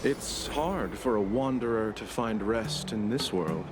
It's hard for a wanderer to find rest in this world.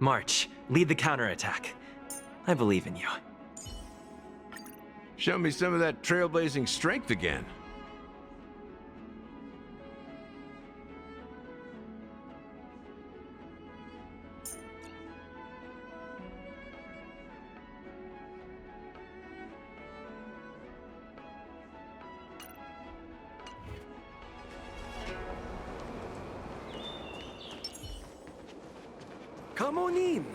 March, lead the counterattack. I believe in you. Show me some of that trailblazing strength again. Come on in.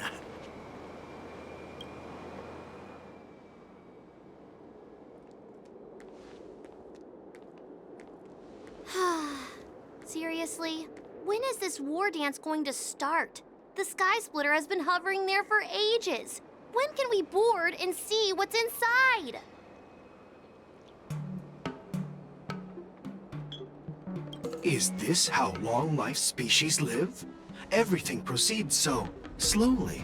Seriously? When is this war dance going to start? The Sky Splitter has been hovering there for ages. When can we board and see what's inside? Is this how long-life species live? Everything proceeds so slowly.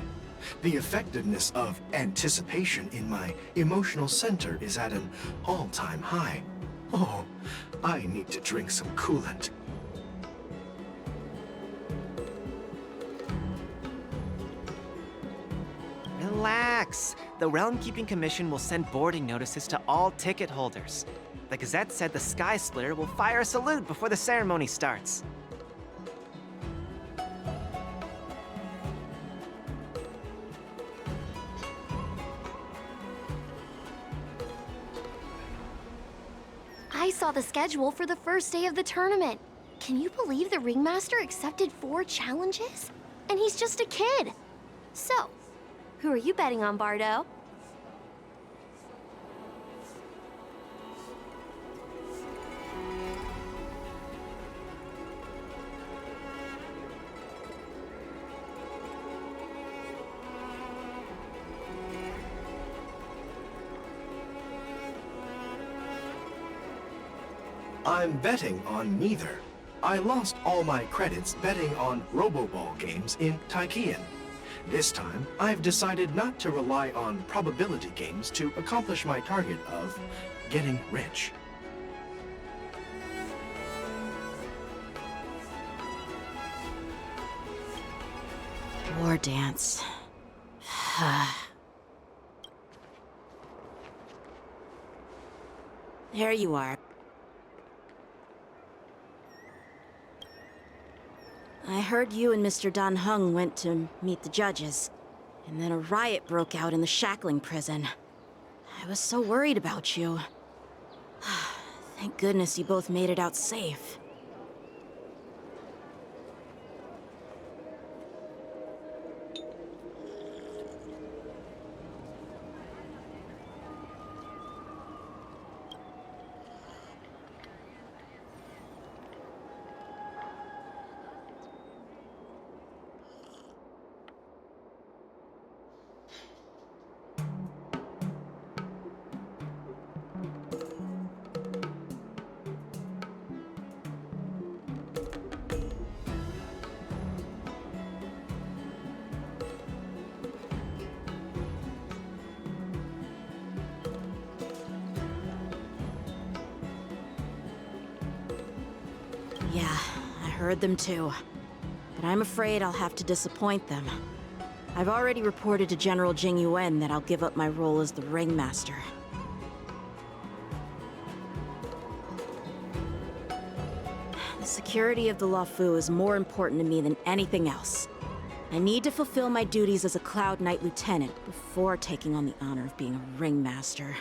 The effectiveness of anticipation in my emotional center is at an all-time high. Oh, I need to drink some coolant. Relax. The Realm Keeping Commission will send boarding notices to all ticket holders. The Gazette said the Sky Splitter will fire a salute before the ceremony starts. I saw the schedule for the first day of the tournament. Can you believe the ringmaster accepted 4 challenges? And he's just a kid. So, who are you betting on, Bardo? I'm betting on neither. I lost all my credits betting on Roboball games in Taikian. This time, I've decided not to rely on probability games to accomplish my target of getting rich. War dance. There you are. I heard you and Mr. Dan Heng went to meet the judges, and then a riot broke out in the shackling prison. I was so worried about you. Thank goodness you both made it out safe. Yeah, I heard them too. But I'm afraid I'll have to disappoint them. I've already reported to General Jing Yuan that I'll give up my role as the ringmaster. The security of the Luofu is more important to me than anything else. I need to fulfill my duties as a Cloud Knight Lieutenant before taking on the honor of being a ringmaster.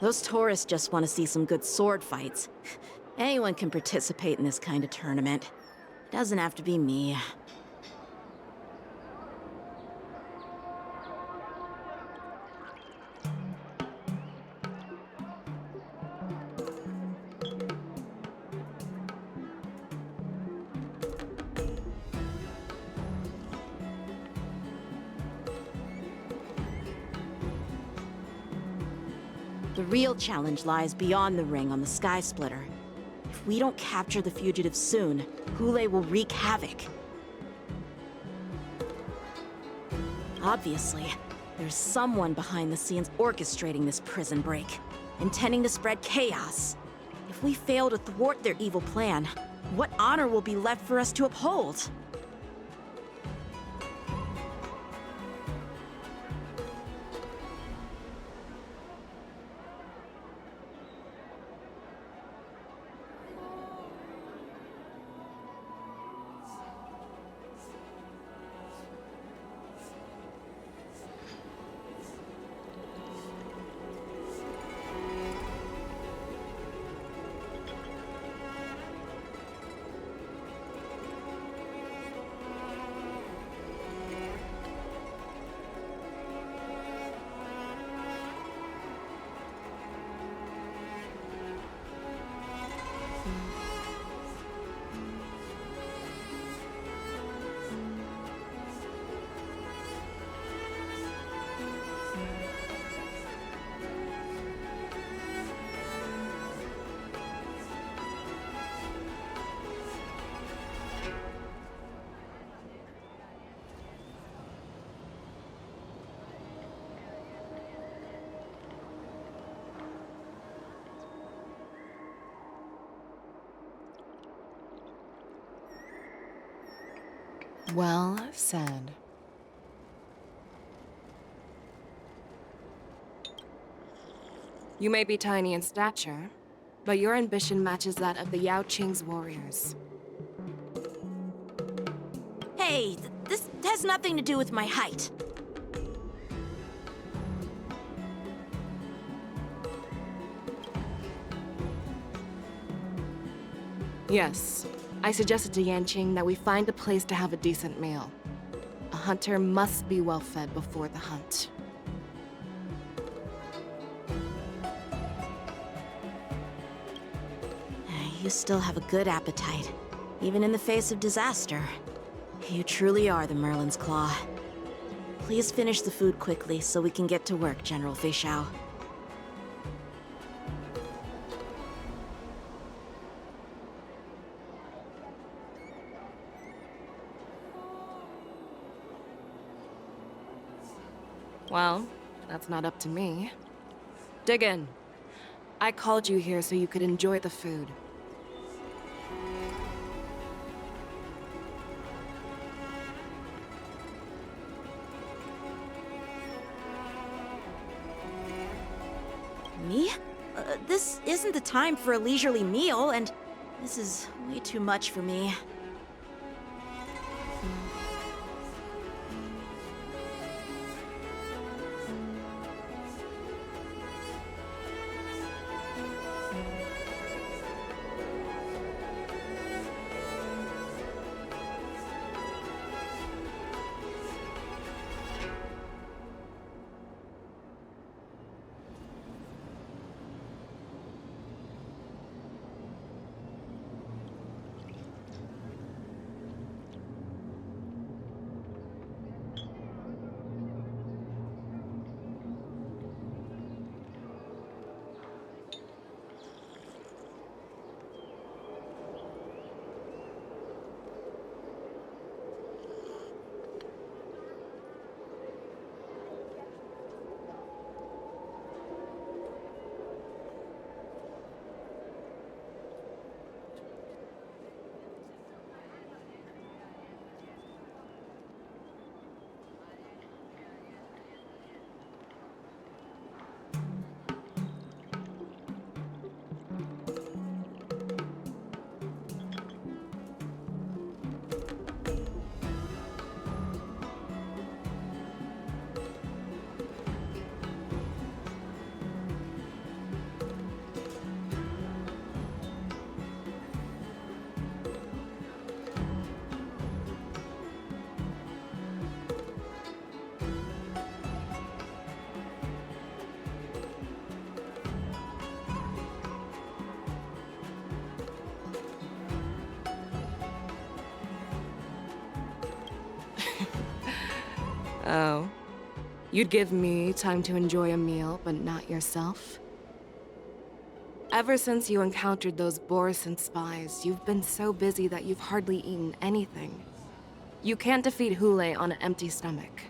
Those tourists just want to see some good sword fights. Anyone can participate in this kind of tournament. Doesn't have to be me. The real challenge lies beyond the ring on the Sky Splitter. If we don't capture the fugitives soon, Hule will wreak havoc. Obviously, there's someone behind the scenes orchestrating this prison break, intending to spread chaos. If we fail to thwart their evil plan, what honor will be left for us to uphold? Well said. You may be tiny in stature, but your ambition matches that of the Yao Qing's warriors. Hey, this has nothing to do with my height. Yes, I suggested to Yanqing that we find a place to have a decent meal. A hunter must be well fed before the hunt. You still have a good appetite, even in the face of disaster. You truly are the Merlin's Claw. Please finish the food quickly so we can get to work, General Fei Shao. Well, that's not up to me. Dig in. I called you here so you could enjoy the food. Me? This isn't the time for a leisurely meal, and this is way too much for me. Oh. You'd give me time to enjoy a meal, but not yourself? Ever since you encountered those Borison spies, you've been so busy that you've hardly eaten anything. You can't defeat Hule on an empty stomach.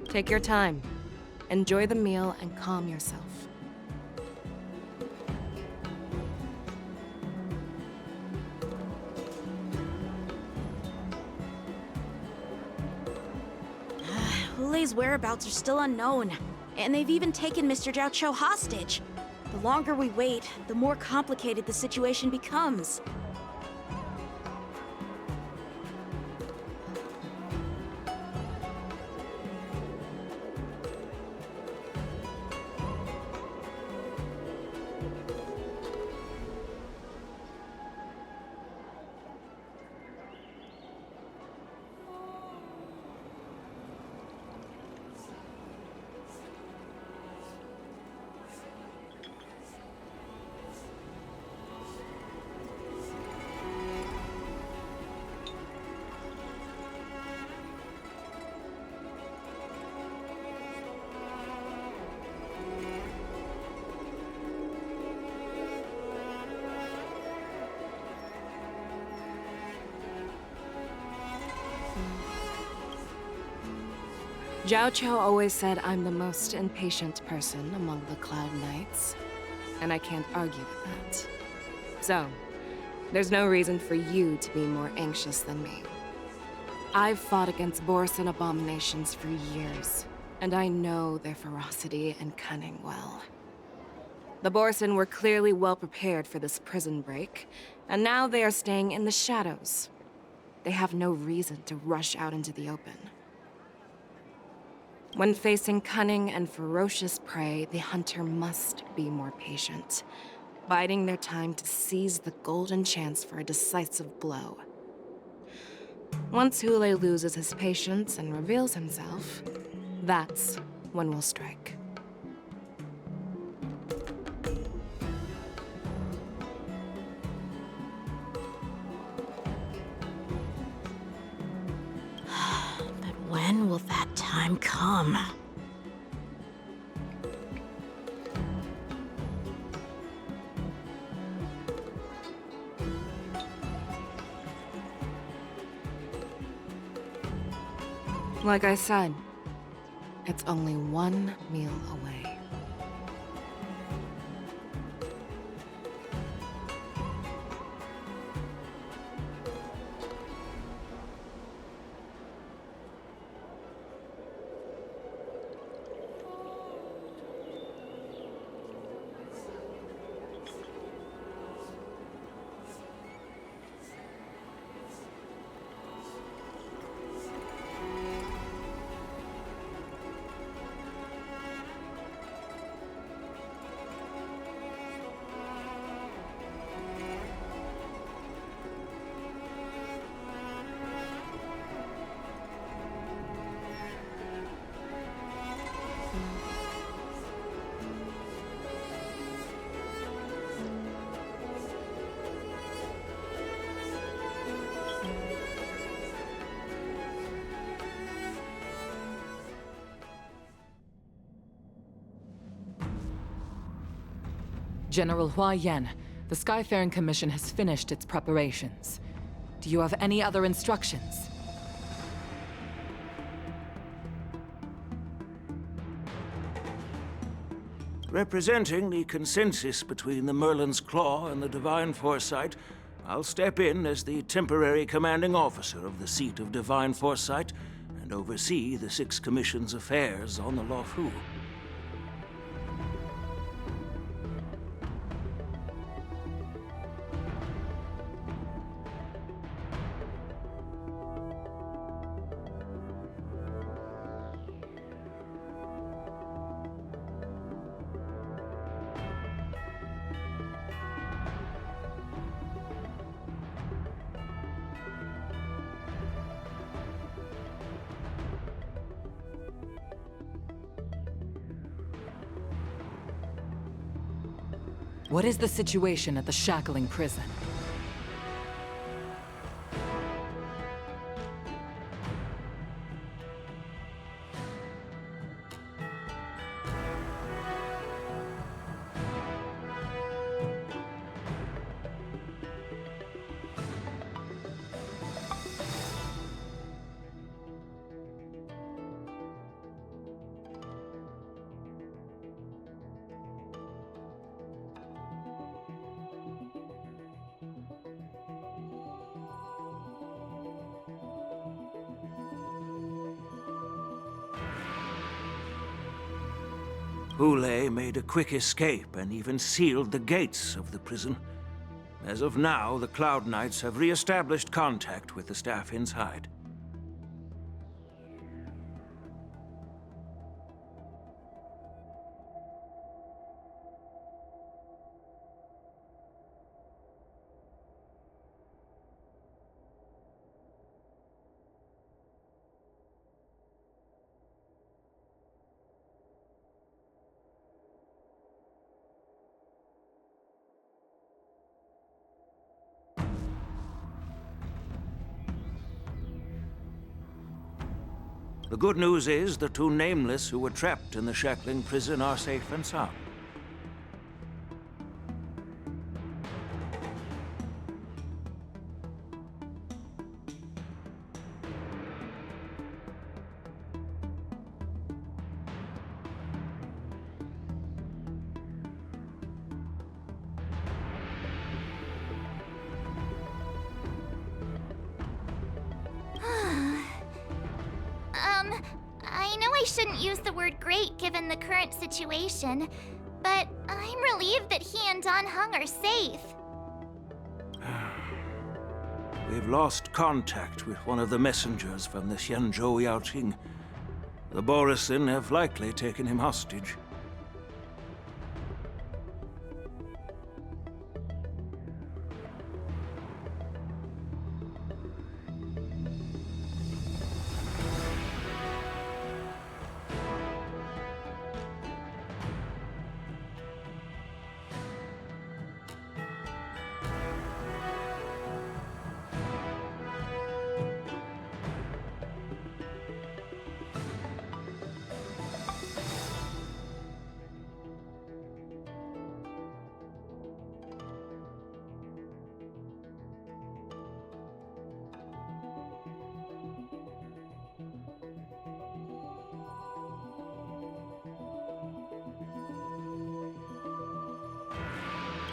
Take your time. Enjoy the meal and calm yourself. Wulei's whereabouts are still unknown, and they've even taken Mr. Zhao Cho hostage. The longer we wait, the more complicated the situation becomes. Zhao Cho always said I'm the most impatient person among the Cloud Knights, and I can't argue with that. So, there's no reason for you to be more anxious than me. I've fought against Borisin abominations for years, and I know their ferocity and cunning well. The Borisin were clearly well prepared for this prison break, and now they are staying in the shadows. They have no reason to rush out into the open. When facing cunning and ferocious prey, the hunter must be more patient, biding their time to seize the golden chance for a decisive blow. Once Wulei loses his patience and reveals himself, that's when we'll strike. When will that time come? Like I said, it's only one meal away. General Hua Yan, the Skyfaring Commission has finished its preparations. Do you have any other instructions? Representing the consensus between the Merlin's Claw and the Divine Foresight, I'll step in as the temporary commanding officer of the seat of Divine Foresight and oversee the Six Commission's affairs on the Luofu. What is the situation at the shackling prison? Hule made a quick escape and even sealed the gates of the prison. As of now, the Cloud Knights have re-established contact with the staff inside. The good news is the two Nameless who were trapped in the shackling prison are safe and sound. I know I shouldn't use the word great given the current situation, but I'm relieved that he and Don Hung are safe. We've lost contact with one of the messengers from the Xianzhou Yaoqing. The Borisin have likely taken him hostage.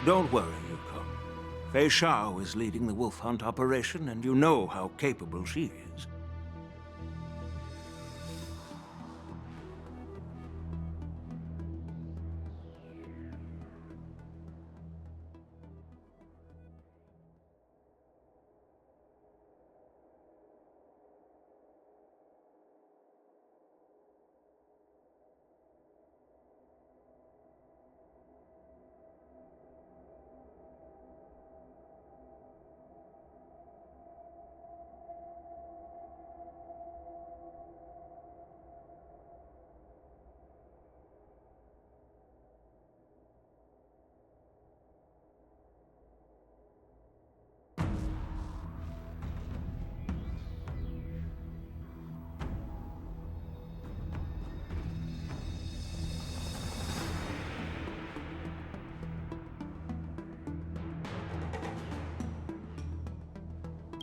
Don't worry, Yuko. Fei Shao is leading the wolf hunt operation, and you know how capable she is.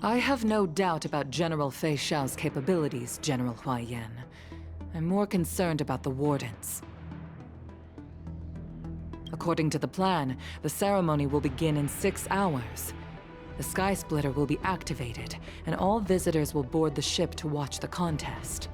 I have no doubt about General Fei Shao's capabilities, General Huaiyan. I'm more concerned about the Wardens. According to the plan, the ceremony will begin in 6 hours. The Sky Splitter will be activated, and all visitors will board the ship to watch the contest.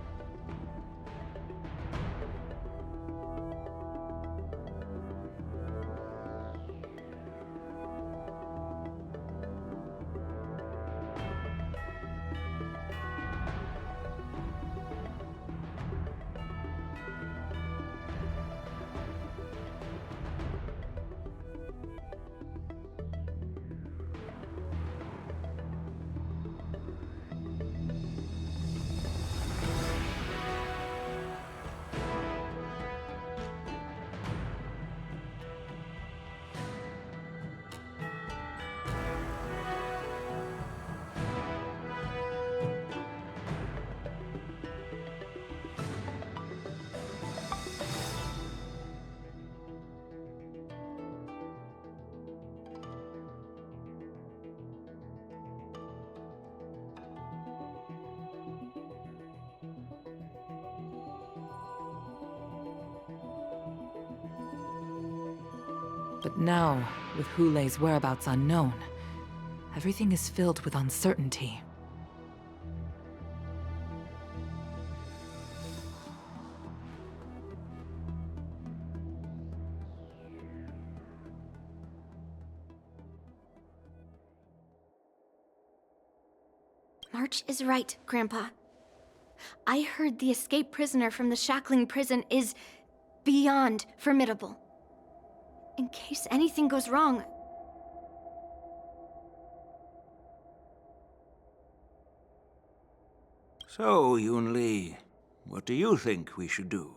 But now, with Hule's whereabouts unknown, everything is filled with uncertainty. March is right, Grandpa. I heard the escaped prisoner from the shackling prison is beyond formidable. In case anything goes wrong... So, Yoon Lee, what do you think we should do?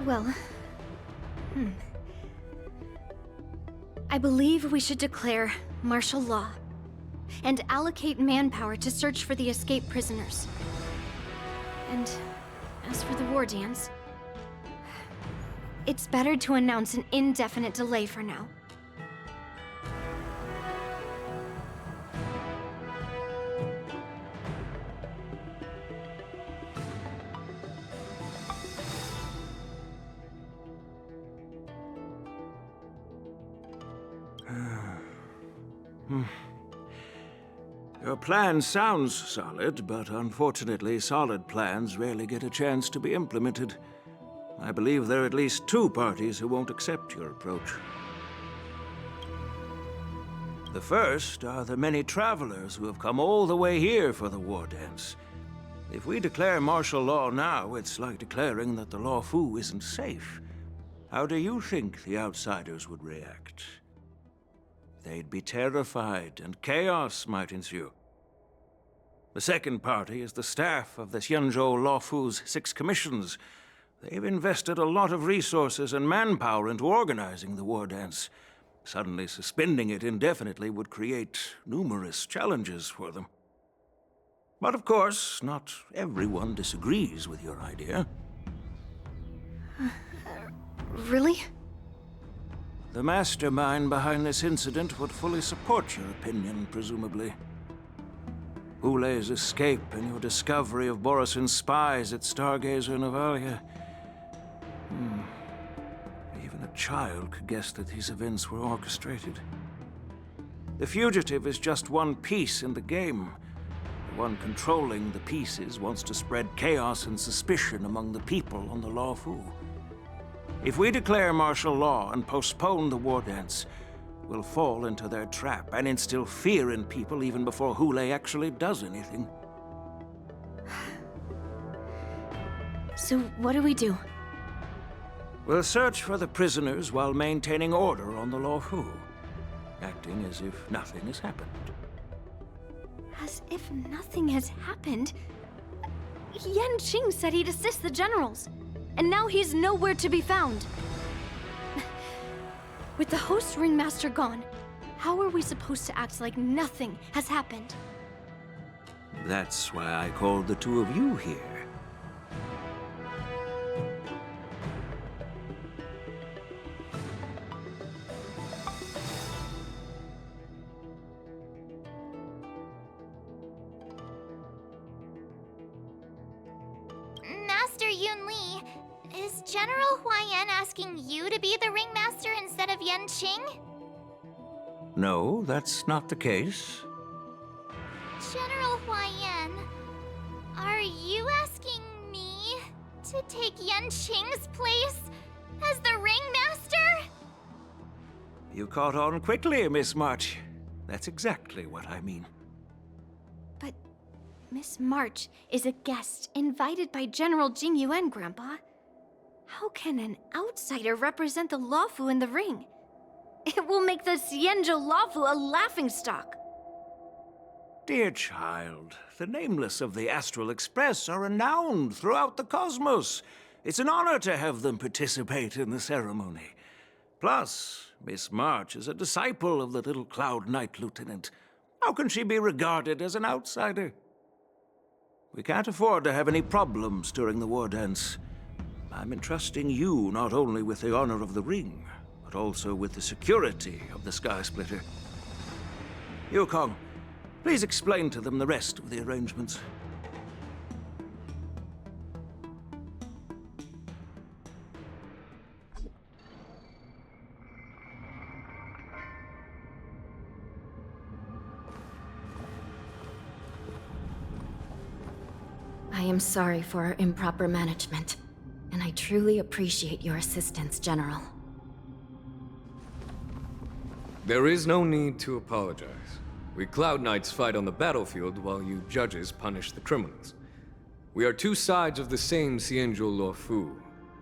Well... I believe we should declare martial law and allocate manpower to search for the escaped prisoners. And as for the war dance, it's better to announce an indefinite delay for now. Your plan sounds solid, but unfortunately, solid plans rarely get a chance to be implemented. I believe there are at least 2 parties who won't accept your approach. The first are the many travelers who have come all the way here for the war dance. If we declare martial law now, it's like declaring that the Law Fu isn't safe. How do you think the outsiders would react? They'd be terrified, and chaos might ensue. The second party is the staff of the Xianzhou Law Fu's 6 commissions. They've invested a lot of resources and manpower into organizing the war dance. Suddenly suspending it indefinitely would create numerous challenges for them. But of course, not everyone disagrees with your idea. Really? The mastermind behind this incident would fully support your opinion, presumably. Hule's escape and your discovery of Borisin's spies at Stargazer Novalia. Even a child could guess that these events were orchestrated. The fugitive is just one piece in the game. The one controlling the pieces wants to spread chaos and suspicion among the people on the Law Fu. If we declare martial law and postpone the war dance, we'll fall into their trap and instill fear in people even before Hule actually does anything. So what do we do? We'll search for the prisoners while maintaining order on the Law Fu, acting as if nothing has happened. As if nothing has happened? Yan Qing said he'd assist the generals, and now he's nowhere to be found. With the host ringmaster gone, how are we supposed to act like nothing has happened? That's why I called the 2 of you here. Master Yoon Lee, is General Huaiyan asking you to be the ringmaster instead of Yan Qing? No, that's not the case. General Huaiyan, are you asking me to take Yan Qing's place as the ringmaster? You caught on quickly, Miss March. That's exactly what I mean. But Miss March is a guest invited by General Jing Yuan, Grandpa. How can an outsider represent the Lawfu in the ring? It will make the Xianzhou Lawfu a laughingstock. Dear child, the nameless of the Astral Express are renowned throughout the cosmos. It's an honor to have them participate in the ceremony. Plus, Miss March is a disciple of the little Cloud Knight Lieutenant. How can she be regarded as an outsider? We can't afford to have any problems during the war dance. I'm entrusting you not only with the honor of the ring, but also with the security of the Sky Splitter. Yukong, please explain to them the rest of the arrangements. I am sorry for our improper management, and I truly appreciate your assistance, General. There is no need to apologize. We Cloud Knights fight on the battlefield while you judges punish the criminals. We are two sides of the same Xianzhou Luofu,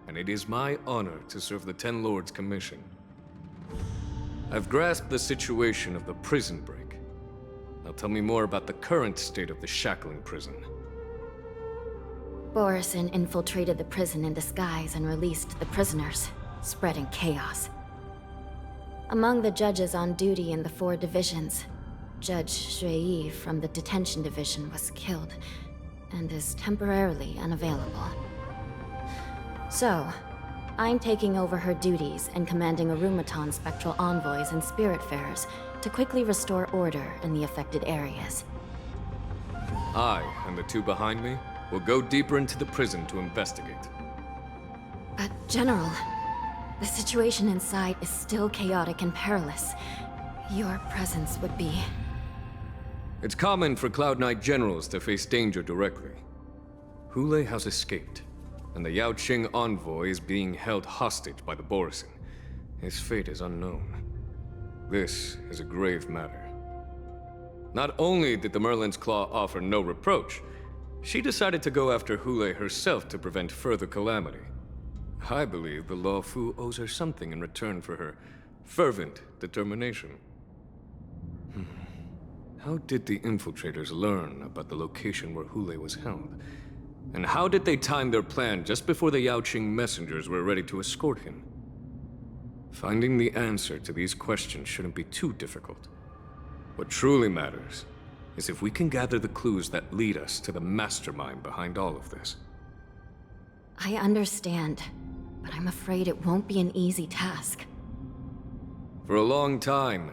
and it is my honor to serve the Ten Lords' commission. I've grasped the situation of the prison break. Now tell me more about the current state of the shackling prison. Borison infiltrated the prison in disguise and released the prisoners, spreading chaos. Among the judges on duty in the 4 divisions, Judge Shui from the detention division was killed and is temporarily unavailable. So, I'm taking over her duties and commanding Arumaton spectral envoys and spiritfarers to quickly restore order in the affected areas. I, and the 2 behind me, will go deeper into the prison to investigate. But, General, the situation inside is still chaotic and perilous. Your presence would be... It's common for Cloud Knight generals to face danger directly. Hule has escaped, and the Yaoqing envoy is being held hostage by the Borison. His fate is unknown. This is a grave matter. Not only did the Merlin's Claw offer no reproach, she decided to go after Hule herself to prevent further calamity. I believe the Luofu owes her something in return for her fervent determination. How did the infiltrators learn about the location where Hule was held? And how did they time their plan just before the Yaoqing messengers were ready to escort him? Finding the answer to these questions shouldn't be too difficult. What truly matters is if we can gather the clues that lead us to the mastermind behind all of this. I understand, but I'm afraid it won't be an easy task. For a long time,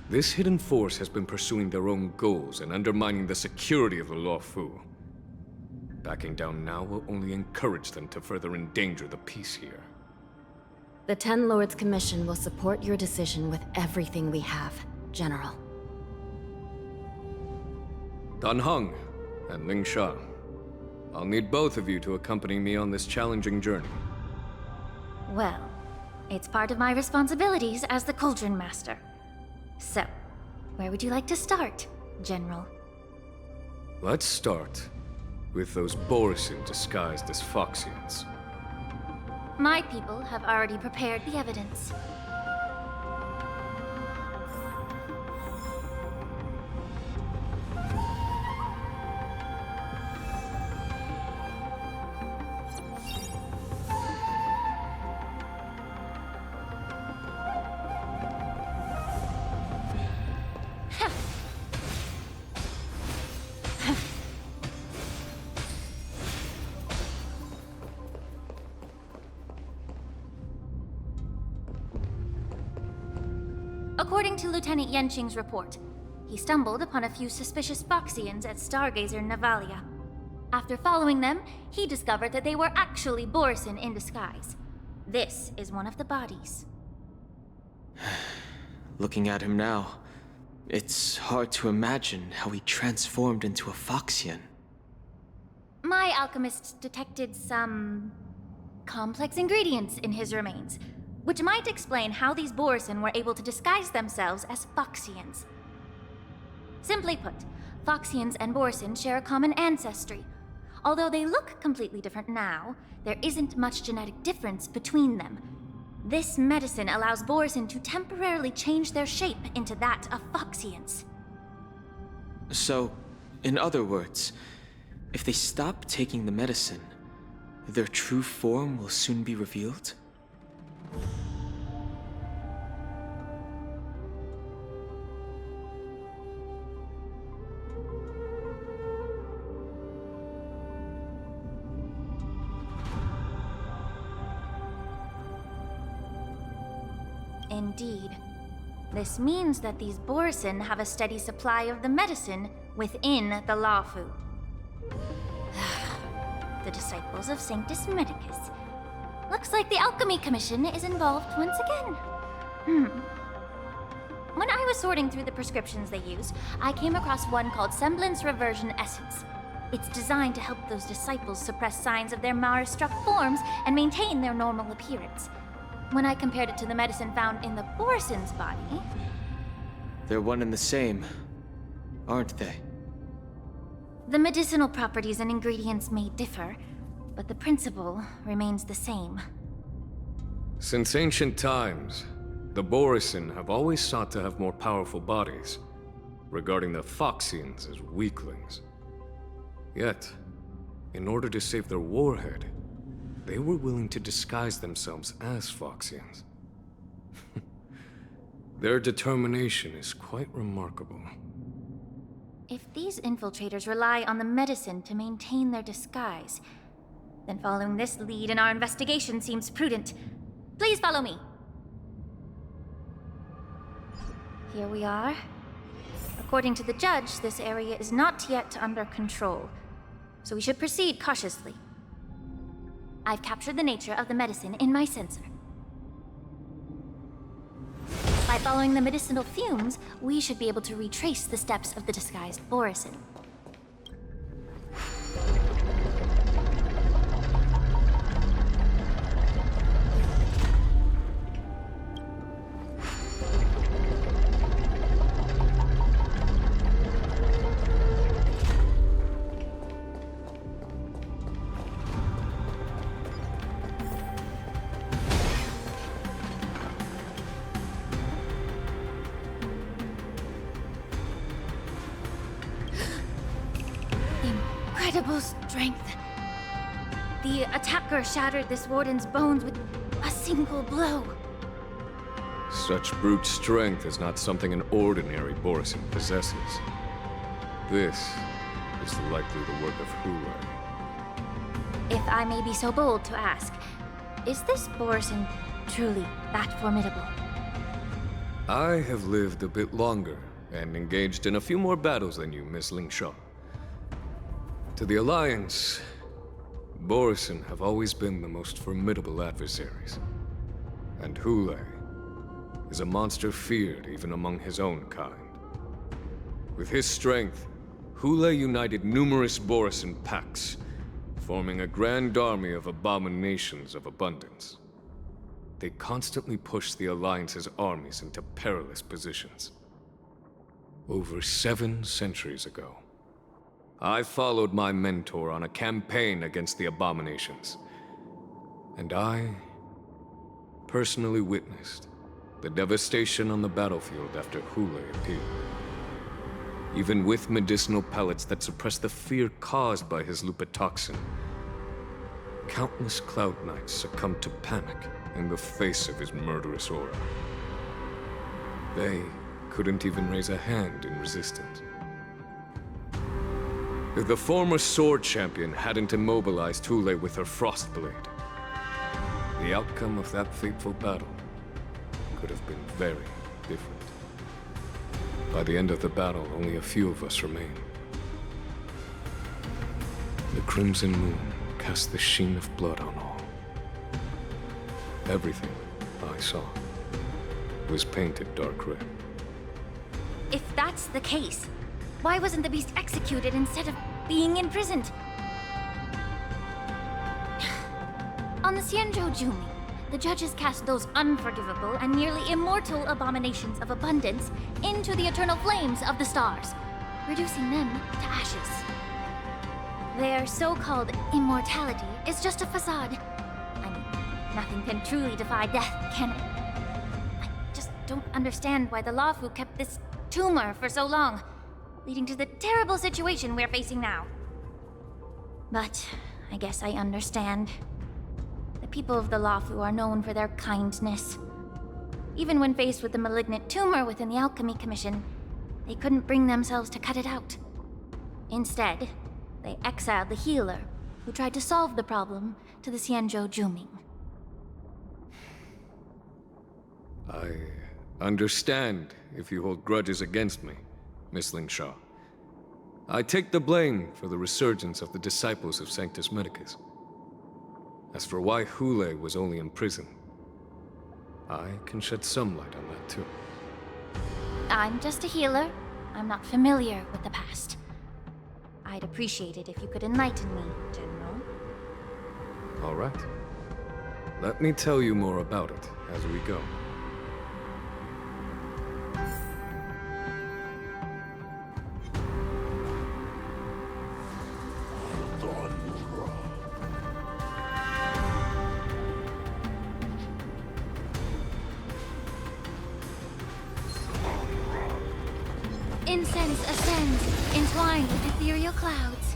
this hidden force has been pursuing their own goals and undermining the security of the Luofu. Backing down now will only encourage them to further endanger the peace here. The Ten Lords Commission will support your decision with everything we have, General. Dan Heng and Ling Sha, I'll need both of you to accompany me on this challenging journey. Well, it's part of my responsibilities as the Cauldron Master. So, where would you like to start, General? Let's start with those Borison disguised as Foxians. My people have already prepared the evidence. According to Lieutenant Yenqing's report, he stumbled upon a few suspicious Foxians at Stargazer Navalia. After following them, he discovered that they were actually Borison in disguise. This is one of the bodies. Looking at him now, it's hard to imagine how he transformed into a Foxian. My alchemists detected some complex ingredients in his remains, which might explain how these Borison were able to disguise themselves as Foxians. Simply put, Foxians and Borson share a common ancestry. Although they look completely different now, there isn't much genetic difference between them. This medicine allows Borson to temporarily change their shape into that of Foxians. So, in other words, if they stop taking the medicine, their true form will soon be revealed? Indeed. This means that these Borson have a steady supply of the medicine within the Lafu. The disciples of Sanctus Medicus. Looks like the Alchemy Commission is involved once again. When I was sorting through the prescriptions they use, I came across one called Semblance Reversion Essence. It's designed to help those disciples suppress signs of their Mara-struck forms and maintain their normal appearance. When I compared it to the medicine found in the Borson's body... They're one and the same, aren't they? The medicinal properties and ingredients may differ, but the principle remains the same. Since ancient times, the Borson have always sought to have more powerful bodies, regarding the Foxians as weaklings. Yet, in order to save their warhead, they were willing to disguise themselves as Foxians. Their determination is quite remarkable. If these infiltrators rely on the medicine to maintain their disguise, then following this lead in our investigation seems prudent. Please follow me. Here we are. According to the judge, this area is not yet under control, so we should proceed cautiously. I've captured the nature of the medicine in my sensor. By following the medicinal fumes, we should be able to retrace the steps of the disguised Borson. Incredible strength. The attacker shattered this warden's bones with a single blow. Such brute strength is not something an ordinary Borson possesses. This is likely the work of Hula. If I may be so bold to ask, is this Borson truly that formidable? I have lived a bit longer and engaged in a few more battles than you, Miss Lingshaw. To the Alliance, Borson have always been the most formidable adversaries. And Hule is a monster feared even among his own kind. With his strength, Hule united numerous Borson packs, forming a grand army of abominations of abundance. They constantly pushed the Alliance's armies into perilous positions. Over 7 centuries ago, I followed my mentor on a campaign against the abominations. And I personally witnessed the devastation on the battlefield after Hule appeared. Even with medicinal pellets that suppress the fear caused by his lupitoxin, countless Cloud Knights succumbed to panic in the face of his murderous aura. They couldn't even raise a hand in resistance. If the former Sword Champion hadn't immobilized Hule with her Frostblade, the outcome of that fateful battle could have been very different. By the end of the battle, only a few of us remained. The Crimson Moon cast the sheen of blood on all. Everything I saw was painted dark red. If that's the case, why wasn't the beast executed instead of being imprisoned? On the Xianzhou Jumi, the judges cast those unforgivable and nearly immortal abominations of abundance into the eternal flames of the stars. reducing them to ashes. Their so-called immortality is just a facade. I mean, nothing can truly defy death, can it? I just don't understand why the Lafu kept this tumor for so long, leading to the terrible situation we're facing now. But I guess I understand. The people of the Lafu are known for their kindness. Even when faced with the malignant tumor within the Alchemy Commission, they couldn't bring themselves to cut it out. Instead, they exiled the healer, who tried to solve the problem, to the Xianzhou Juming. I understand if you hold grudges against me, Miss Lingshaw. I take the blame for the resurgence of the disciples of Sanctus Medicus. As for why Hule was only in prison, I can shed some light on that too. I'm just a healer. I'm not familiar with the past. I'd appreciate it if you could enlighten me, General. All right. Let me tell you more about it as we go. Incense ascends, entwined with ethereal clouds.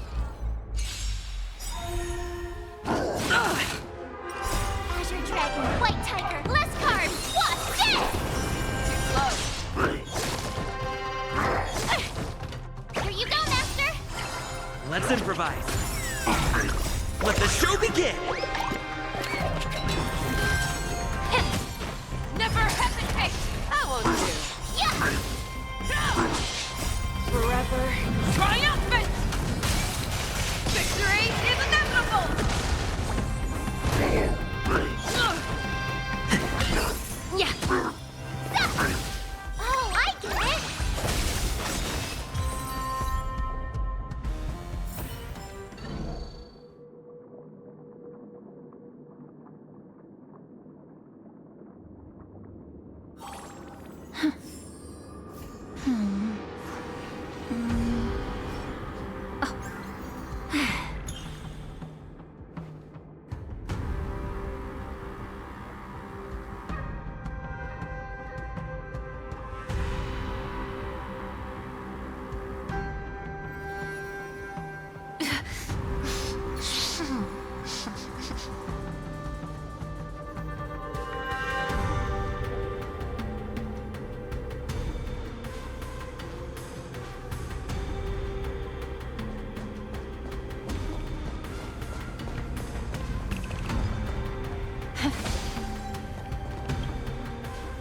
Azure Dragon, White Tiger, Leskard! What's this? Here you go, Master! Let's improvise. Let the show begin! Never hesitate! I won't do. Yeah! Forever triumphant! Victory is inevitable! Yeah! Oh, I get it!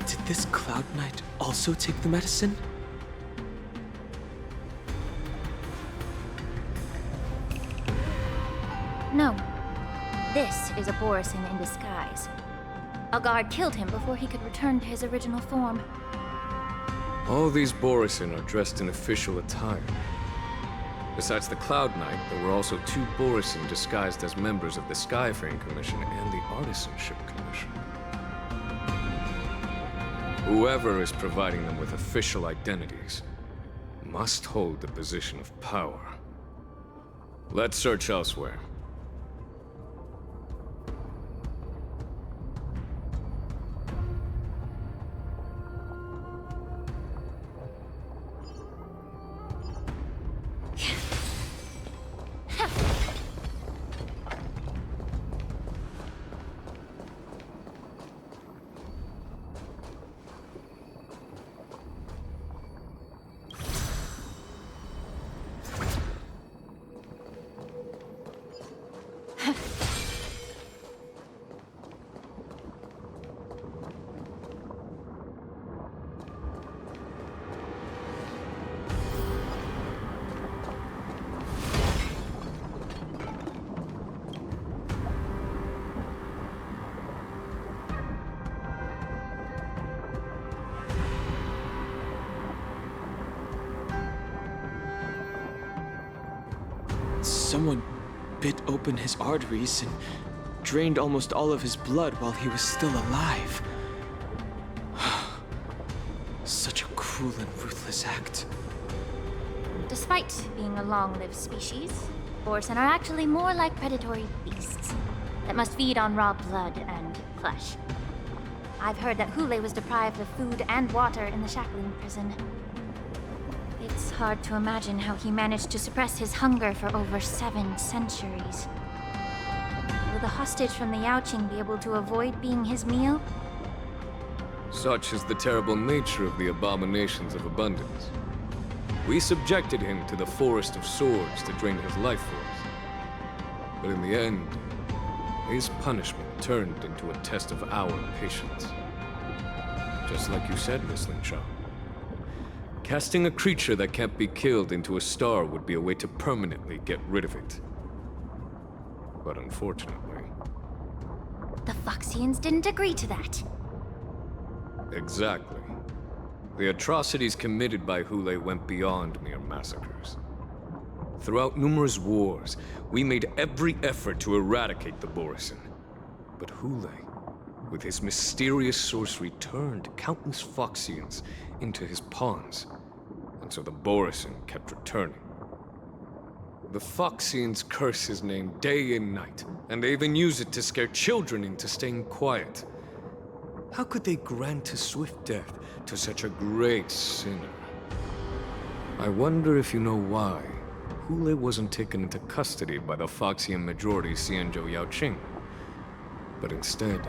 Did this Cloud Knight also take the medicine? No. This is a Borisin in disguise. A guard killed him before he could return to his original form. All these Borisin are dressed in official attire. Besides the Cloud Knight, there were also 2 Borisin disguised as members of the Skyfaring Commission and the Artisanship Commission. Whoever is providing them with official identities must hold the position of power. Let's search elsewhere. Someone bit open his arteries and drained almost all of his blood while he was still alive. Such a cruel and ruthless act. Does Despite being a long-lived species, Borson are actually more like predatory beasts that must feed on raw blood and flesh. I've heard that Hule was deprived of food and water in the shackling prison. It's hard to imagine how he managed to suppress his hunger for over 7 centuries. Will the hostage from the Yaoqing be able to avoid being his meal? Such is the terrible nature of the abominations of abundance. We subjected him to the forest of swords to drain his life force. But in the end, his punishment turned into a test of our patience. Just like you said, Miss Linshaw. Casting a creature that can't be killed into a star would be a way to permanently get rid of it. But unfortunately... The Foxians didn't agree to that. Exactly. The atrocities committed by Hule went beyond mere massacres. Throughout numerous wars, we made every effort to eradicate the Borison. But Hule, with his mysterious sorcery, turned countless Foxians into his pawns. And so the Borison kept returning. The Foxians curse his name day and night, and they even use it to scare children into staying quiet. How could they grant a swift death to such a great sinner? I wonder if you know why Hule wasn't taken into custody by the Foxian majority Xianzhou Yaoqing, but instead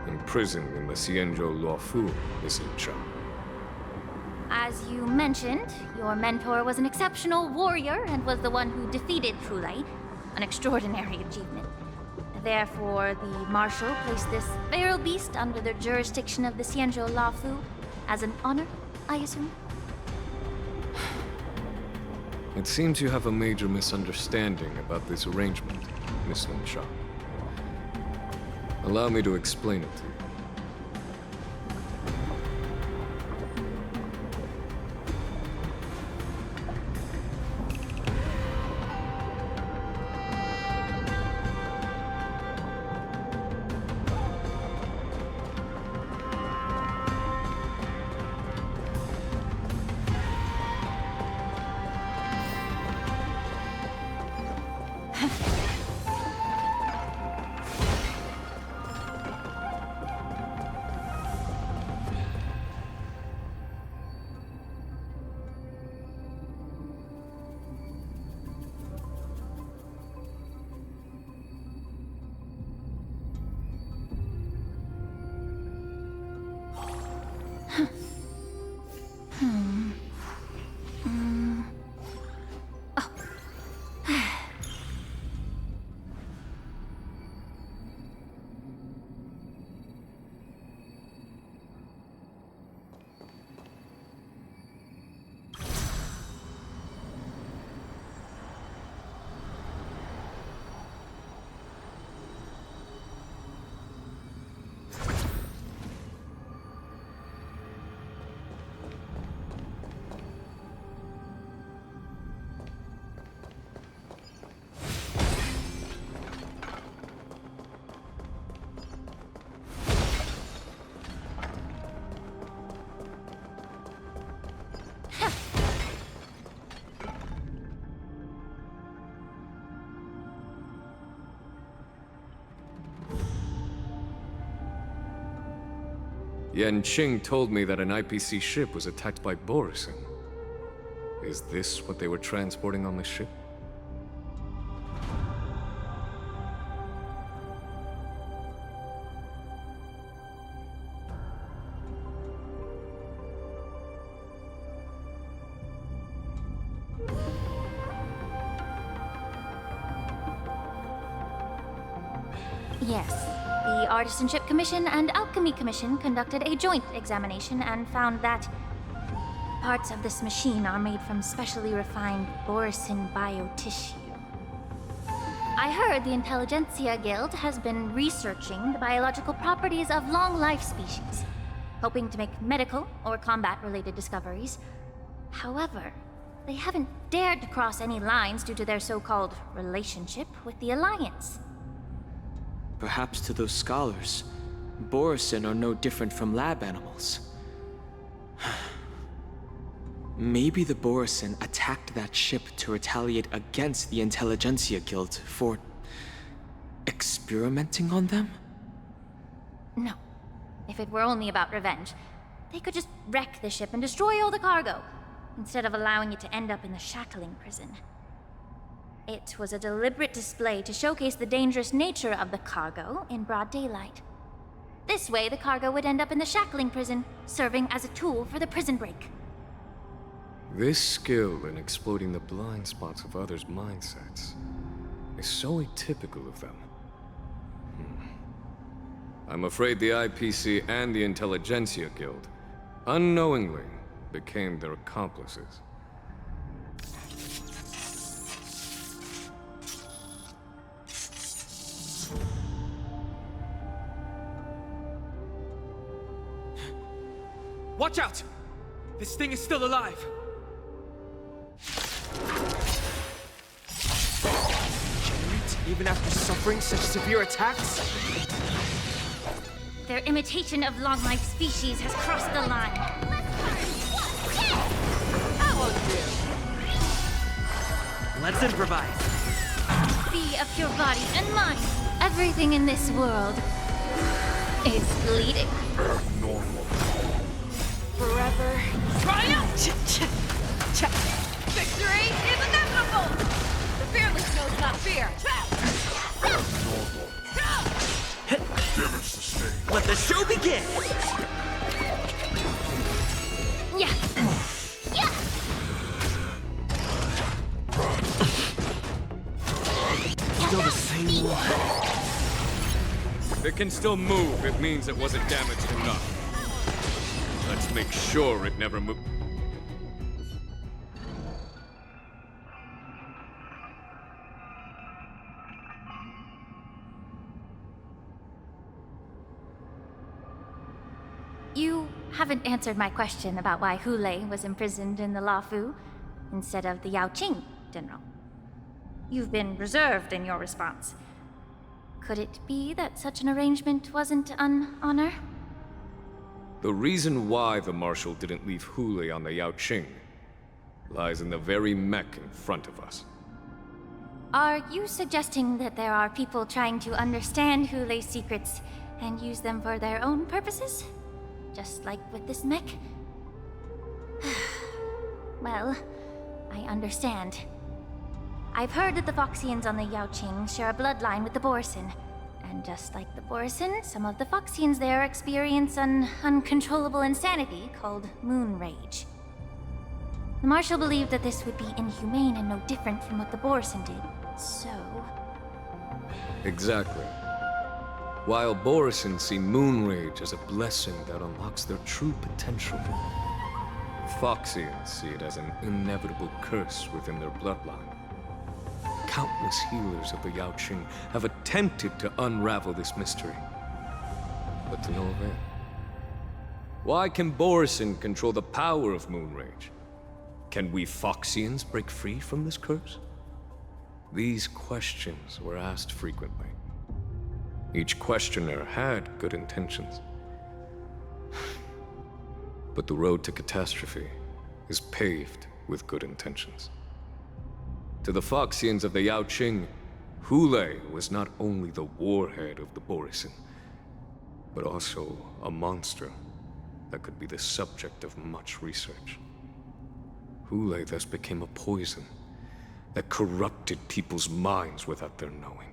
imprisoned in the Xianzhou Luofu, Miss Linshaw. As you mentioned, your mentor was an exceptional warrior and was the one who defeated Hule, an extraordinary achievement. Therefore, the Marshal placed this feral beast under the jurisdiction of the Xianzhou Luofu as an honor, I assume? It seems you have a major misunderstanding about this arrangement, Miss Linshaw. Allow me to explain it to you. Yanqing told me that an IPC ship was attacked by Borison. Is this what they were transporting on the ship? Yes. The Artisanship Commission and Alchemy Commission conducted a joint examination and found that parts of this machine are made from specially refined Borison biotissue. I heard the Intelligentsia Guild has been researching the biological properties of long-life species, hoping to make medical or combat-related discoveries. However, they haven't dared to cross any lines due to their so-called relationship with the Alliance. Perhaps to those scholars, Borison are no different from lab animals. Maybe the Borisin attacked that ship to retaliate against the Intelligentsia Guild for experimenting on them? No. If it were only about revenge, they could just wreck the ship and destroy all the cargo, instead of allowing it to end up in the shackling prison. It was a deliberate display to showcase the dangerous nature of the cargo in broad daylight. This way, the cargo would end up in the shackling prison, serving as a tool for the prison break. This skill in exploiting the blind spots of others' mindsets is so atypical of them. I'm afraid the IPC and the Intelligentsia Guild unknowingly became their accomplices. Watch out! This thing is still alive! Generate even after suffering such severe attacks? Their imitation of long-life species has crossed the line. That won't do. Let's improvise. Be of your body and mind. Everything in this world is bleeding. Normal. Forever. Triumph! Victory is inevitable! The fearless knows not fear. Give us the stage. Let the show begin! Yeah. Yeah. Still the same one. If it can still move, it means it wasn't damaged enough. Let's make sure it never moves. You haven't answered my question about why Hule was imprisoned in the Lafu instead of the Yao Qing, General. You've been reserved in your response. Could it be that such an arrangement wasn't an honor? The reason why the Marshal didn't leave Hule on the Yao Qing lies in the very mech in front of us. Are you suggesting that there are people trying to understand Hule's secrets and use them for their own purposes? Just like with this mech? Well, I understand. I've heard that the Foxians on the Yao Qing share a bloodline with the Borisin. And just like the Borisin, some of the Foxians there experience an uncontrollable insanity called moon rage. The Marshal believed that this would be inhumane and no different from what the Borisin did, so... Exactly. While Borisin see moon rage as a blessing that unlocks their true potential, Foxians see it as an inevitable curse within their bloodline. Countless healers of the Yao Qing have attempted to unravel this mystery, but to no avail. Why can Borisin control the power of moon rage? Can we Foxians break free from this curse? These questions were asked frequently. Each questioner had good intentions. But the road to catastrophe is paved with good intentions. To the Foxians of the Yao Qing, Hule was not only the warhead of the Borisin, but also a monster that could be the subject of much research. Hule thus became a poison that corrupted people's minds without their knowing.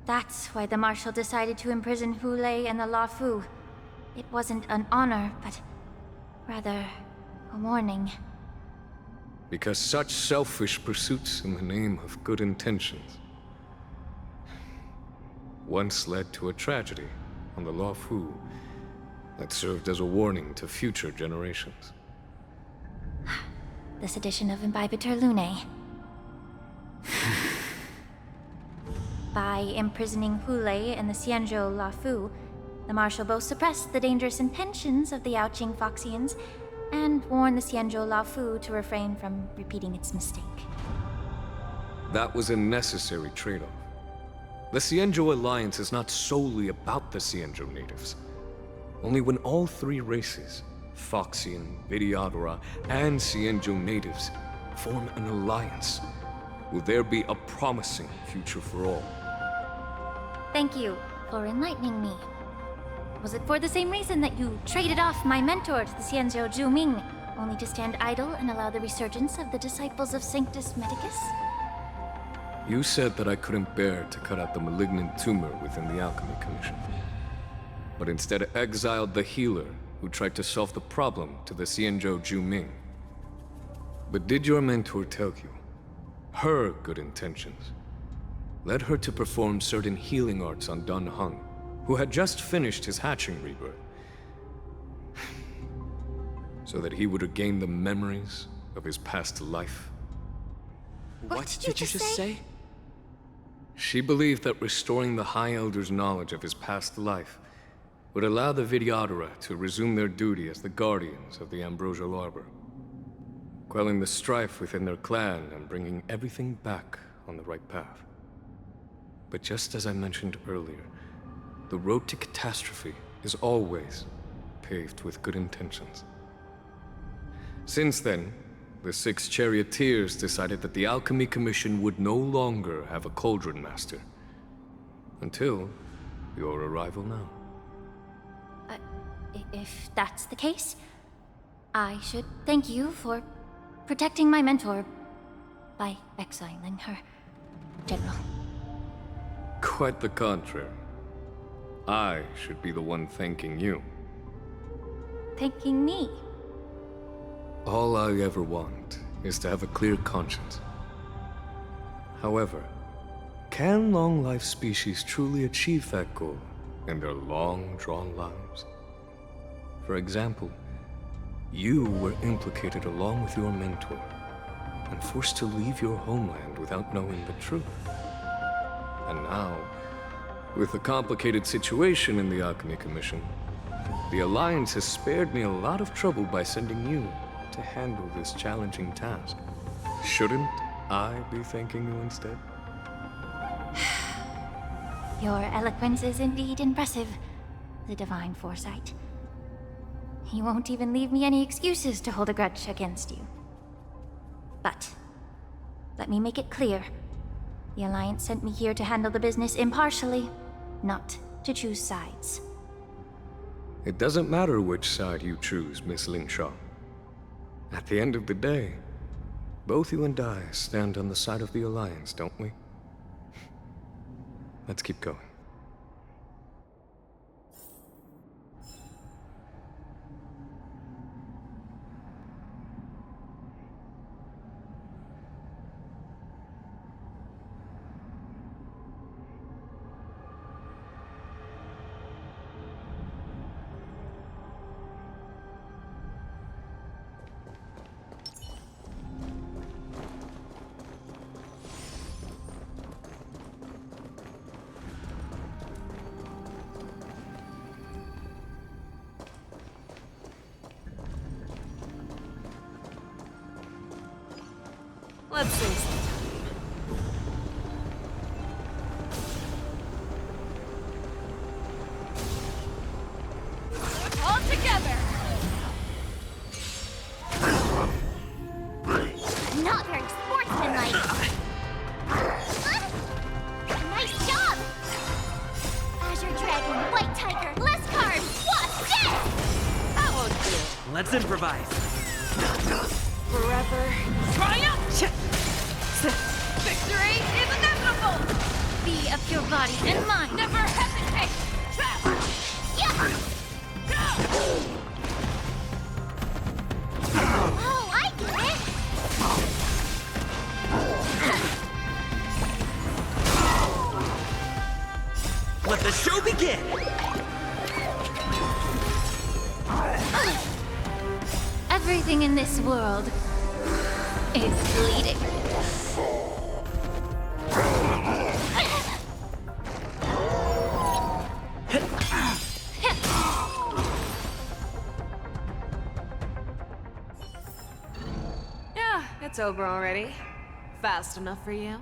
That's why the Marshal decided to imprison Hule and the Lafu. It wasn't an honor, but rather a warning. Because such selfish pursuits in the name of good intentions once led to a tragedy on the Lafu that served as a warning to future generations. The sedition of Imbibitor Lunae. By imprisoning Hule and the Xianzhou Lafu, the Marshal both suppressed the dangerous intentions of the Yao Qing Foxians and warned the Xianzhou Lafu to refrain from repeating its mistake. That was a necessary trade-off. The Xianzhou alliance is not solely about the Xianzhou natives. Only when all three races Foxian, Videodora, and Cienjo natives form an alliance, will there be a promising future for all. Thank you for enlightening me. Was it for the same reason that you traded off my mentor to the Xianzhou Zhuming, only to stand idle and allow the resurgence of the disciples of Sanctus Medicus? You said that I couldn't bear to cut out the malignant tumor within the Alchemy Commission, but instead exiled the healer who tried to solve the problem to the Xianzhou Zhuming. But did your mentor tell you her good intentions led her to perform certain healing arts on Dan Heng, who had just finished his hatching rebirth, so that he would regain the memories of his past life? What did you just say? She believed that restoring the High Elder's knowledge of his past life would allow the Videodora to resume their duty as the guardians of the Ambrosial Arbor, quelling the strife within their clan and bringing everything back on the right path. But just as I mentioned earlier, the road to catastrophe is always paved with good intentions. Since then, the 6 charioteers decided that the Alchemy Commission would no longer have a cauldron master. Until your arrival now. If that's the case, I should thank you for protecting my mentor by exiling her, General. Quite the contrary. I should be the one thanking you. Thanking me? All I ever want is to have a clear conscience. However, can long-life species truly achieve that goal in their long-drawn lives? For example, you were implicated along with your mentor and forced to leave your homeland without knowing the truth. And now, with the complicated situation in the Alchemy Commission, the Alliance has spared me a lot of trouble by sending you to handle this challenging task. Shouldn't I be thanking you instead? Your eloquence is indeed impressive, the Divine Foresight. You won't even leave me any excuses to hold a grudge against you. But, let me make it clear. The Alliance sent me here to handle the business impartially, not to choose sides. It doesn't matter which side you choose, Miss Lingshaw. At the end of the day, both you and I stand on the side of the Alliance, don't we? Let's keep going. Let's sing some. All together! Not very sportsmanlike. Nice job! Azure Dragon, White Tiger, Leskard, Wasp, dead! That won't do. Let's improvise. Forever. Triumph! Victory is inevitable! Be of your body and mind. Never hesitate! Trap! Yeah! Oh, I get it! Let the show begin! Everything in this world is bleeding. Yeah, it's over already. Fast enough for you?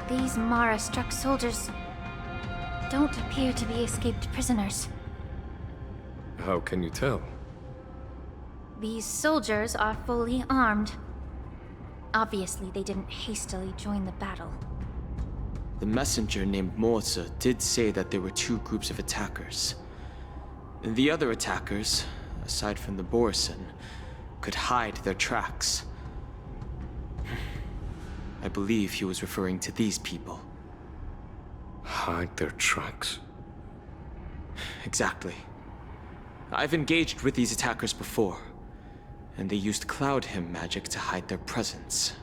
These Mara-struck soldiers don't appear to be escaped prisoners. How can you tell? These soldiers are fully armed. Obviously, they didn't hastily join the battle. The messenger named Morza did say that there were two groups of attackers. The other attackers, aside from the Borison, could hide their tracks. I believe he was referring to these people. Hide their tracks? Exactly. I've engaged with these attackers before, and they used Cloud Hymn magic to hide their presence.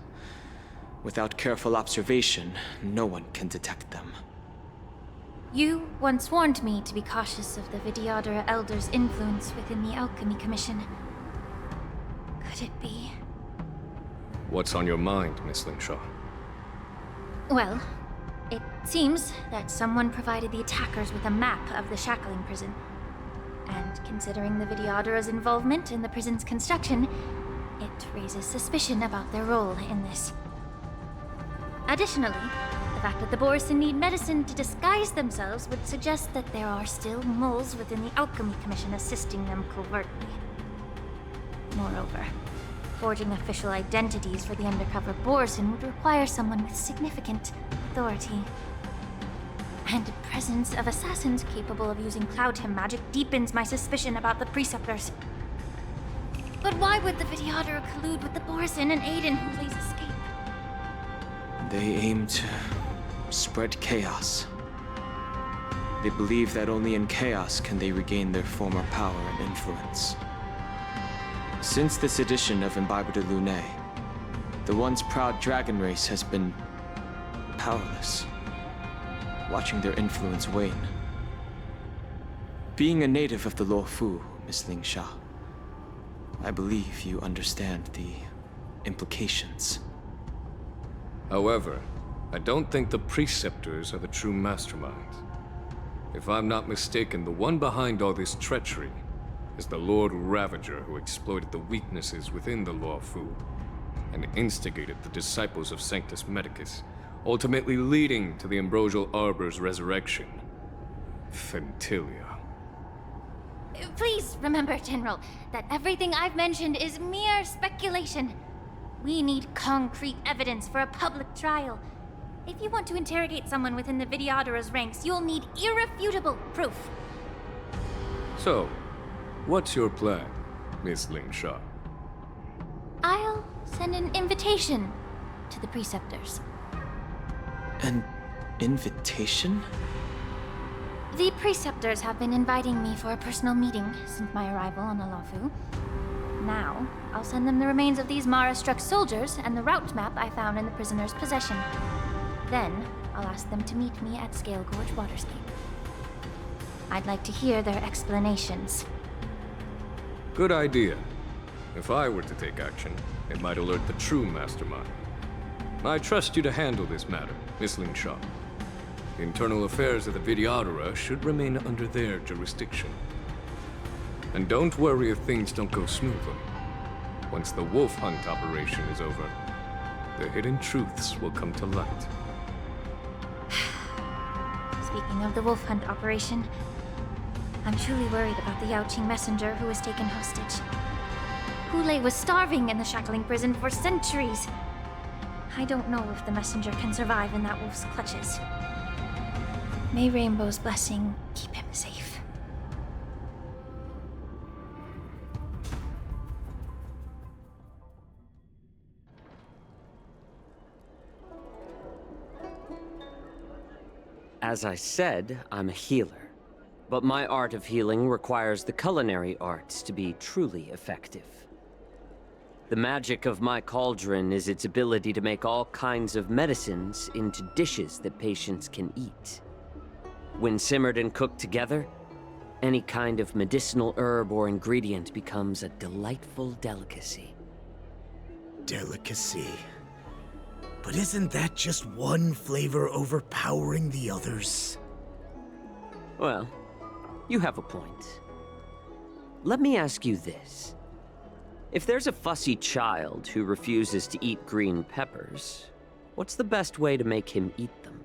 Without careful observation, no one can detect them. You once warned me to be cautious of the Vidyadhara Elder's influence within the Alchemy Commission. Could it be? What's on your mind, Miss Lingshaw? Well, it seems that someone provided the attackers with a map of the shackling prison. And considering the Vidyadhara's involvement in the prison's construction, it raises suspicion about their role in this. Additionally, the fact that the Borison need medicine to disguise themselves would suggest that there are still moles within the Alchemy Commission assisting them covertly. Moreover, forging official identities for the undercover Borison would require someone with significant authority. And the presence of assassins capable of using Cloud Hymn magic deepens my suspicion about the Preceptors. But why would the Vidyadhara collude with the Borison and aid in Hulei's escape? They aim to spread chaos. They believe that only in chaos can they regain their former power and influence. Since the sedition of Imbibe de Lune, the once proud dragon race has been powerless, watching their influence wane. Being a native of the Luofu, Miss Lingsha, I believe you understand the implications. However, I don't think the Preceptors are the true masterminds. If I'm not mistaken, the one behind all this treachery is the Lord Ravager who exploited the weaknesses within the Luofu and instigated the disciples of Sanctus Medicus, ultimately leading to the Ambrosial Arbor's resurrection. Fentilia. Please remember, General, that everything I've mentioned is mere speculation. We need concrete evidence for a public trial. If you want to interrogate someone within the Vidyadhara's ranks, you'll need irrefutable proof. So, what's your plan, Miss Lingshaw? I'll send an invitation to the Preceptors. An invitation? The Preceptors have been inviting me for a personal meeting since my arrival on the Luofu. Now, I'll send them the remains of these Mara-struck soldiers and the route map I found in the prisoner's possession. Then, I'll ask them to meet me at Scale Gorge Waterscape. I'd like to hear their explanations. Good idea. If I were to take action, it might alert the true mastermind. I trust you to handle this matter, Miss Lingshaw. The internal affairs of the Vidyadhara should remain under their jurisdiction. And don't worry if things don't go smoothly. Once the wolf hunt operation is over, the hidden truths will come to light. Speaking of the wolf hunt operation, I'm truly worried about the Yaoqing messenger who was taken hostage. Hulei was starving in the shackling prison for centuries. I don't know if the messenger can survive in that wolf's clutches. May Rainbow's blessing keep him safe. As I said, I'm a healer. But my art of healing requires the culinary arts to be truly effective. The magic of my cauldron is its ability to make all kinds of medicines into dishes that patients can eat. When simmered and cooked together, any kind of medicinal herb or ingredient becomes a delightful delicacy. Delicacy. But isn't that just one flavor overpowering the others? Well, you have a point. Let me ask you this. If there's a fussy child who refuses to eat green peppers, What's the best way to make him eat them?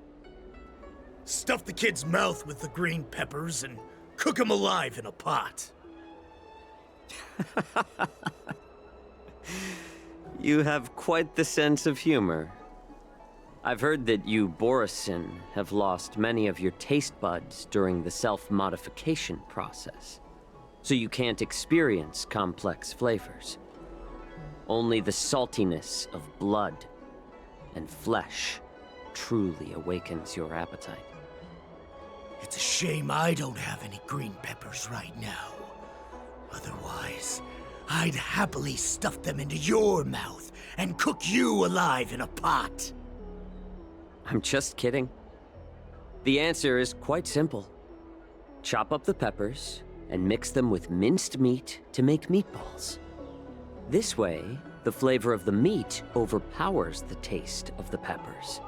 Stuff the kid's mouth with the green peppers and cook him alive in a pot. You have quite the sense of humor. I've heard that you, Borisin, have lost many of your taste buds during the self-modification process, so you can't experience complex flavors. Only the saltiness of blood and flesh truly awakens your appetite. It's a shame I don't have any green peppers right now. Otherwise, I'd happily stuff them into your mouth and cook you alive in a pot. I'm just kidding. The answer is quite simple. Chop up the peppers and mix them with minced meat to make meatballs. This way, the flavor of the meat overpowers the taste of the peppers.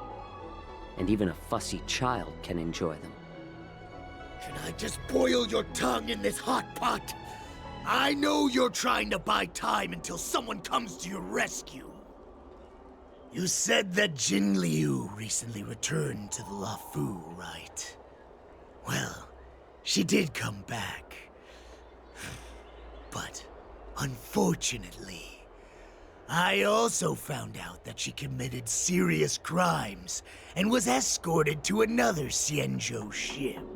And even a fussy child can enjoy them. Can I just boil your tongue in this hot pot? I know you're trying to buy time until someone comes to your rescue. You said that Jin Liu recently returned to the Lafu, right? Well, she did come back. But, unfortunately, I also found out that she committed serious crimes and was escorted to another Xianzhou ship.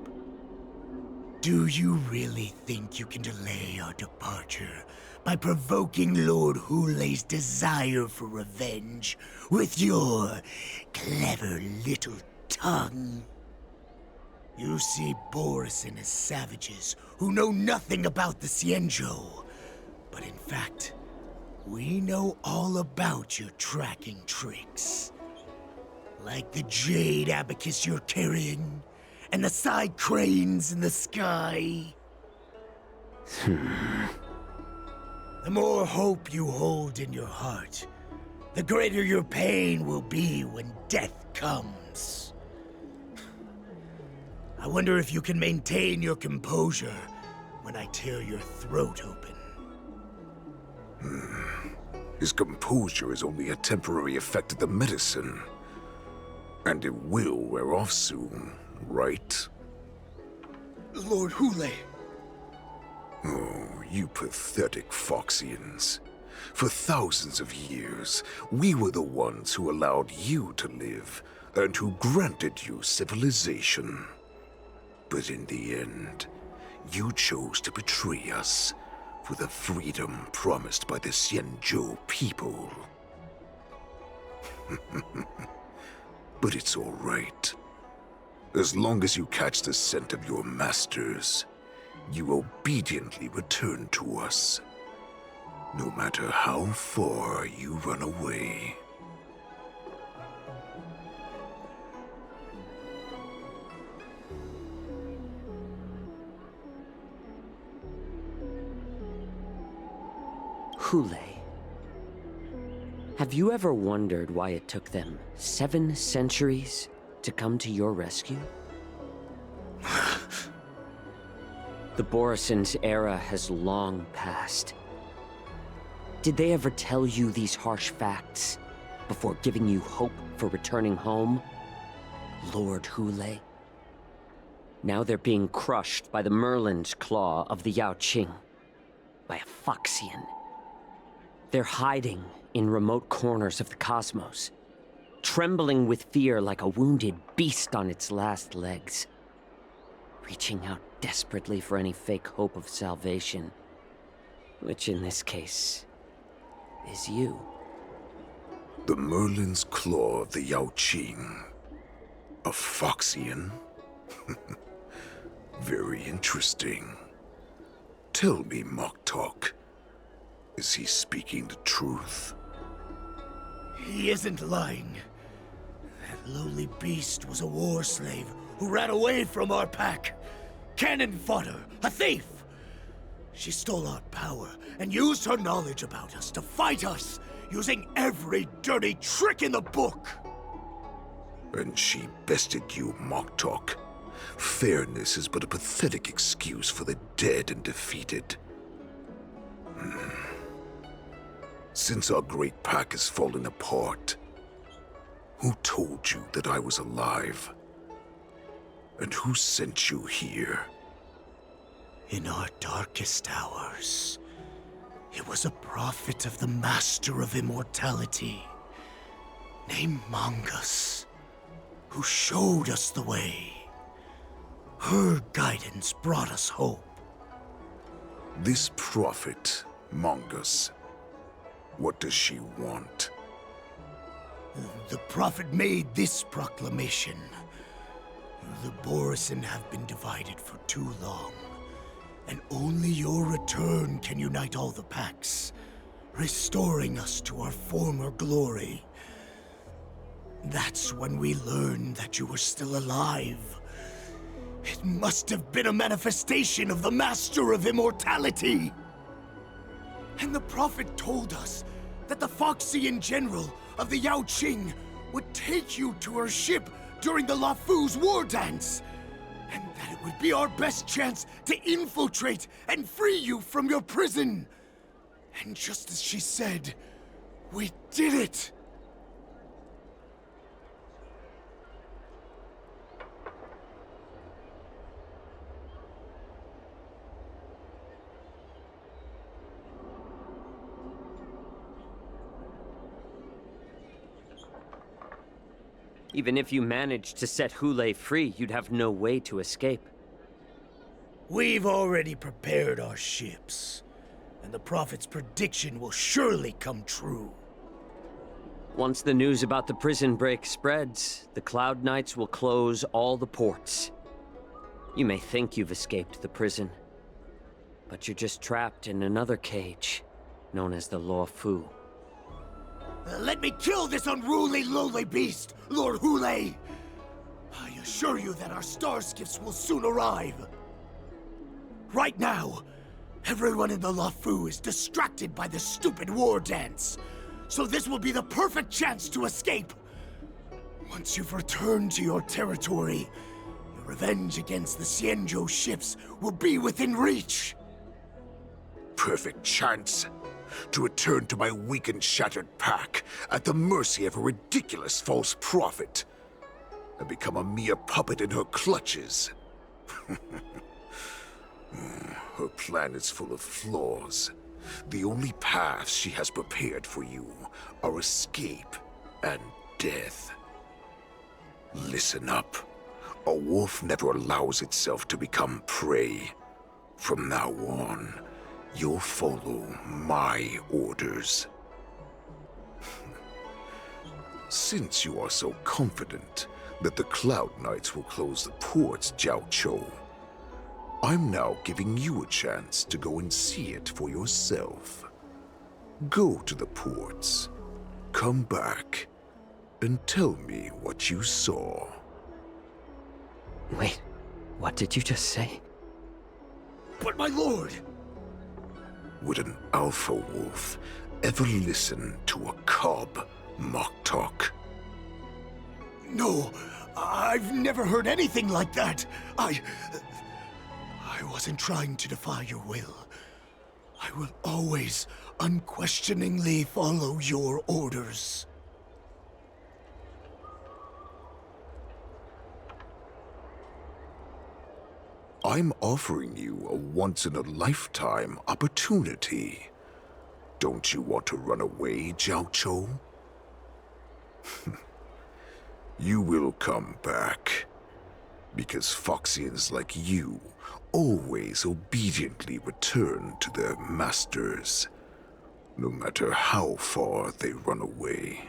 Do you really think you can delay our departure by provoking Lord Hulei's desire for revenge with your clever little tongue? You see Borisin as savages who know nothing about the Xianzhou, but in fact, we know all about your tracking tricks. Like the jade abacus you're carrying, and the side cranes in the sky. The more hope you hold in your heart, the greater your pain will be when death comes. I wonder if you can maintain your composure when I tear your throat open. His composure is only a temporary effect of the medicine. And it will wear off soon, right? Lord Hulei! Oh, you pathetic Foxians. For thousands of years, we were the ones who allowed you to live, and who granted you civilization. But in the end, you chose to betray us for the freedom promised by the Xianzhou people. But it's all right. As long as you catch the scent of your masters, you obediently return to us, no matter how far you run away. Hulei. Have you ever wondered why it took them 7 centuries to come to your rescue? The Borisin's era has long passed. Did they ever tell you these harsh facts before giving you hope for returning home, Lord Hulei? Now they're being crushed by the Merlin's claw of the Yaoqing, by a Foxian. They're hiding in remote corners of the cosmos, trembling with fear like a wounded beast on its last legs, reaching out desperately for any fake hope of salvation, which in this case is you. The Merlin's claw of the Yaoqing. A Foxian? Very interesting. Tell me, Moktok, is he speaking the truth? He isn't lying. That lowly beast was a war slave who ran away from our pack. Cannon fodder, a thief! She stole our power and used her knowledge about us to fight us, using every dirty trick in the book! And she bested you, Moktok. Fairness is but a pathetic excuse for the dead and defeated. Since our great pack has fallen apart, Who told you that I was alive? And who sent you here? In our darkest hours, it was a prophet of the Master of Immortality, named Mongus, who showed us the way. Her guidance brought us hope. This prophet, Mongus, what does she want? The prophet made this proclamation. The Borisin have been divided for too long, and only your return can unite all the packs, restoring us to our former glory. That's when we learned that you were still alive. It must have been a manifestation of the Master of Immortality. And the prophet told us that the Foxian general of the Yao Qing would take you to her ship during the Lafu's war dance, and that it would be our best chance to infiltrate and free you from your prison. And just as she said, we did it! Even if you managed to set Hule free, you'd have no way to escape. We've already prepared our ships, and the Prophet's prediction will surely come true. Once the news about the prison break spreads, the Cloud Knights will close all the ports. You may think you've escaped the prison, but you're just trapped in another cage, known as the Lafu. Let me kill this unruly, lowly beast, Lord Hule! I assure you that our star skiffs will soon arrive. Right now, everyone in the Lafu is distracted by this stupid war dance, so this will be the perfect chance to escape. Once you've returned to your territory, your revenge against the Xianzhou ships will be within reach. Perfect chance to return to my weak and shattered pack at the mercy of a ridiculous false prophet and become a mere puppet in her clutches. Her plan is full of flaws. The only paths she has prepared for you are escape and death. Listen up. A wolf never allows itself to become prey. From now on, you'll follow my orders. Since you are so confident that the Cloud Knights will close the ports, Jiao Chou, I'm now giving you a chance to go and see it for yourself. Go to the ports, come back, and tell me what you saw. Wait, what did you just say? But my lord! Would an alpha wolf ever listen to a cub, Moktok? No, I've never heard anything like that. I wasn't trying to defy your will. I will always unquestioningly follow your orders. I'm offering you a once-in-a-lifetime opportunity. Don't you want to run away, Jiao Chou? You will come back. Because Foxians like you always obediently return to their masters, no matter how far they run away.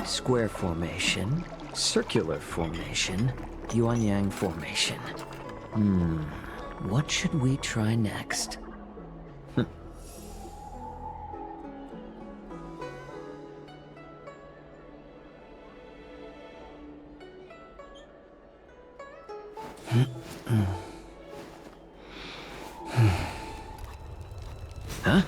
Square formation, circular formation, yuan-yang formation. What should we try next? Huh?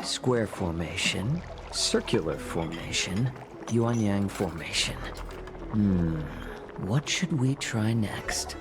Square formation, circular formation, yuan-yang formation. What should we try next?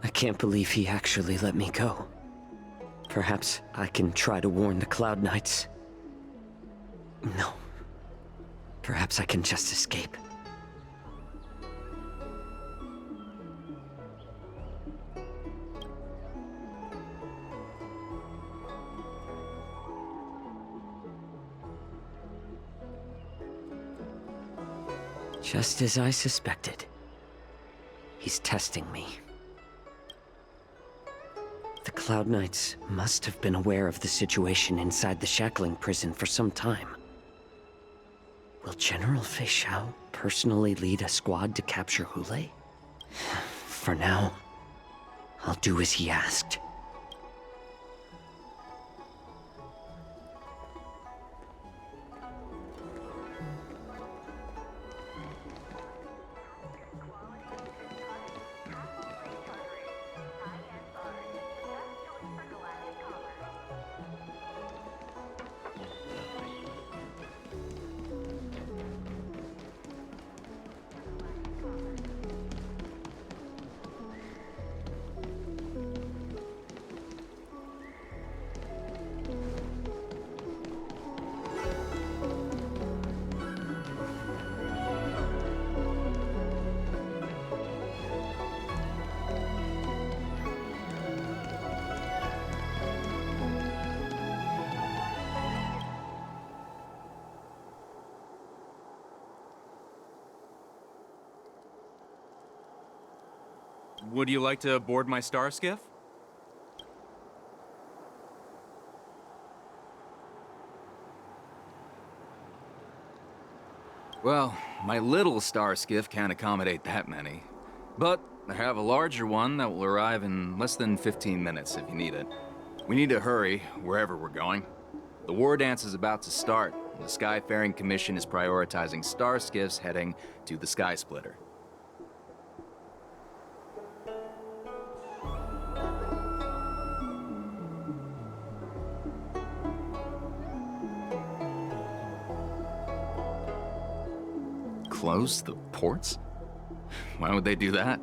I can't believe he actually let me go. Perhaps I can try to warn the Cloud Knights. No. Perhaps I can just escape. Just as I suspected. He's testing me. The Cloud Knights must have been aware of the situation inside the shackling prison for some time. Will General Fei Xiao personally lead a squad to capture Hule? For now, I'll do as he asked. Would you like to board my star skiff? Well, my little star skiff can't accommodate that many. But I have a larger one that will arrive in less than 15 minutes if you need it. We need to hurry wherever we're going. The war dance is about to start, and the Skyfaring Commission is prioritizing star skiffs heading to the Sky Splitter. Close the ports? Why would they do that?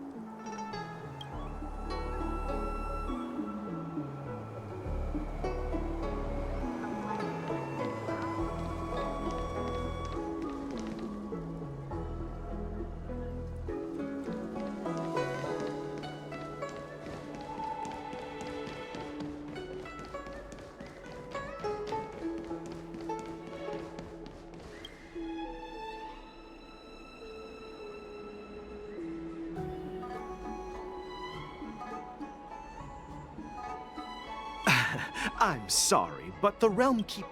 I'm sorry, but the realm keep...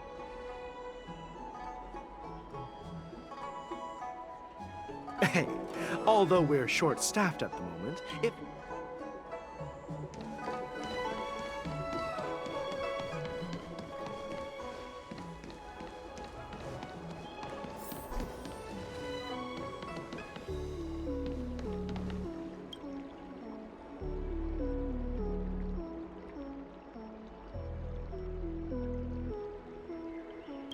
Hey, although we're short-staffed at the moment, if...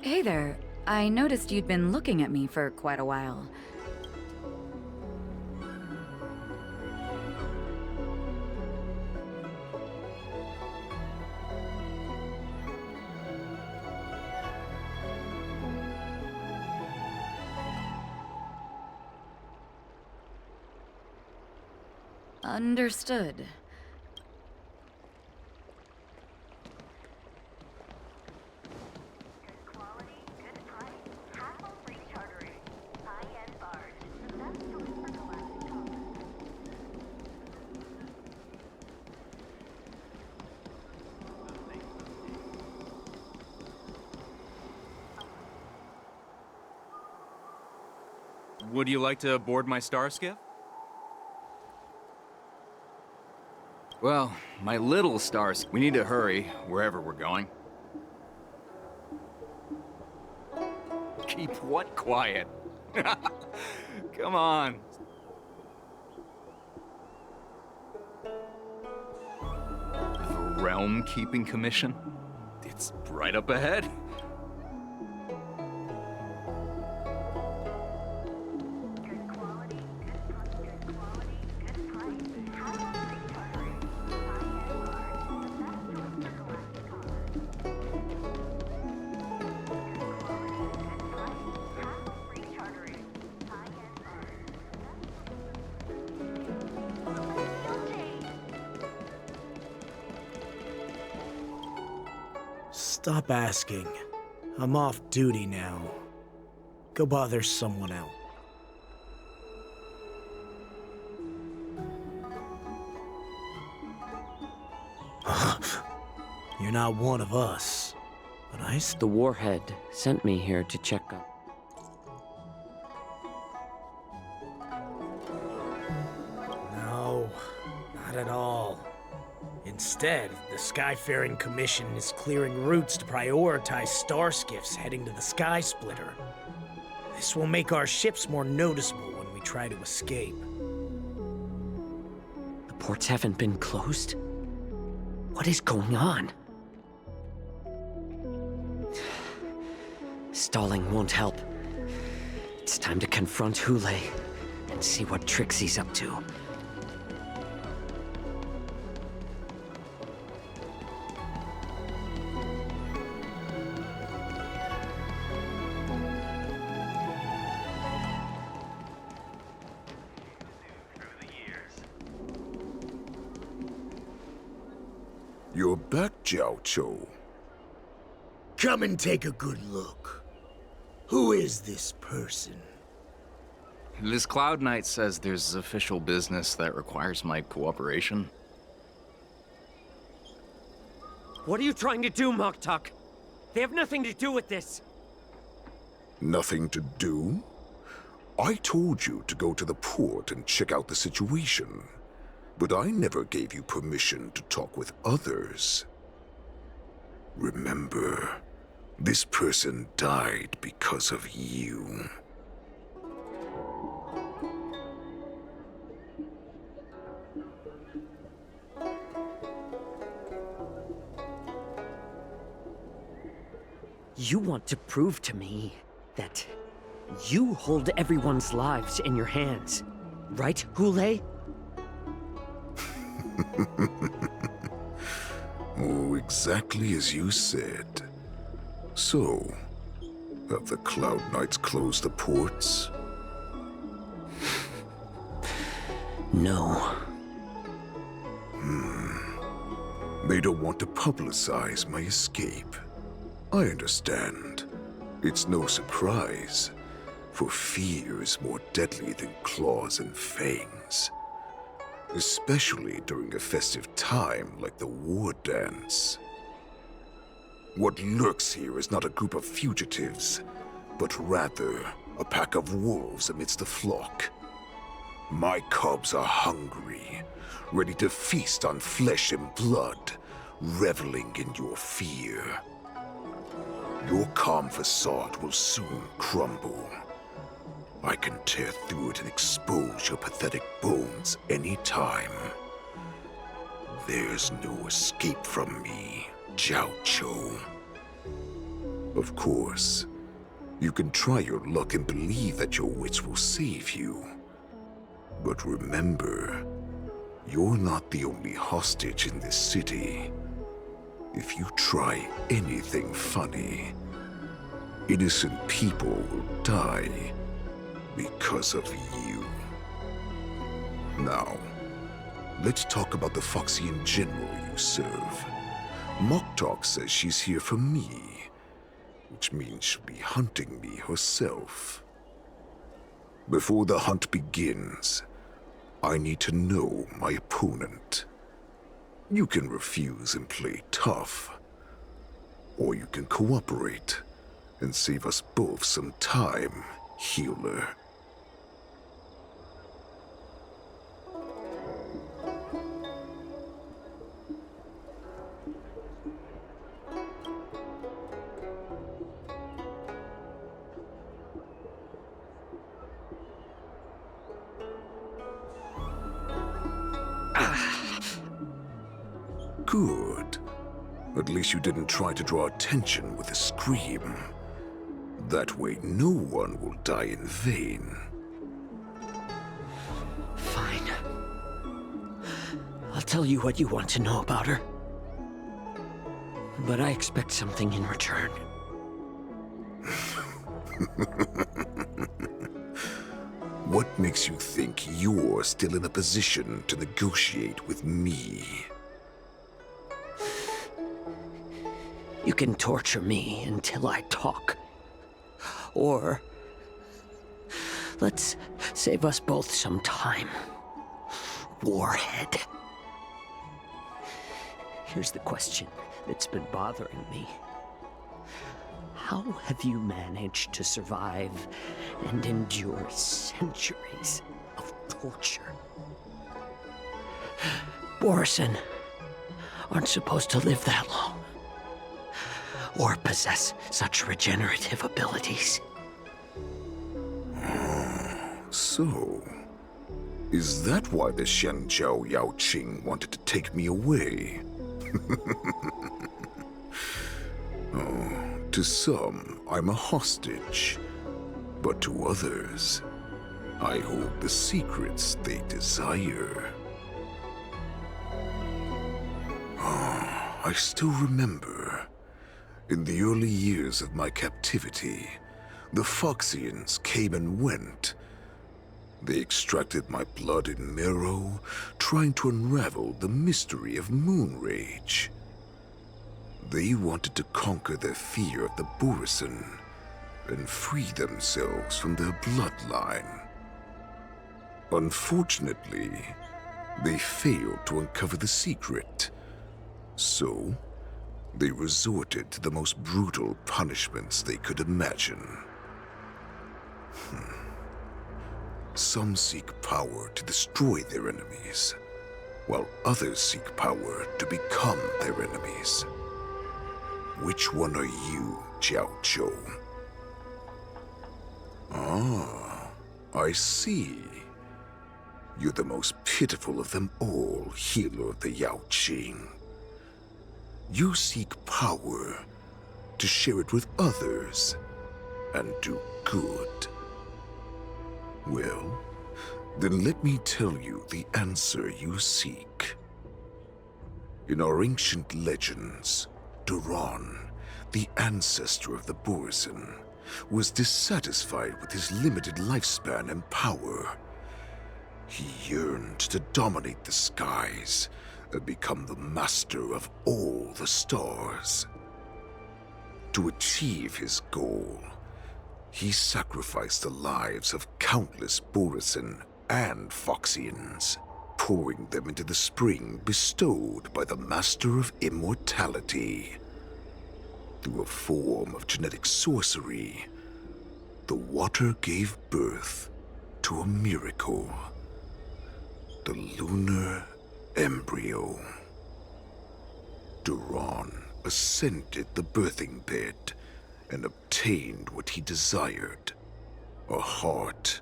Hey there. I noticed you'd been looking at me for quite a while. Understood. Would you like to board my star skiff? Well, my little star skiff. We need to hurry wherever we're going. Keep what quiet? Come on. The Realm Keeping Commission? It's right up ahead. Stop asking. I'm off duty now. Go bother someone else. You're not one of us, but The warhead sent me here to check up. No, not at all. Instead, the Skyfaring Commission is clearing routes to prioritize star skiffs heading to the Sky Splitter. This will make our ships more noticeable when we try to escape. The ports haven't been closed? What is going on? Stalling won't help. It's time to confront Hule and see what tricks he's up to. You're back, Jiao Cho. Come and take a good look. Who is this person? This Cloud Knight says there's official business that requires my cooperation. What are you trying to do, Moktuk? They have nothing to do with this. Nothing to do? I told you to go to the port and check out the situation. But I never gave you permission to talk with others. Remember, this person died because of you. You want to prove to me that you hold everyone's lives in your hands, right, Hule? Oh, exactly as you said. So, have the Cloud Knights closed the ports? No. They don't want to publicize my escape. I understand. It's no surprise, for fear is more deadly than claws and fangs. Especially during a festive time like the war dance. What lurks here is not a group of fugitives, but rather a pack of wolves amidst a flock. My cubs are hungry, ready to feast on flesh and blood, reveling in your fear. Your calm facade will soon crumble. I can tear through it and expose your pathetic bones any time. There's no escape from me, Jiao. Of course, you can try your luck and believe that your wits will save you. But remember, you're not the only hostage in this city. If you try anything funny, innocent people will die because of you. Now, let's talk about the Foxian general you serve. Moktok says she's here for me, which means she'll be hunting me herself. Before the hunt begins, I need to know my opponent. You can refuse and play tough, or you can cooperate and save us both some time, healer. Good. At least you didn't try to draw attention with a scream. That way no one will die in vain. Fine. I'll tell you what you want to know about her. But I expect something in return. What makes you think you're still in a position to negotiate with me? You can torture me until I talk. Or let's save us both some time. Warhead. Here's the question that's been bothering me. How have you managed to survive and endure centuries of torture? Borison aren't supposed to live that long, or possess such regenerative abilities. So, is that why the Shenjiao Yaoqing wanted to take me away? To some, I'm a hostage, but to others, I hold the secrets they desire. I still remember, in the early years of my captivity, the Foxians came and went. They extracted my blood and marrow, trying to unravel the mystery of moon rage. They wanted to conquer their fear of the Borison and free themselves from their bloodline. Unfortunately, they failed to uncover the secret. So, they resorted to the most brutal punishments they could imagine. Some seek power to destroy their enemies, while others seek power to become their enemies. Which one are you, Jiao? Ah, I see. You're the most pitiful of them all, healer of the Yaoqing. You seek power to share it with others and do good. Well, then let me tell you the answer you seek. In our ancient legends, Duran, the ancestor of the Borison, was dissatisfied with his limited lifespan and power. He yearned to dominate the skies and become the master of all the stars. To achieve his goal, he sacrificed the lives of countless Borison and Foxians, pouring them into the spring bestowed by the Master of Immortality. Through a form of genetic sorcery, the water gave birth to a miracle. The lunar embryo. Duran ascended the birthing bed and obtained what he desired. A heart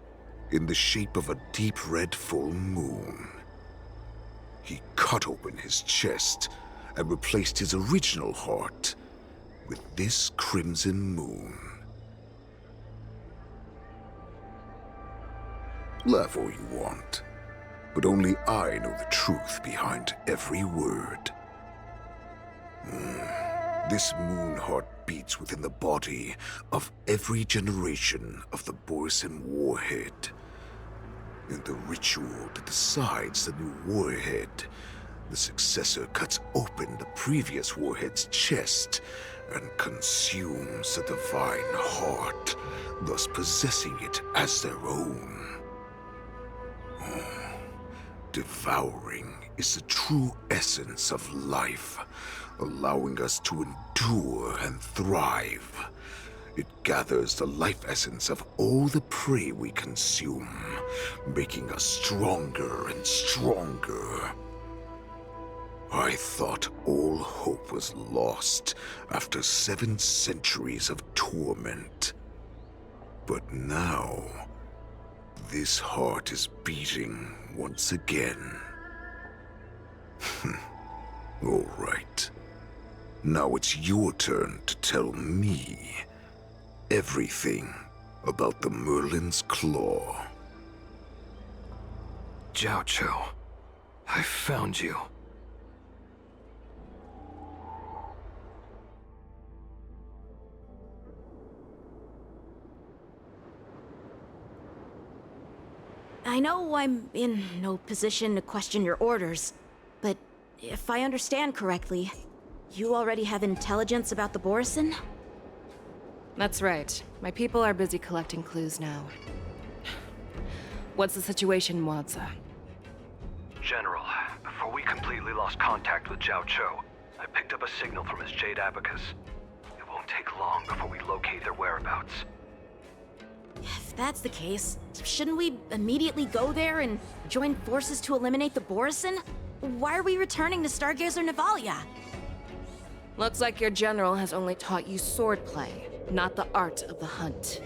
in the shape of a deep red full moon. He cut open his chest and replaced his original heart with this crimson moon. Laugh all you want, but only I know the truth behind every word. This moon heart beats within the body of every generation of the Borson warhead. In the ritual that decides the new warhead, the successor cuts open the previous warhead's chest and consumes the divine heart, thus possessing it as their own. Devouring is the true essence of life, allowing us to endure and thrive. It gathers the life essence of all the prey we consume, making us stronger and stronger. I thought all hope was lost after 7 centuries of torment. But now, this heart is beating once again. All right. Now it's your turn to tell me everything about the Merlin's Claw. Jiao Cho, I found you. I know I'm in no position to question your orders, but if I understand correctly, you already have intelligence about the Borson? That's right. My people are busy collecting clues now. What's the situation, Wadza? General, before we completely lost contact with Jiao Cho, I picked up a signal from his Jade Abacus. It won't take long before we locate their whereabouts. If that's the case, shouldn't we immediately go there and join forces to eliminate the Borson? Why are we returning to Stargazer Navalia? Looks like your general has only taught you swordplay, not the art of the hunt.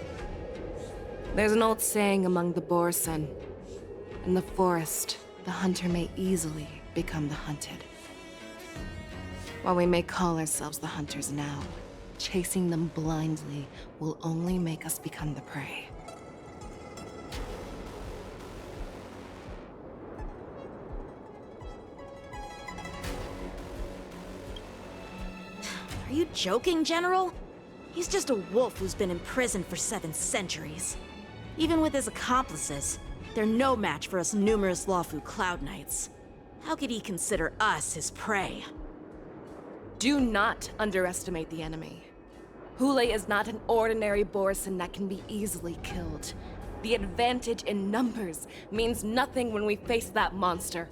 There's an old saying among the Borson. In the forest, the hunter may easily become the hunted. While we may call ourselves the hunters now, chasing them blindly will only make us become the prey. Are you joking, General? He's just a wolf who's been imprisoned for 7 centuries. Even with his accomplices, they're no match for us numerous Lawfu Cloud Knights. How could he consider us his prey? Do not underestimate the enemy. Hule is not an ordinary Borson that can be easily killed. The advantage in numbers means nothing when we face that monster.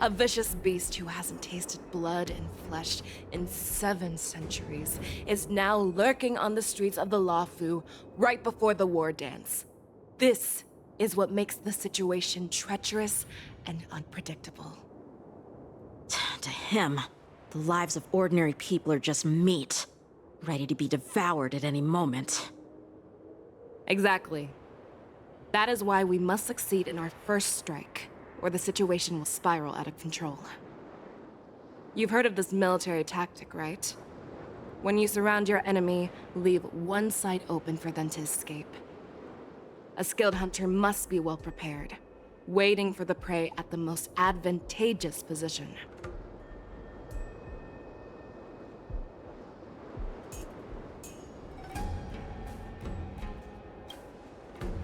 A vicious beast who hasn't tasted blood and flesh in 7 centuries is now lurking on the streets of the Lawfu right before the war dance. This is what makes the situation treacherous and unpredictable. To him, the lives of ordinary people are just meat, ready to be devoured at any moment. Exactly. That is why we must succeed in our first strike, or the situation will spiral out of control. You've heard of this military tactic, right? When you surround your enemy, leave one side open for them to escape. A skilled hunter must be well prepared, waiting for the prey at the most advantageous position.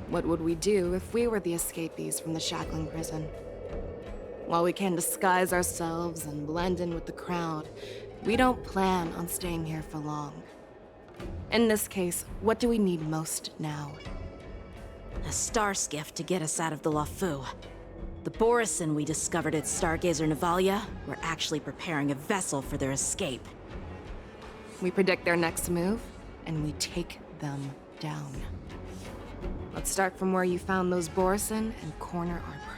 What would we do if we were the escapees from the shackling prison? While we can disguise ourselves and blend in with the crowd, we don't plan on staying here for long. In this case, what do we need most now? A star skiff to get us out of the Lawfu. The Borson we discovered at Stargazer Navalia were actually preparing a vessel for their escape. We predict their next move, and we take them down. Let's start from where you found those Borison and corner our prey.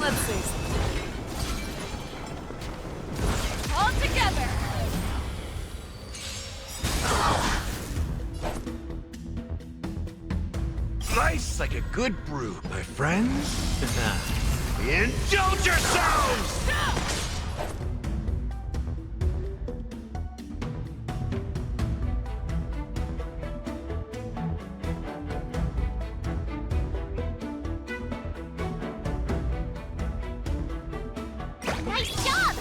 Let's see. All together! Nice like a good brew, my friends. Indulge yourselves! Nice job!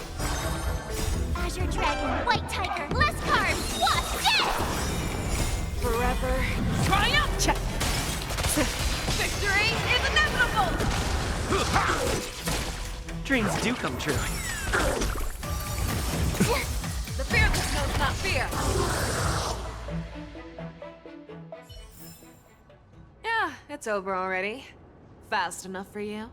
Azure Dragon, White Tiger, less cards! What's this? Forever. Triumph! Check. Victory is inevitable! Dreams do come true. The fearless knows not fear. Yeah, it's over already. Fast enough for you?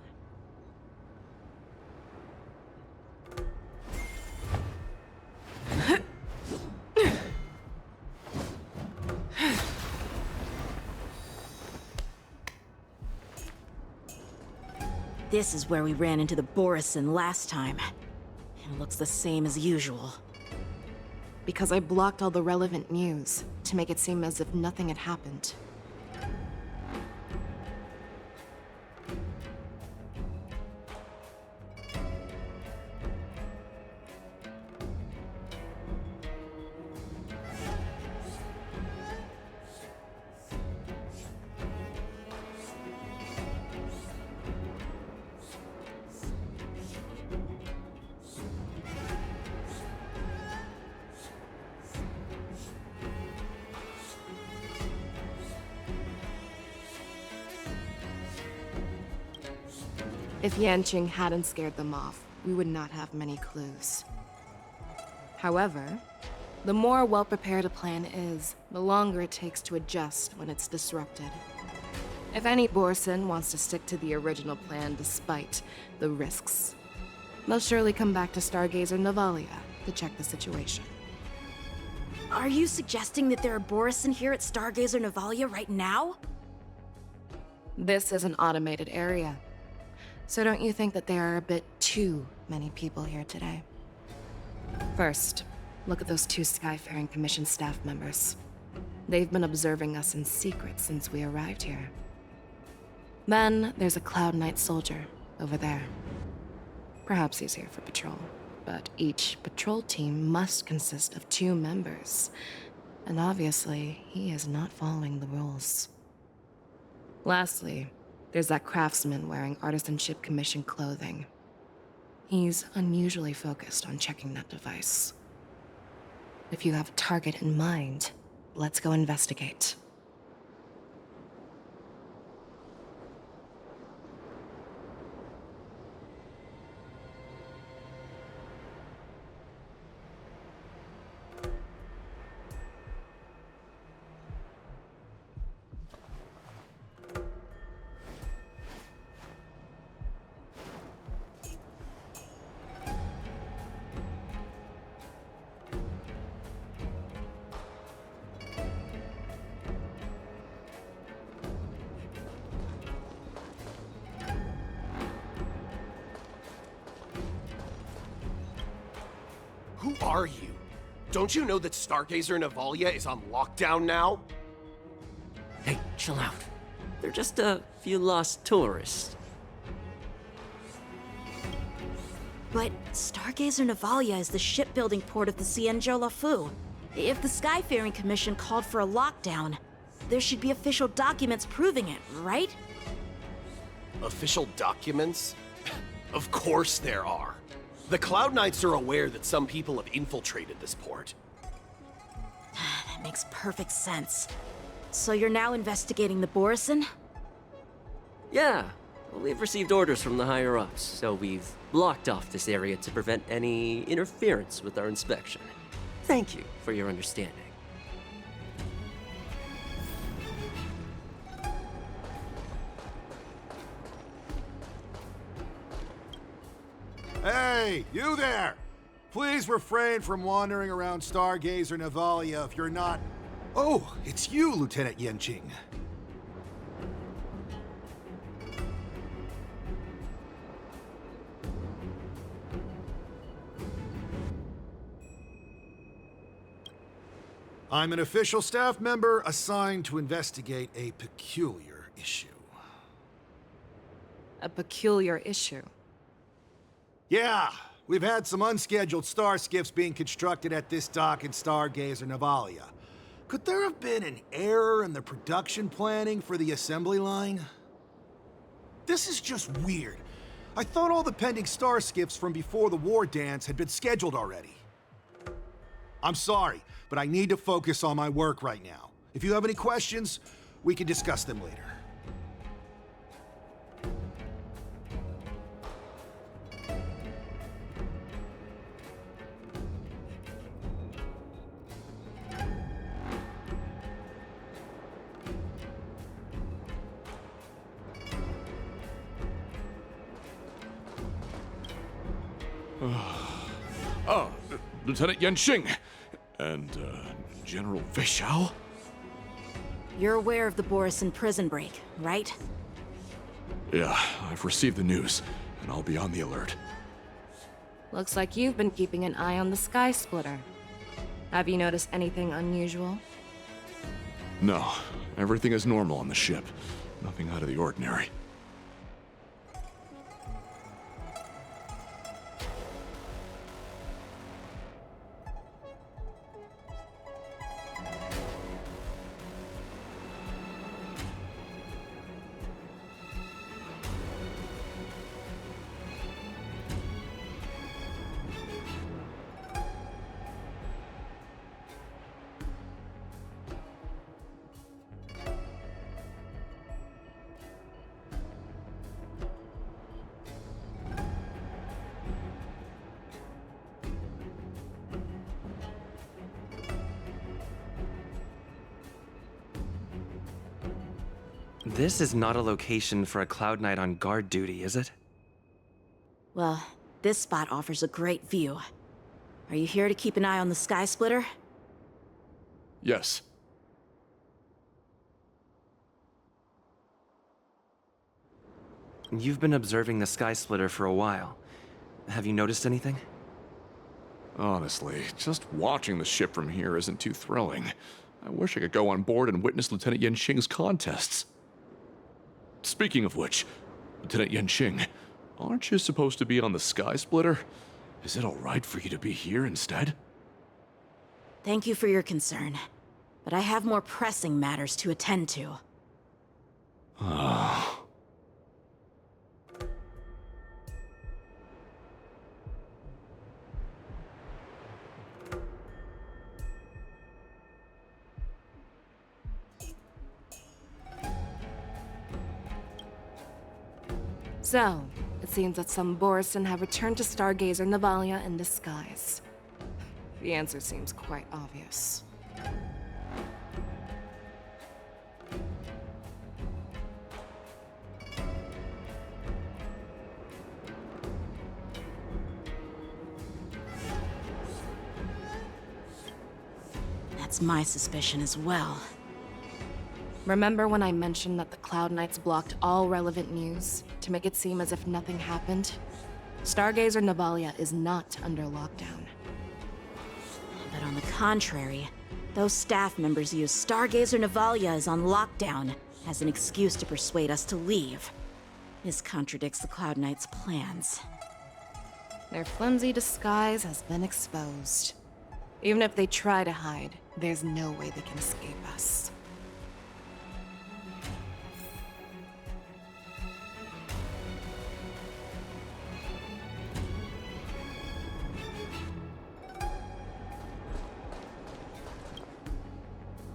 This is where we ran into the Borison last time. It looks the same as usual. Because I blocked all the relevant news to make it seem as if nothing had happened. If Yanqing hadn't scared them off, we would not have many clues. However, the more well-prepared a plan is, the longer it takes to adjust when it's disrupted. If any Borison wants to stick to the original plan despite the risks, they'll surely come back to Stargazer Navalia to check the situation. Are you suggesting that there are Borison here at Stargazer Navalia right now? This is an automated area. So don't you think that there are a bit too many people here today? First, look at those two Skyfaring Commission staff members. They've been observing us in secret since we arrived here. Then there's a Cloud Knight soldier over there. Perhaps he's here for patrol, but each patrol team must consist of 2 members. And obviously, he is not following the rules. Lastly, there's that craftsman wearing Artisanship Commission clothing. He's unusually focused on checking that device. If you have a target in mind, let's go investigate. Who are you? Don't you know that Stargazer Navalia is on lockdown now? Hey, chill out. They're just a few lost tourists. But Stargazer Navalia is the shipbuilding port of the Xianzhou Lafu. If the Skyfaring Commission called for a lockdown, there should be official documents proving it, right? Official documents? Of course there are. The Cloud Knights are aware that some people have infiltrated this port. That makes perfect sense. So you're now investigating the Borison? Yeah, we've received orders from the higher-ups, so we've blocked off this area to prevent any interference with our inspection. Thank you for your understanding. Hey, you there! Please refrain from wandering around Stargazer Navalia if you're not... Oh, it's you, Lieutenant Yenqing. I'm an official staff member assigned to investigate a peculiar issue. A peculiar issue? Yeah, we've had some unscheduled star skiffs being constructed at this dock in Stargazer Navalia. Could there have been an error in the production planning for the assembly line? This is just weird. I thought all the pending star skiffs from before the war dance had been scheduled already. I'm sorry, but I need to focus on my work right now. If you have any questions, we can discuss them later. Lieutenant Yenqing and General Vishal? You're aware of the Borison prison break, right? Yeah, I've received the news, and I'll be on the alert. Looks like you've been keeping an eye on the Sky Splitter. Have you noticed anything unusual? No, everything is normal on the ship. Nothing out of the ordinary. This is not a location for a Cloud Knight on guard duty, is it? Well, this spot offers a great view. Are you here to keep an eye on the Sky Splitter? Yes. You've been observing the Sky Splitter for a while. Have you noticed anything? Honestly, just watching the ship from here isn't too thrilling. I wish I could go on board and witness Lieutenant Yenqing's contests. Speaking of which, Lieutenant Yenqing, aren't you supposed to be on the Sky Splitter? Is it alright for you to be here instead? Thank you for your concern, but I have more pressing matters to attend to. So, it seems that some Borison have returned to Stargazer Navalia in disguise. The answer seems quite obvious. That's my suspicion as well. Remember when I mentioned that the Cloud Knights blocked all relevant news to make it seem as if nothing happened? Stargazer Navalia is not under lockdown. But on the contrary, those staff members use Stargazer Navalia is on lockdown as an excuse to persuade us to leave. This contradicts the Cloud Knights' plans. Their flimsy disguise has been exposed. Even if they try to hide, there's no way they can escape us.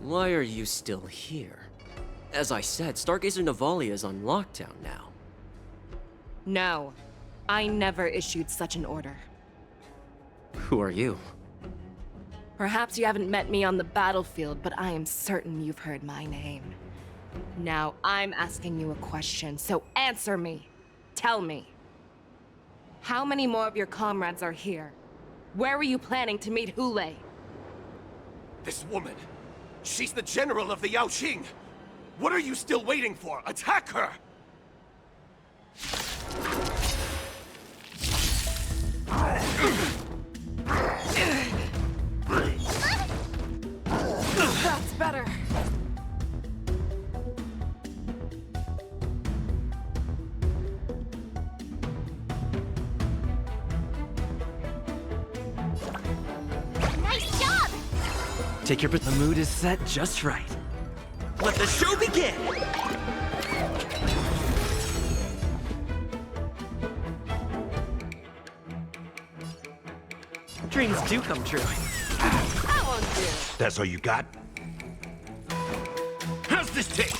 Why are you still here? As I said, Stargazer Navalia is on lockdown now. No, I never issued such an order. Who are you? Perhaps you haven't met me on the battlefield, but I am certain you've heard my name. Now I'm asking you a question, so answer me. Tell me. How many more of your comrades are here? Where were you planning to meet Hule? This woman, she's the general of the Yaoqing. What are you still waiting for? Attack her! That's better. Nice job! Take your the mood is set just right. Let the show begin! Dreams do come true. That won't do. That's all you got? How's this taste?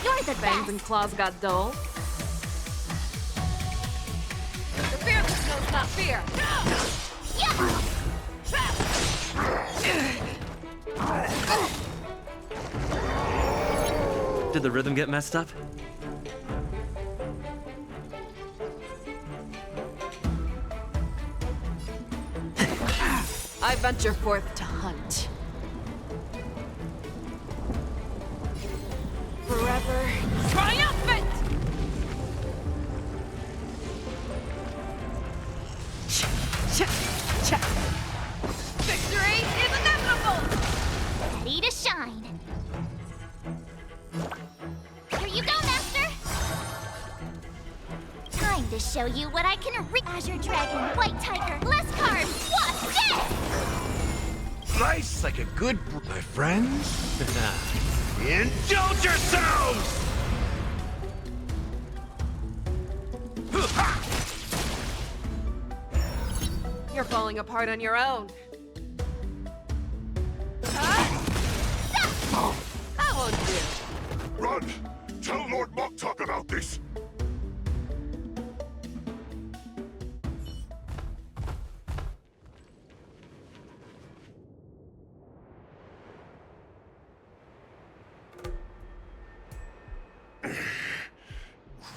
You're the Fangs best! and claws got dull. The fearless knows not fear. Did the rhythm get messed up? I venture forth to hunt. Forever triumphant! Victory is inevitable! Ready to shine. Here you go, Master! Time to show you what I can Azure Dragon, White Tiger, less carbs, what's this? Life's like a good my friends. Indulge yourselves! You're falling apart on your own. That won't do. Run! Tell Lord Moktok about this!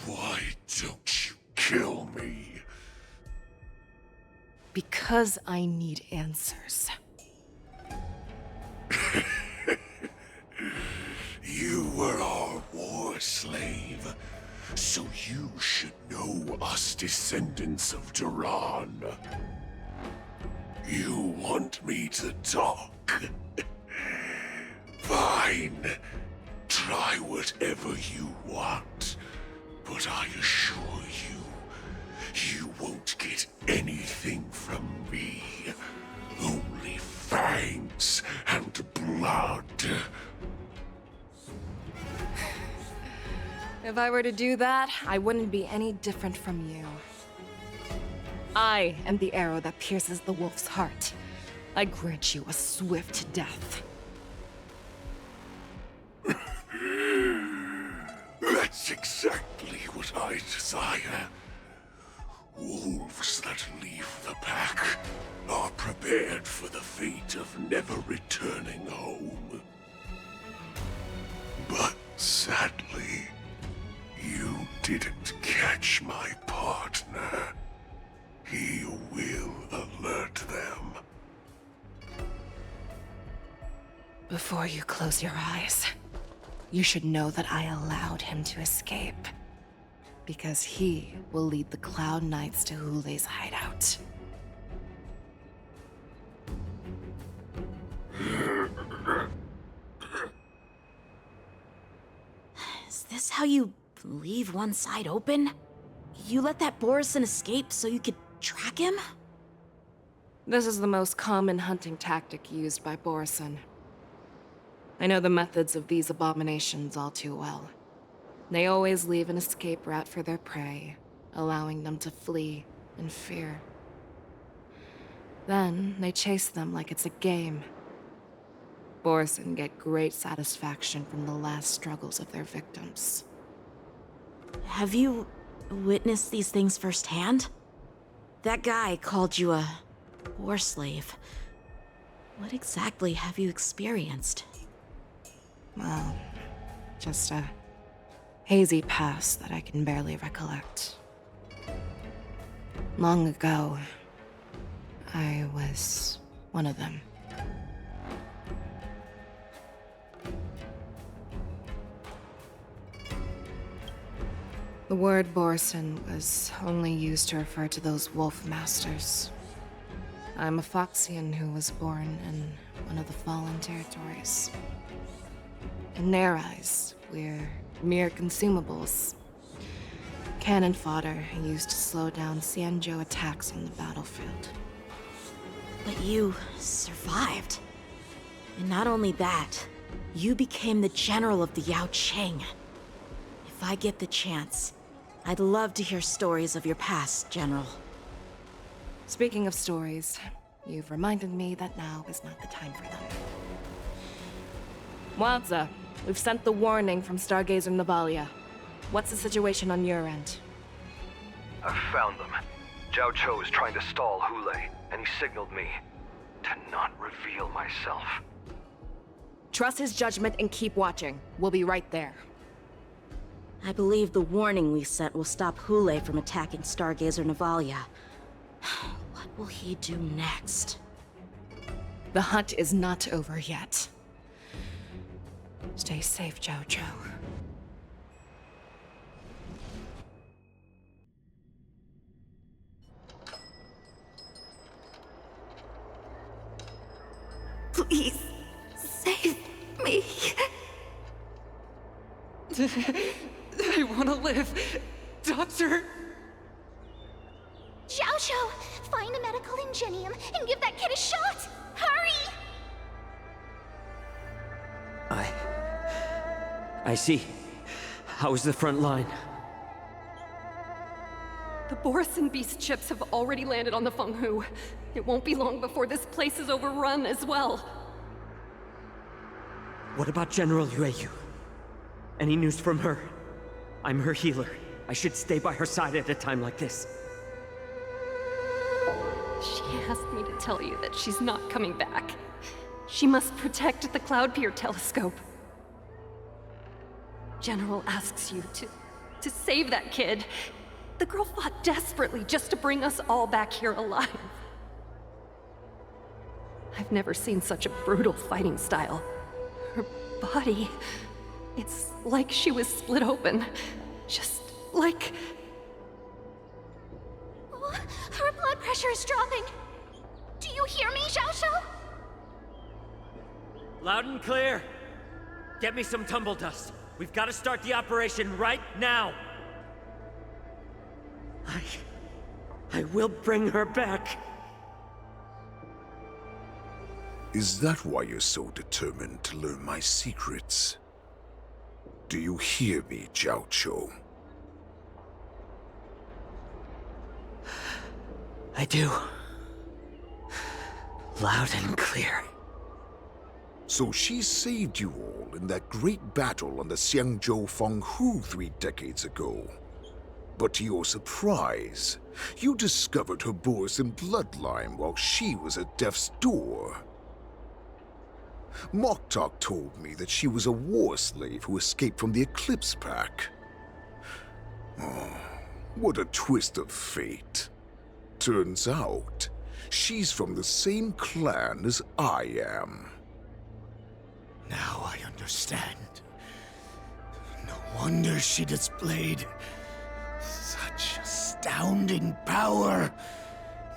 Why don't you kill me? Because I need answers. You were our war slave, so you should know us descendants of Duran. You want me to talk? Fine. Try whatever you want, but I assure you, you won't get anything from me. Only fangs and blood. If I were to do that, I wouldn't be any different from you. I am the arrow that pierces the wolf's heart. I grant you a swift death. That's exactly what I desire. Wolves that leave the pack are prepared for the fate of never returning home. But sadly, you didn't catch my partner. He will alert them. Before you close your eyes, you should know that I allowed him to escape. Because he will lead the Cloud Knights to Hule's hideout. Is this how you leave one side open? You let that Borison escape so you could track him? This is the most common hunting tactic used by Borison. I know the methods of these abominations all too well. They always leave an escape route for their prey, allowing them to flee in fear. Then they chase them like it's a game. Borson get great satisfaction from the last struggles of their victims. Have you witnessed these things firsthand? That guy called you a war slave. What exactly have you experienced? Well, just a hazy past that I can barely recollect. Long ago, I was one of them. The word Borson was only used to refer to those wolf masters. I'm a Foxian who was born in one of the fallen territories. In their eyes, we're mere consumables. Cannon fodder used to slow down Xianzhou attacks on the battlefield. But you survived. And not only that, you became the general of the Yaoqing. If I get the chance, I'd love to hear stories of your past, General. Speaking of stories, you've reminded me that now is not the time for them. Wadza, we've sent the warning from Stargazer Navalia. What's the situation on your end? I've found them. Zhao Cho is trying to stall Hule, and he signaled me to not reveal myself. Trust his judgment and keep watching. We'll be right there. I believe the warning we sent will stop Hule from attacking Stargazer Navalia. What will he do next? The hunt is not over yet. Stay safe, Zhao Cho. Please, save me. I want to live. Doctor! Xiaoshu, find a medical ingenium and give that kid a shot! Hurry! I see. How's the front line? The Borson beast chips have already landed on the Fenghu. It won't be long before this place is overrun as well. What about General Yueyu? Any news from her? I'm her healer. I should stay by her side at a time like this. She asked me to tell you that she's not coming back. She must protect the Cloudpeer telescope. General asks you to save that kid. The girl fought desperately just to bring us all back here alive. I've never seen such a brutal fighting style. Her body, it's like she was split open. Just like... Oh, her blood pressure is dropping. Do you hear me, Xiaoshu? Loud and clear. Get me some tumble dust. We've got to start the operation right now. I will bring her back. Is that why you're so determined to learn my secrets? Do you hear me, Zhao Cho? I do. Loud and clear. So she saved you all in that great battle on the Xiangzhou Fenghu 3 decades ago. But to your surprise, you discovered her Borson bloodline while she was at death's door. Moktok told me that she was a war slave who escaped from the Eclipse Pack. Oh, what a twist of fate. Turns out, she's from the same clan as I am. Now I understand. No wonder she displayed such astounding power,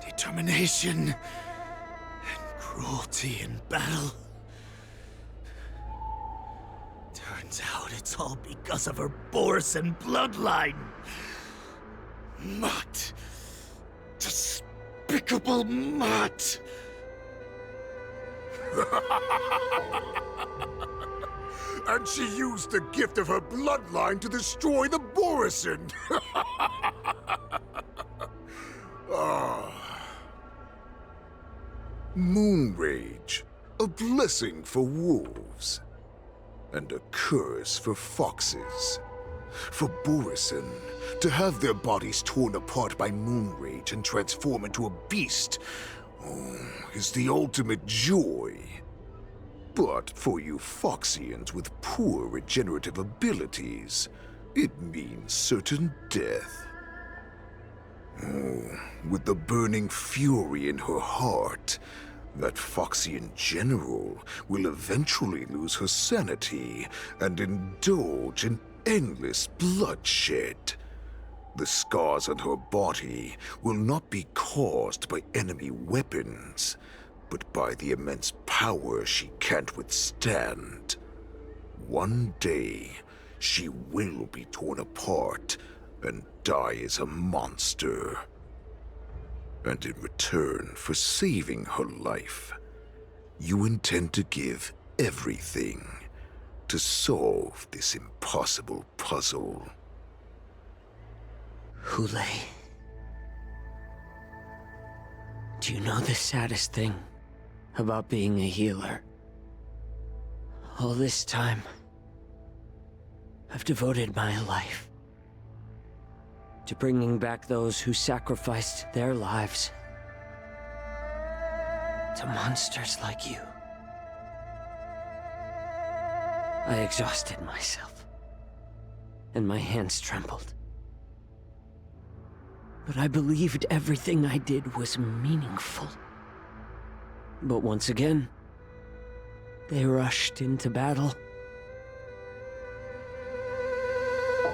determination, and cruelty in battle. Turns out it's all because of her Borson bloodline. Mutt. Despicable mutt. And she used the gift of her bloodline to destroy the Borson. Moon Rage, a blessing for wolves, and a curse for foxes. For Borison, to have their bodies torn apart by moon rage and transform into a beast, is the ultimate joy. But for you Foxians with poor regenerative abilities, it means certain death. With the burning fury in her heart, that Foxian general will eventually lose her sanity and indulge in endless bloodshed. The scars on her body will not be caused by enemy weapons, but by the immense power she can't withstand. One day, she will be torn apart and die as a monster. And in return for saving her life, you intend to give everything to solve this impossible puzzle. Hule, do you know the saddest thing about being a healer? All this time, I've devoted my life to bringing back those who sacrificed their lives to monsters like you. I exhausted myself, and my hands trembled. But I believed everything I did was meaningful. But once again, they rushed into battle.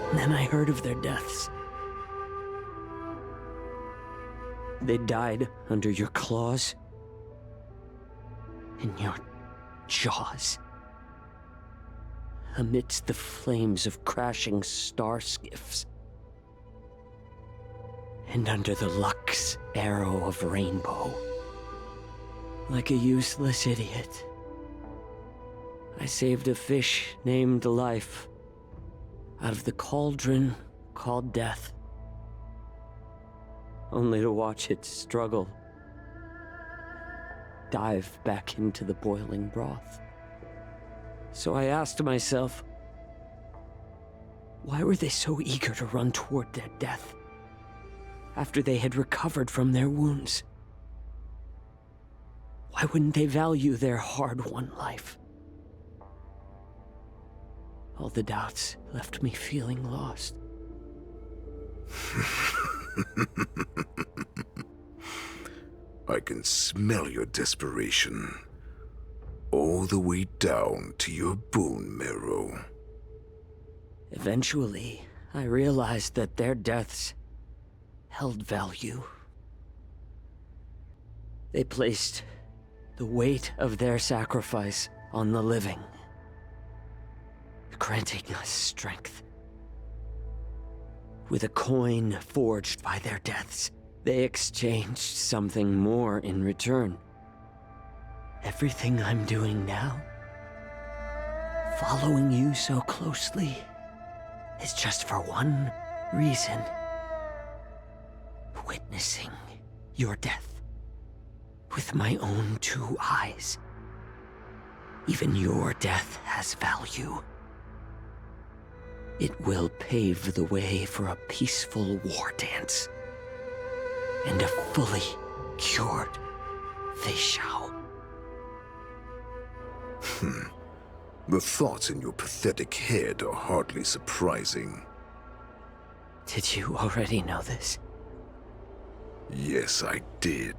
And then I heard of their deaths. They died under your claws, in your jaws, amidst the flames of crashing star skiffs, and under the Luck's arrow of rainbow. Like a useless idiot, I saved a fish named Life out of the cauldron called Death, only to watch it struggle, dive back into the boiling broth. So I asked myself, why were they so eager to run toward their death after they had recovered from their wounds? Why wouldn't they value their hard-won life? All the doubts left me feeling lost. I can smell your desperation, all the way down to your bone marrow. Eventually, I realized that their deaths held value. They placed the weight of their sacrifice on the living, granting us strength. With a coin forged by their deaths, they exchanged something more in return. Everything I'm doing now, following you so closely, is just for one reason: witnessing your death with my own two eyes. Even your death has value. It will pave the way for a peaceful war dance and a fully cured Feishao. The thoughts in your pathetic head are hardly surprising. Did you already know this? Yes, I did.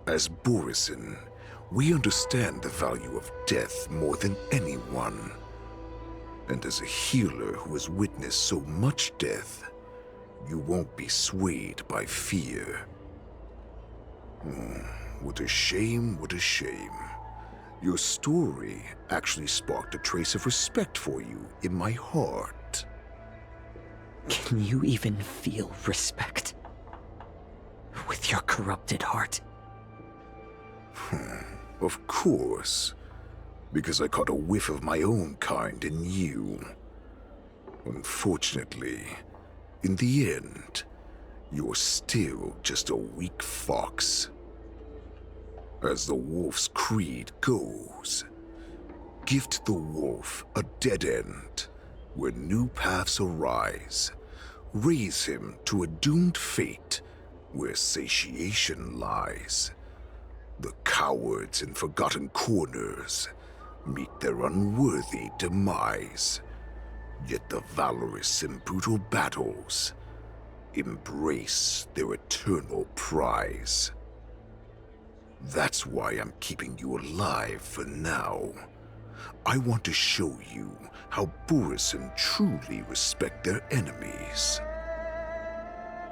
As Borison, we understand the value of death more than anyone. And as a healer who has witnessed so much death, you won't be swayed by fear. What a shame, what a shame. Your story actually sparked a trace of respect for you in my heart. Can you even feel respect with your corrupted heart? Of course. Because I caught a whiff of my own kind in you. Unfortunately, in the end, you're still just a weak fox. As the wolf's creed goes, gift the wolf a dead end where new paths arise. Raise him to a doomed fate where satiation lies. The cowards in forgotten corners meet their unworthy demise. Yet the valorous in brutal battles embrace their eternal prize. That's why I'm keeping you alive for now. I want to show you how Borisin truly respect their enemies.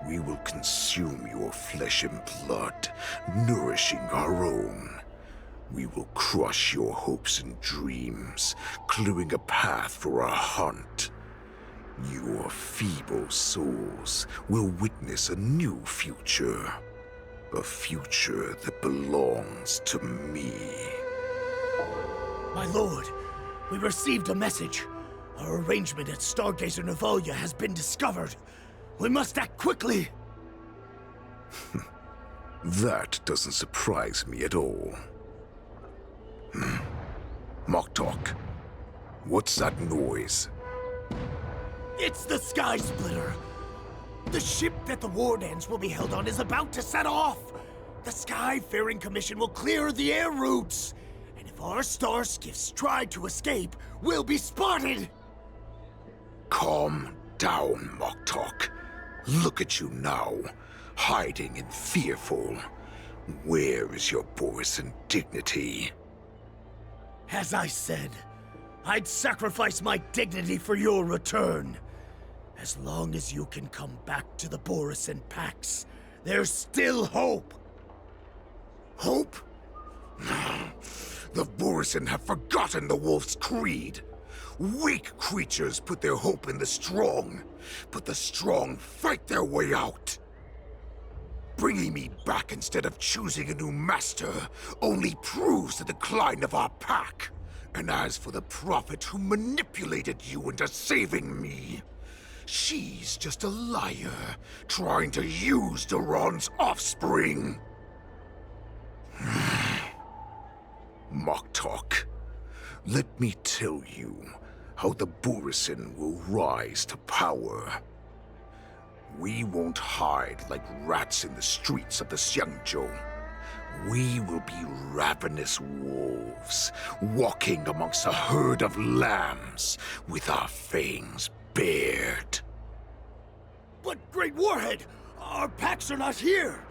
We will consume your flesh and blood, nourishing our own. We will crush your hopes and dreams, clearing a path for our hunt. Your feeble souls will witness a new future. A future that belongs to me. My lord, we received a message. Our arrangement at Stargazer Navalia has been discovered. We must act quickly. That doesn't surprise me at all. Moktok, what's that noise? It's the Sky Splitter. The ship that the Wardens will be held on is about to set off. The Skyfaring Commission will clear the air routes. And if our star skiffs try to escape, we'll be spotted. Calm down, Moktok. Look at you now, hiding and fearful. Where is your Borisin dignity? As I said, I'd sacrifice my dignity for your return. As long as you can come back to the Borisin Pax, there's still hope. Hope? The Borisin have forgotten the wolf's creed. Weak creatures put their hope in the strong, but the strong fight their way out. Bringing me back instead of choosing a new master only proves the decline of our pack. And as for the prophet who manipulated you into saving me, she's just a liar, trying to use Duran's offspring. Moktok, let me tell you how the Borisin will rise to power. We won't hide like rats in the streets of the Xiangzhou. We will be ravenous wolves, walking amongst a herd of lambs with our fangs bared. But, Great Warhead, our packs are not here.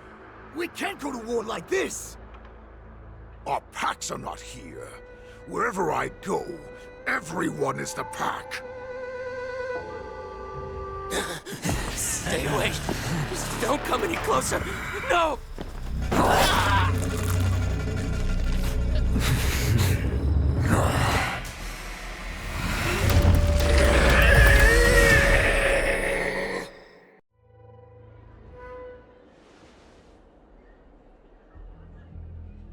We can't go to war like this. Our packs are not here. Wherever I go, everyone is the pack. Stay away. Just don't come any closer. No!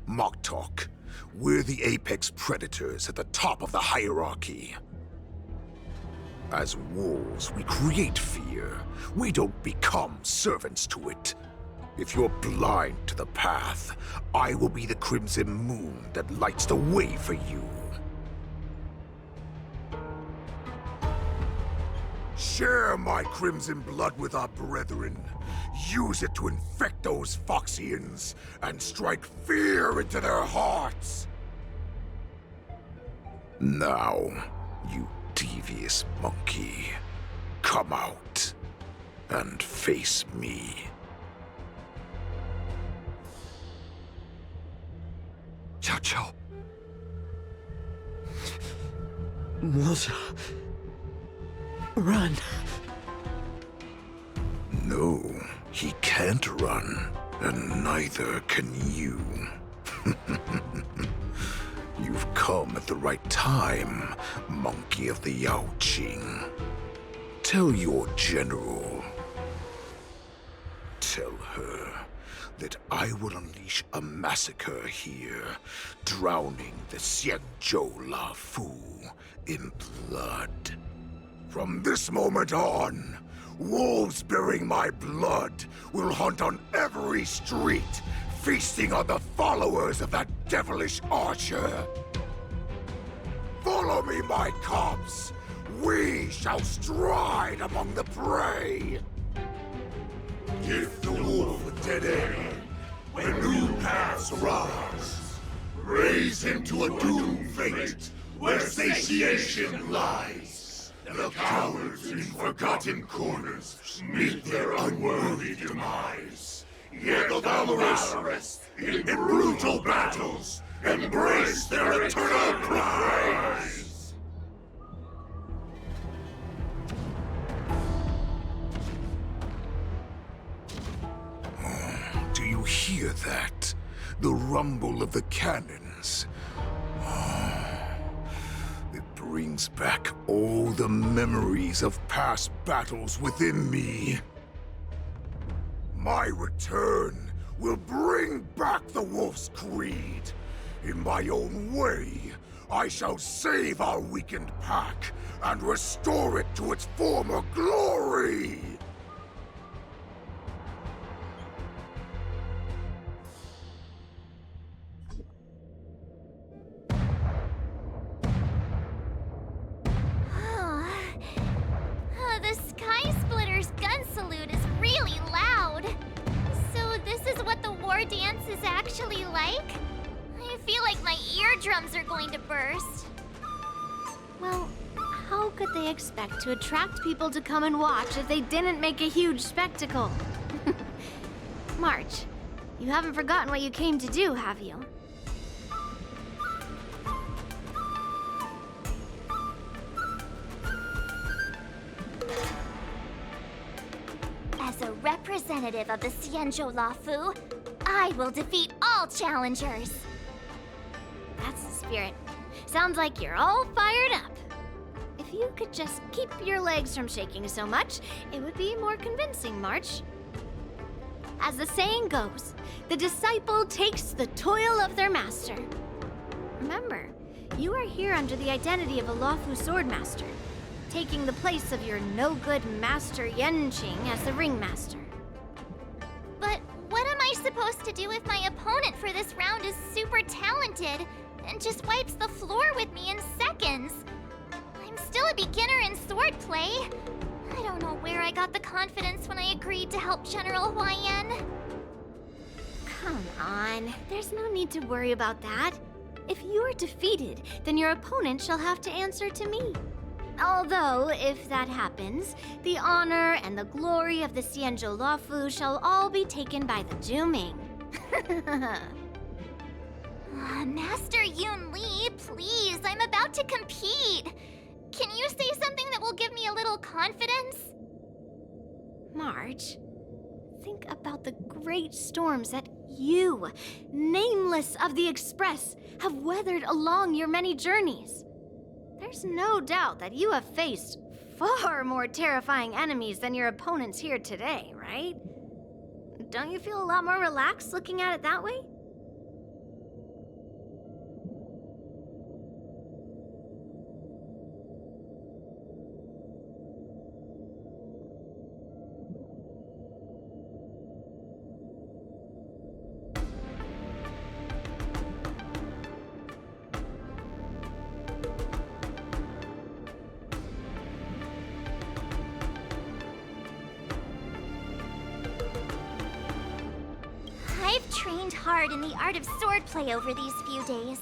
Moktok, we're the apex predators at the top of the hierarchy. As wolves, we create fear. We don't become servants to it. If you're blind to the path, I will be the crimson moon that lights the way for you. Share my crimson blood with our brethren. Use it to infect those Foxians and strike fear into their hearts. Now, you devious monkey, come out and face me. Xiao. Moza. Run. No, he can't run, and neither can you. You've come at the right time, monkey of the Yaoqing. Tell your general. Tell her that I will unleash a massacre here, drowning the Xiangzhou La Fu in blood. From this moment on, wolves bearing my blood will hunt on every street, feasting on the followers of that devilish archer. Follow me, my cubs. We shall stride among the prey. Give the wolf a dead end when new paths arise. Raise him to a doomed fate where satiation lies. The cowards in forgotten corners meet their unworthy demise. Yet the valorous in brutal battles embrace their eternal prize. Do you hear that? The rumble of the cannons. It brings back all the memories of past battles within me. My return will bring back the Wolf's Creed. In my own way, I shall save our weakened pack and restore it to its former glory! The Sky Splitter's gun salute is really loud. So this is what the war dance is actually like? I feel like my eardrums are going to burst. Well, how could they expect to attract people to come and watch if they didn't make a huge spectacle? March, you haven't forgotten what you came to do, have you? As a representative of the Xianzhou Lafu, I will defeat all challengers. That's the spirit. Sounds like you're all fired up. If you could just keep your legs from shaking so much, it would be more convincing, March. As the saying goes, the disciple takes the toil of their master. Remember, you are here under the identity of a Lafu swordmaster, taking the place of your no-good master Yenqing as the ringmaster. But what am I supposed to do if my opponent for this round is super talented and just wipes the floor with me in seconds? I'm still a beginner in swordplay. I don't know where I got the confidence when I agreed to help General Huaiyan. Come on, there's no need to worry about that. If you're defeated, then your opponent shall have to answer to me. Although, if that happens, the honor and the glory of the Xianzhou Lafu shall all be taken by the Zhuming. Master Yun Li, please, I'm about to compete. Can you say something that will give me a little confidence? March, think about the great storms that you, nameless of the Express, have weathered along your many journeys. There's no doubt that you have faced far more terrifying enemies than your opponents here today, right? Don't you feel a lot more relaxed looking at it that way? I've trained hard in the art of swordplay over these few days.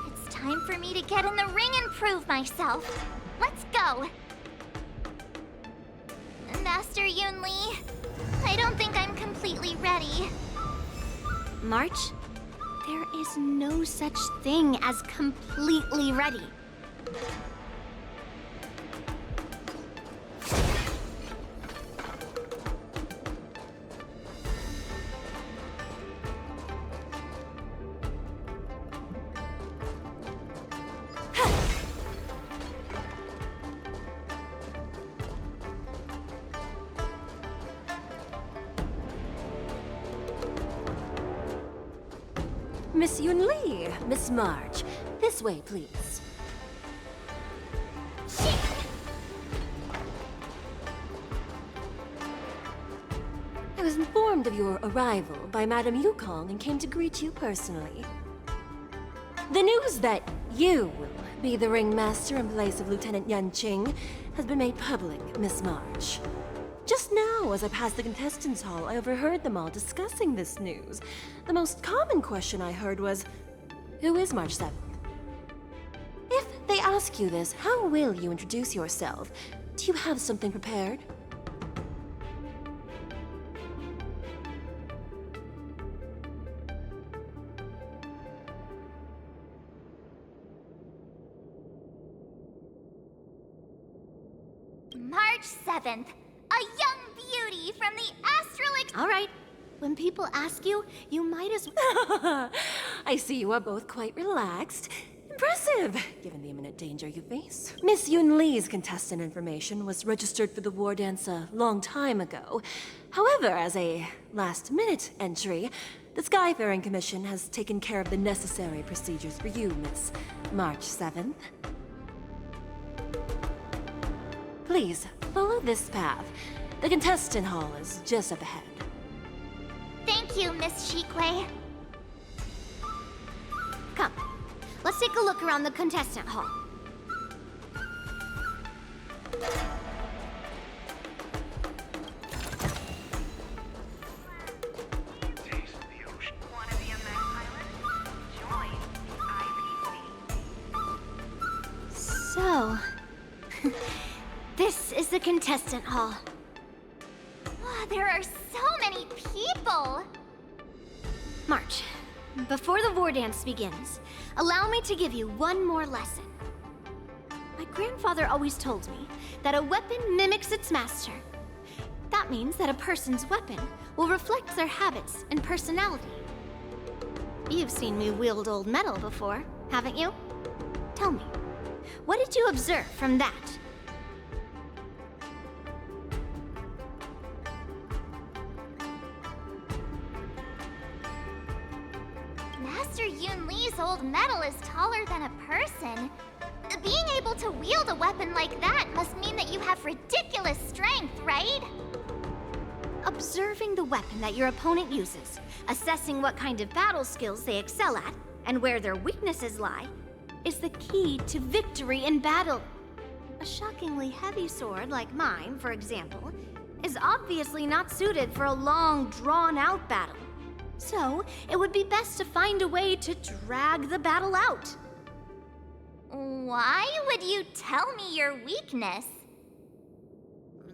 It's time for me to get in the ring and prove myself. Let's go! Master Yun Li, I don't think I'm completely ready. March, there is no such thing as completely ready. Miss Yun Li, Miss March. This way, please. I was informed of your arrival by Madame Yukong and came to greet you personally. The news that you will be the ringmaster in place of Lieutenant Yanqing has been made public, Miss March. Just now, as I passed the contestants' hall, I overheard them all discussing this news. The most common question I heard was, who is March 7th? If they ask you this, how will you introduce yourself? Do you have something prepared? March 7th, a young beauty from the astral All right. When people ask you, you might as well. I see you are both quite relaxed. Impressive, given the imminent danger you face. Miss Yun Li's contestant information was registered for the war dance a long time ago. However, as a last-minute entry, the Skyfaring Commission has taken care of the necessary procedures for you, Miss March 7th. Please, follow this path. The contestant hall is just up ahead. Thank you, Miss Shikwe. Come, let's take a look around the contestant hall. So, this is the contestant hall. Wow, there are so many people! March, before the war dance begins, allow me to give you one more lesson. My grandfather always told me that a weapon mimics its master. That means that a person's weapon will reflect their habits and personality. You've seen me wield old metal before, haven't you? Tell me, what did you observe from that? Master Yun Li's old metal is taller than a person. Being able to wield a weapon like that must mean that you have ridiculous strength, right? Observing the weapon that your opponent uses, assessing what kind of battle skills they excel at, and where their weaknesses lie, is the key to victory in battle. A shockingly heavy sword like mine, for example, is obviously not suited for a long, drawn-out battle. So, it would be best to find a way to drag the battle out. Why would you tell me your weakness?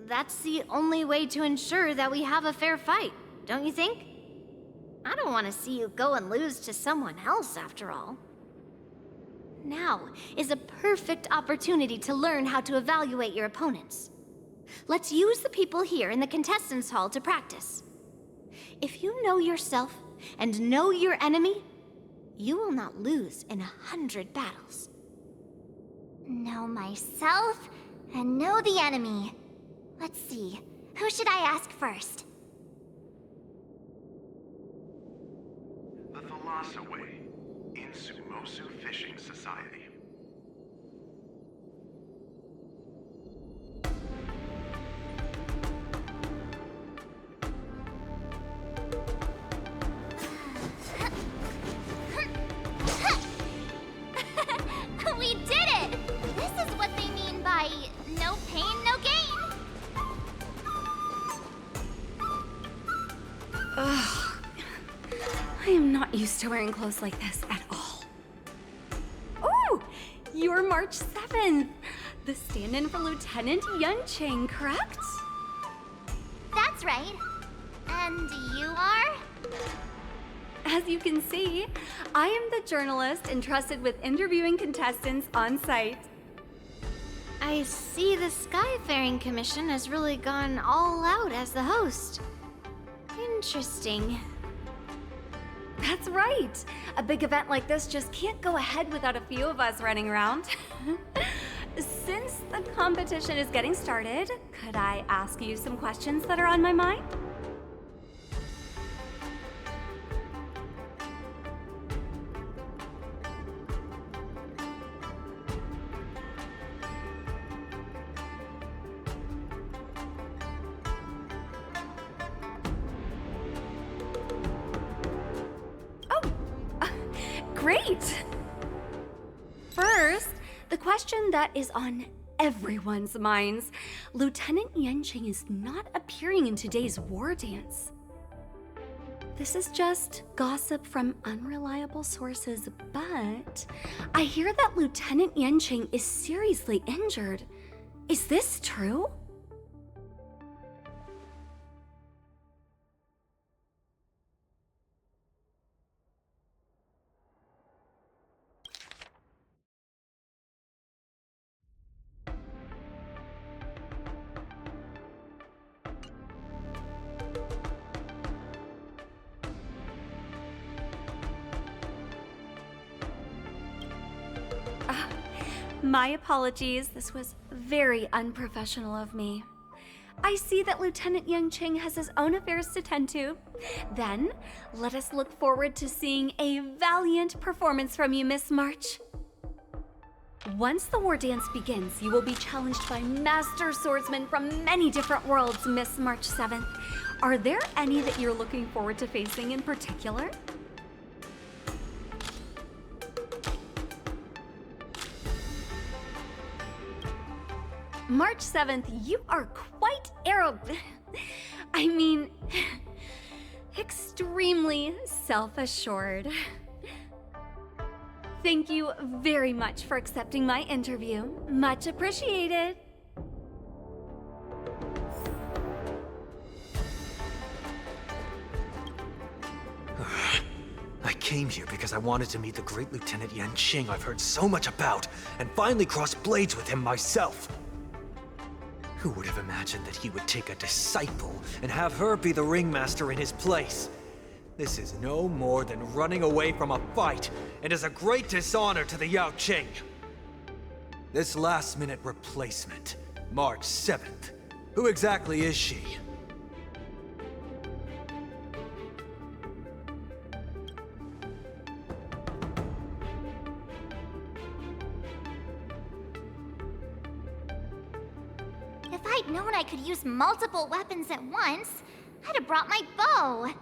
That's the only way to ensure that we have a fair fight, don't you think? I don't want to see you go and lose to someone else, after all. Now is a perfect opportunity to learn how to evaluate your opponents. Let's use the people here in the contestants' hall to practice. If you know yourself and know your enemy, you will not lose in 100 battles. Know myself and know the enemy. Let's see, who should I ask first? The Thalassa Way in Sumosu Fishing Society. We did it! This is what they mean by no pain, no gain. Ugh. I am not used to wearing clothes like this at all. Oh! You're March 7th! The stand-in for Lieutenant Yanqing, correct? That's right. And you are? As you can see, I am the journalist entrusted with interviewing contestants on site. I see the Skyfaring Commission has really gone all out as the host. Interesting. That's right. A big event like this just can't go ahead without a few of us running around. Since the competition is getting started, could I ask you some questions that are on my mind? great! First, the question that is on everyone's minds. Lieutenant Yanqing is not appearing in today's war dance. This is just gossip from unreliable sources, but I hear that Lieutenant Yanqing is seriously injured. Is this true? My apologies, this was very unprofessional of me. I see that Lieutenant Yanqing has his own affairs to tend to. Then, let us look forward to seeing a valiant performance from you, Miss March. Once the war dance begins, you will be challenged by master swordsmen from many different worlds, Miss March 7th. Are there any that you're looking forward to facing in particular? March 7th, you are quite extremely self-assured. Thank you very much for accepting my interview. Much appreciated. I came here because I wanted to meet the great Lieutenant Yanqing I've heard so much about, and finally cross blades with him myself. Who would have imagined that he would take a disciple and have her be the ringmaster in his place? This is no more than running away from a fight, and is a great dishonor to the Yaoqing. This last-minute replacement, March 7th, who exactly is she? If I'd known I could use multiple weapons at once, I'd have brought my bow.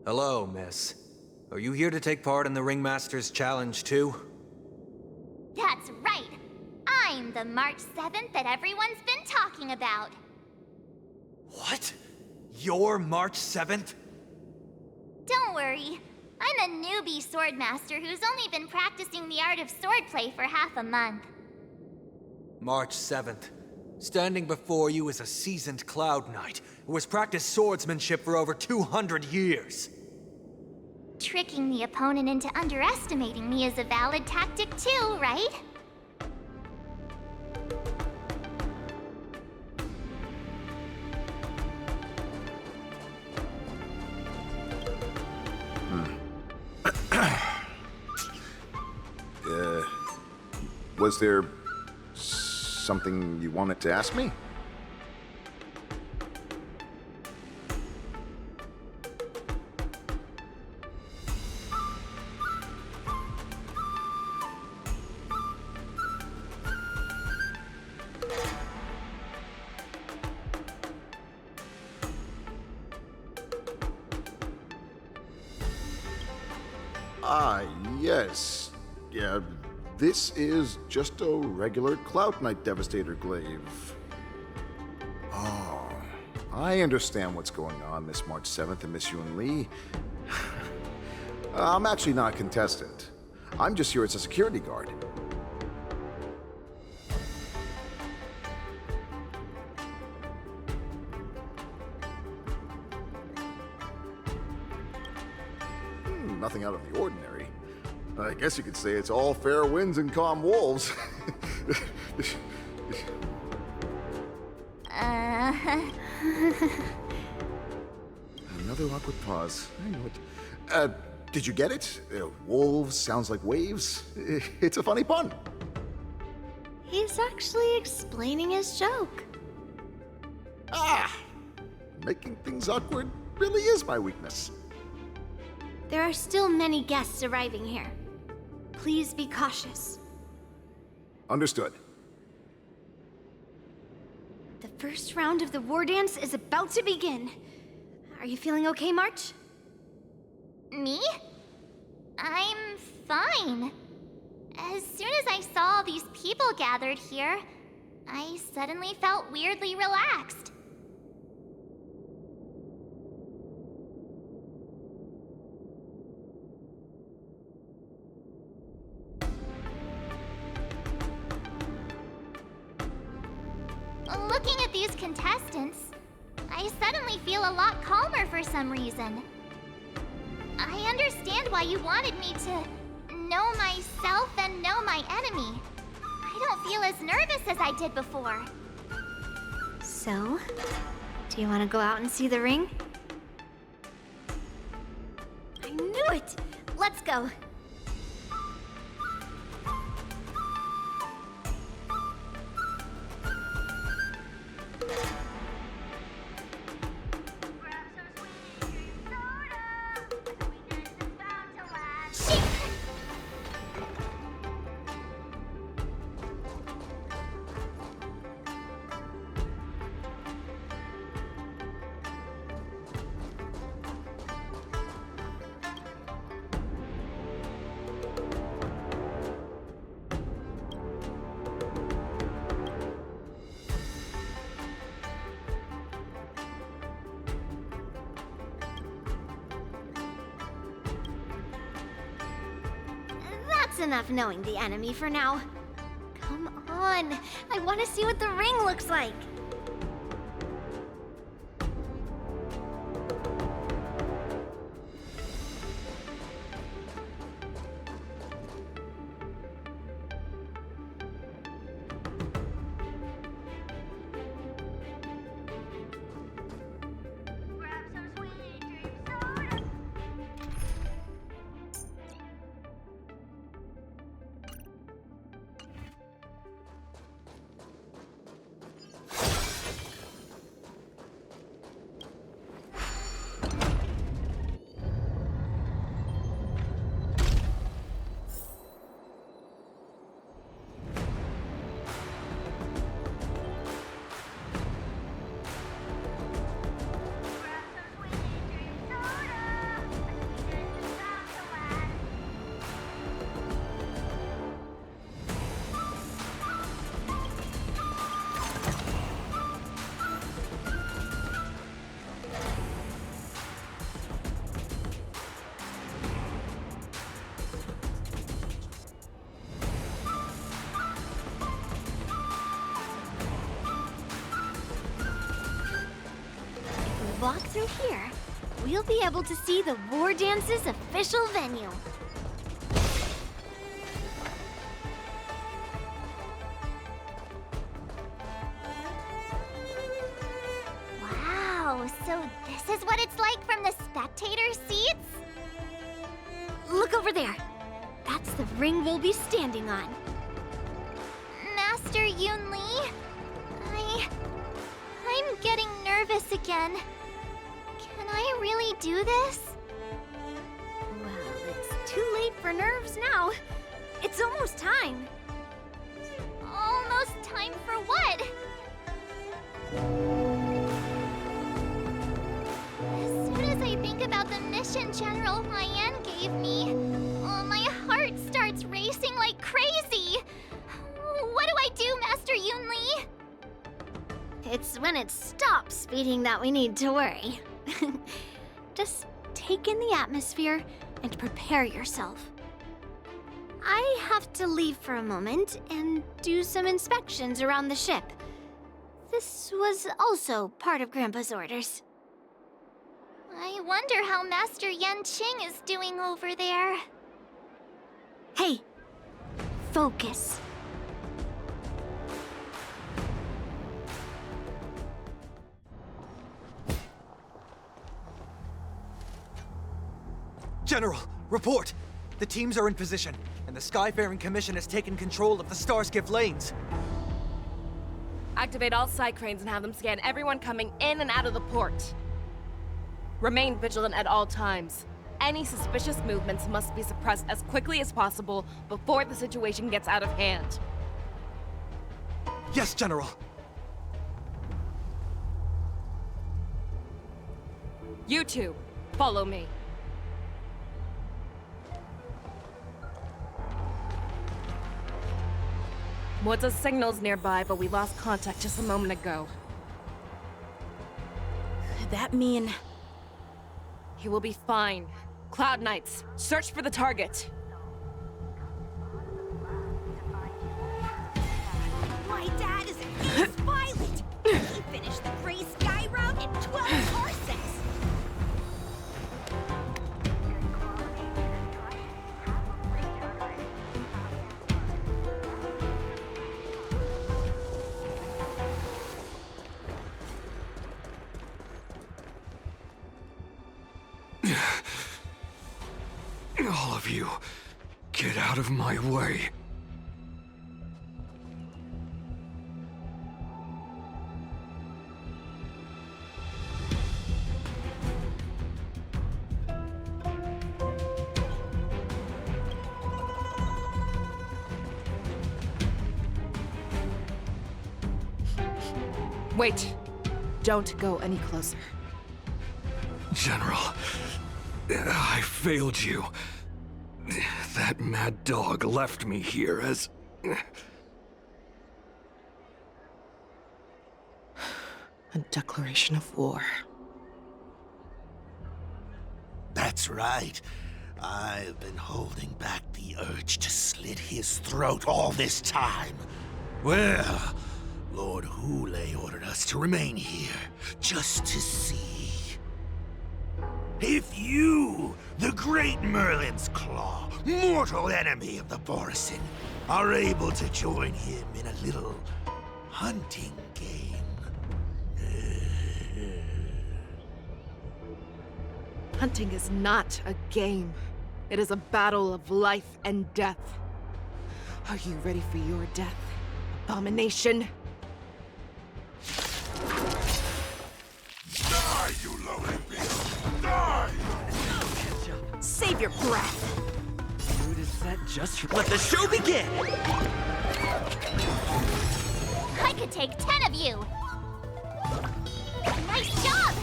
Hello, miss. Are you here to take part in the Ringmaster's Challenge too? That's right. I'm the March 7th that everyone's been talking about. What? You're March 7th? Don't worry. I'm a newbie swordmaster who's only been practicing the art of swordplay for half a month. March 7th. Standing before you is a seasoned Cloud Knight who has practiced swordsmanship for over 200 years. Tricking the opponent into underestimating me is a valid tactic too, right? Was there something you wanted to ask me? Yes. Yeah, this is just a regular Cloud Knight Devastator glaive. Oh, I understand what's going on, Miss March 7th and Miss Yun Li. I'm actually not a contestant. I'm just here as a security guard. Nothing out of the ordinary. I guess you could say it's all fair winds and calm wolves. Another awkward pause. I know it. Did you get it? Wolves sounds like waves. It's a funny pun. He's actually explaining his joke. Making things awkward really is my weakness. There are still many guests arriving here. Please be cautious. Understood. The first round of the war dance is about to begin. Are you feeling okay, March? Me? I'm fine. As soon as I saw all these people gathered here, I suddenly felt weirdly relaxed. Looking at these contestants, I suddenly feel a lot calmer for some reason. I understand why you wanted me to know myself and know my enemy. I don't feel as nervous as I did before. So, do you want to go out and see the ring? I knew it! Let's go. That's enough knowing the enemy for now. Come on, I want to see what the ring looks like. Walk through here, we'll be able to see the War Dance's official venue. Wow, so this is what it's like from the spectator seats? Look over there. That's the ring we'll be standing on. Master Yoon Lee, I'm getting nervous again. Can I really do this? Well, it's too late for nerves now. It's almost time. Almost time for what? As soon as I think about the mission General Hyen gave me, my heart starts racing like crazy. What do I do, Master Yoon Lee? It's when it stops beating that we need to worry. Just take in the atmosphere and prepare yourself. I have to leave for a moment and do some inspections around the ship. This was also part of Grandpa's orders. I wonder how Master Yanqing is doing over there. Hey, focus. General, report! The teams are in position, and the Skyfaring Commission has taken control of the Starskiff lanes. Activate all side cranes and have them scan everyone coming in and out of the port. Remain vigilant at all times. Any suspicious movements must be suppressed as quickly as possible before the situation gets out of hand. Yes, General. You two, follow me. What's signal's nearby, but we lost contact just a moment ago. Could that mean... He will be fine. Cloud Knights, search for the target. My dad is an ace pilot! He finished the Gray Sky route in 12 parsecs! All of you, get out of my way. Wait. Don't go any closer. General, I failed you. That mad dog left me here as... A declaration of war. That's right. I've been holding back the urge to slit his throat all this time. Well, Lord Hule ordered us to remain here, just to see. If you, the great Merlin's Claw, mortal enemy of the Borisin, are able to join him in a little hunting game. Hunting is not a game. It is a battle of life and death. Are you ready for your death, abomination? Die, you lowly beast! Die! Save your breath! Mood is set just for... Let the show begin! I could take 10 of you! Nice job!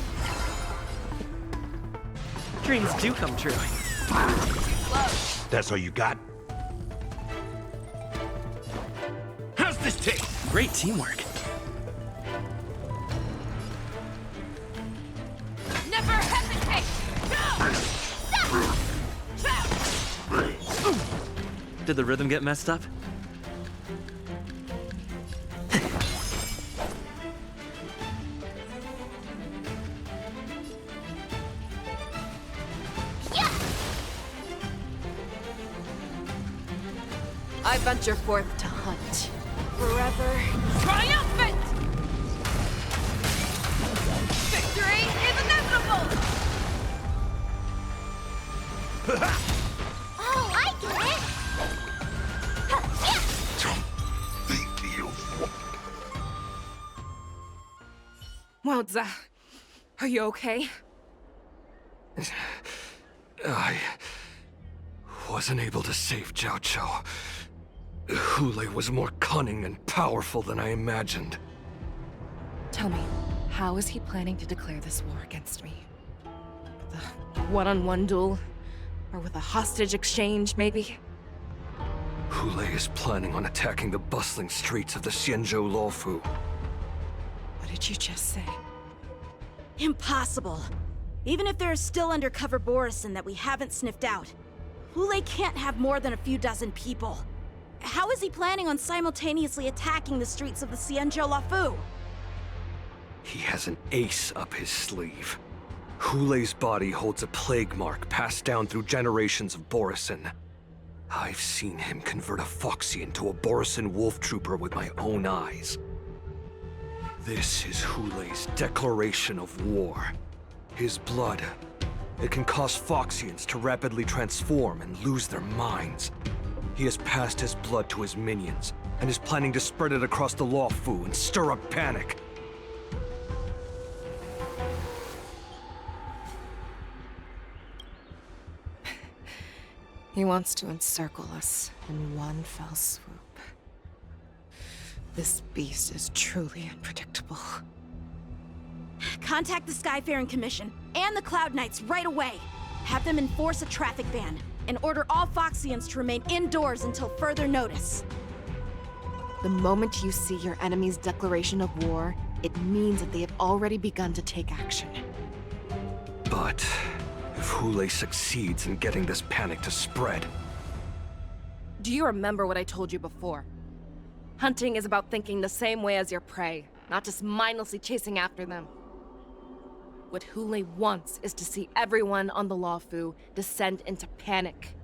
Dreams do come true. That's all you got? How's this taste? Great teamwork. Never hesitate! Did the rhythm get messed up? I venture forth to hunt. Forever triumphant! Victory is inevitable! Oh, I get it! Wowza, are you okay? I wasn't able to save Jiao Chou. Hule was more cunning and powerful than I imagined. Tell me, how is he planning to declare this war against me? With a one-on-one duel? Or with a hostage exchange, maybe? Hule is planning on attacking the bustling streets of the Xianzhou Luofu. What did you just say? Impossible. Even if there are still undercover Borisin that we haven't sniffed out, Hule can't have more than a few dozen people. How is he planning on simultaneously attacking the streets of the Xianzhou Luofu? He has an ace up his sleeve. Hule's body holds a plague mark passed down through generations of Borisin. I've seen him convert a Foxy into a Borisin wolf trooper with my own eyes. This is Hule's declaration of war. His blood, it can cause Foxians to rapidly transform and lose their minds. He has passed his blood to his minions, and is planning to spread it across the Luofu and stir up panic. He wants to encircle us in one fell swoop. This beast is truly unpredictable. Contact the Skyfaring Commission and the Cloud Knights right away. Have them enforce a traffic ban and order all Foxians to remain indoors until further notice. The moment you see your enemy's declaration of war, it means that they have already begun to take action. But if Hule succeeds in getting this panic to spread... Do you remember what I told you before? Hunting is about thinking the same way as your prey, not just mindlessly chasing after them. What Hule wants is to see everyone on the Lawfu descend into panic.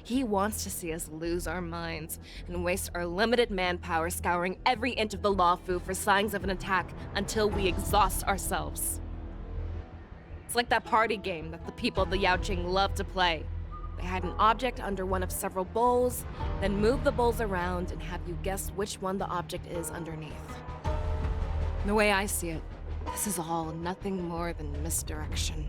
He wants to see us lose our minds and waste our limited manpower scouring every inch of the Lawfu for signs of an attack until we exhaust ourselves. It's like that party game that the people of the Yaoqing love to play. They hide an object under one of several bowls, then move the bowls around and have you guess which one the object is underneath. The way I see it, this is all nothing more than misdirection.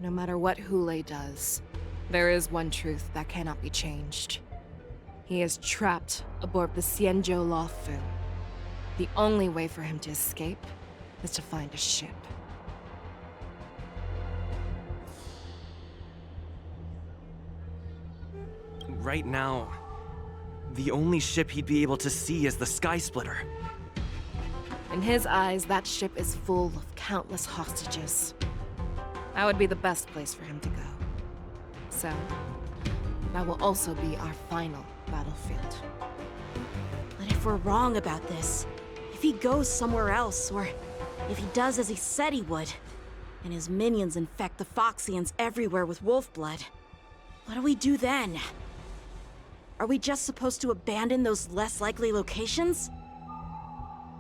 No matter what Hule does, there is one truth that cannot be changed. He is trapped aboard the Xianzhou Lawfu. The only way for him to escape is to find a ship. Right now, the only ship he'd be able to see is the Sky Splitter. In his eyes, that ship is full of countless hostages. That would be the best place for him to go. So, that will also be our final battlefield. But if we're wrong about this, if he goes somewhere else, or if he does as he said he would, and his minions infect the Foxians everywhere with wolf blood, what do we do then? Are we just supposed to abandon those less likely locations?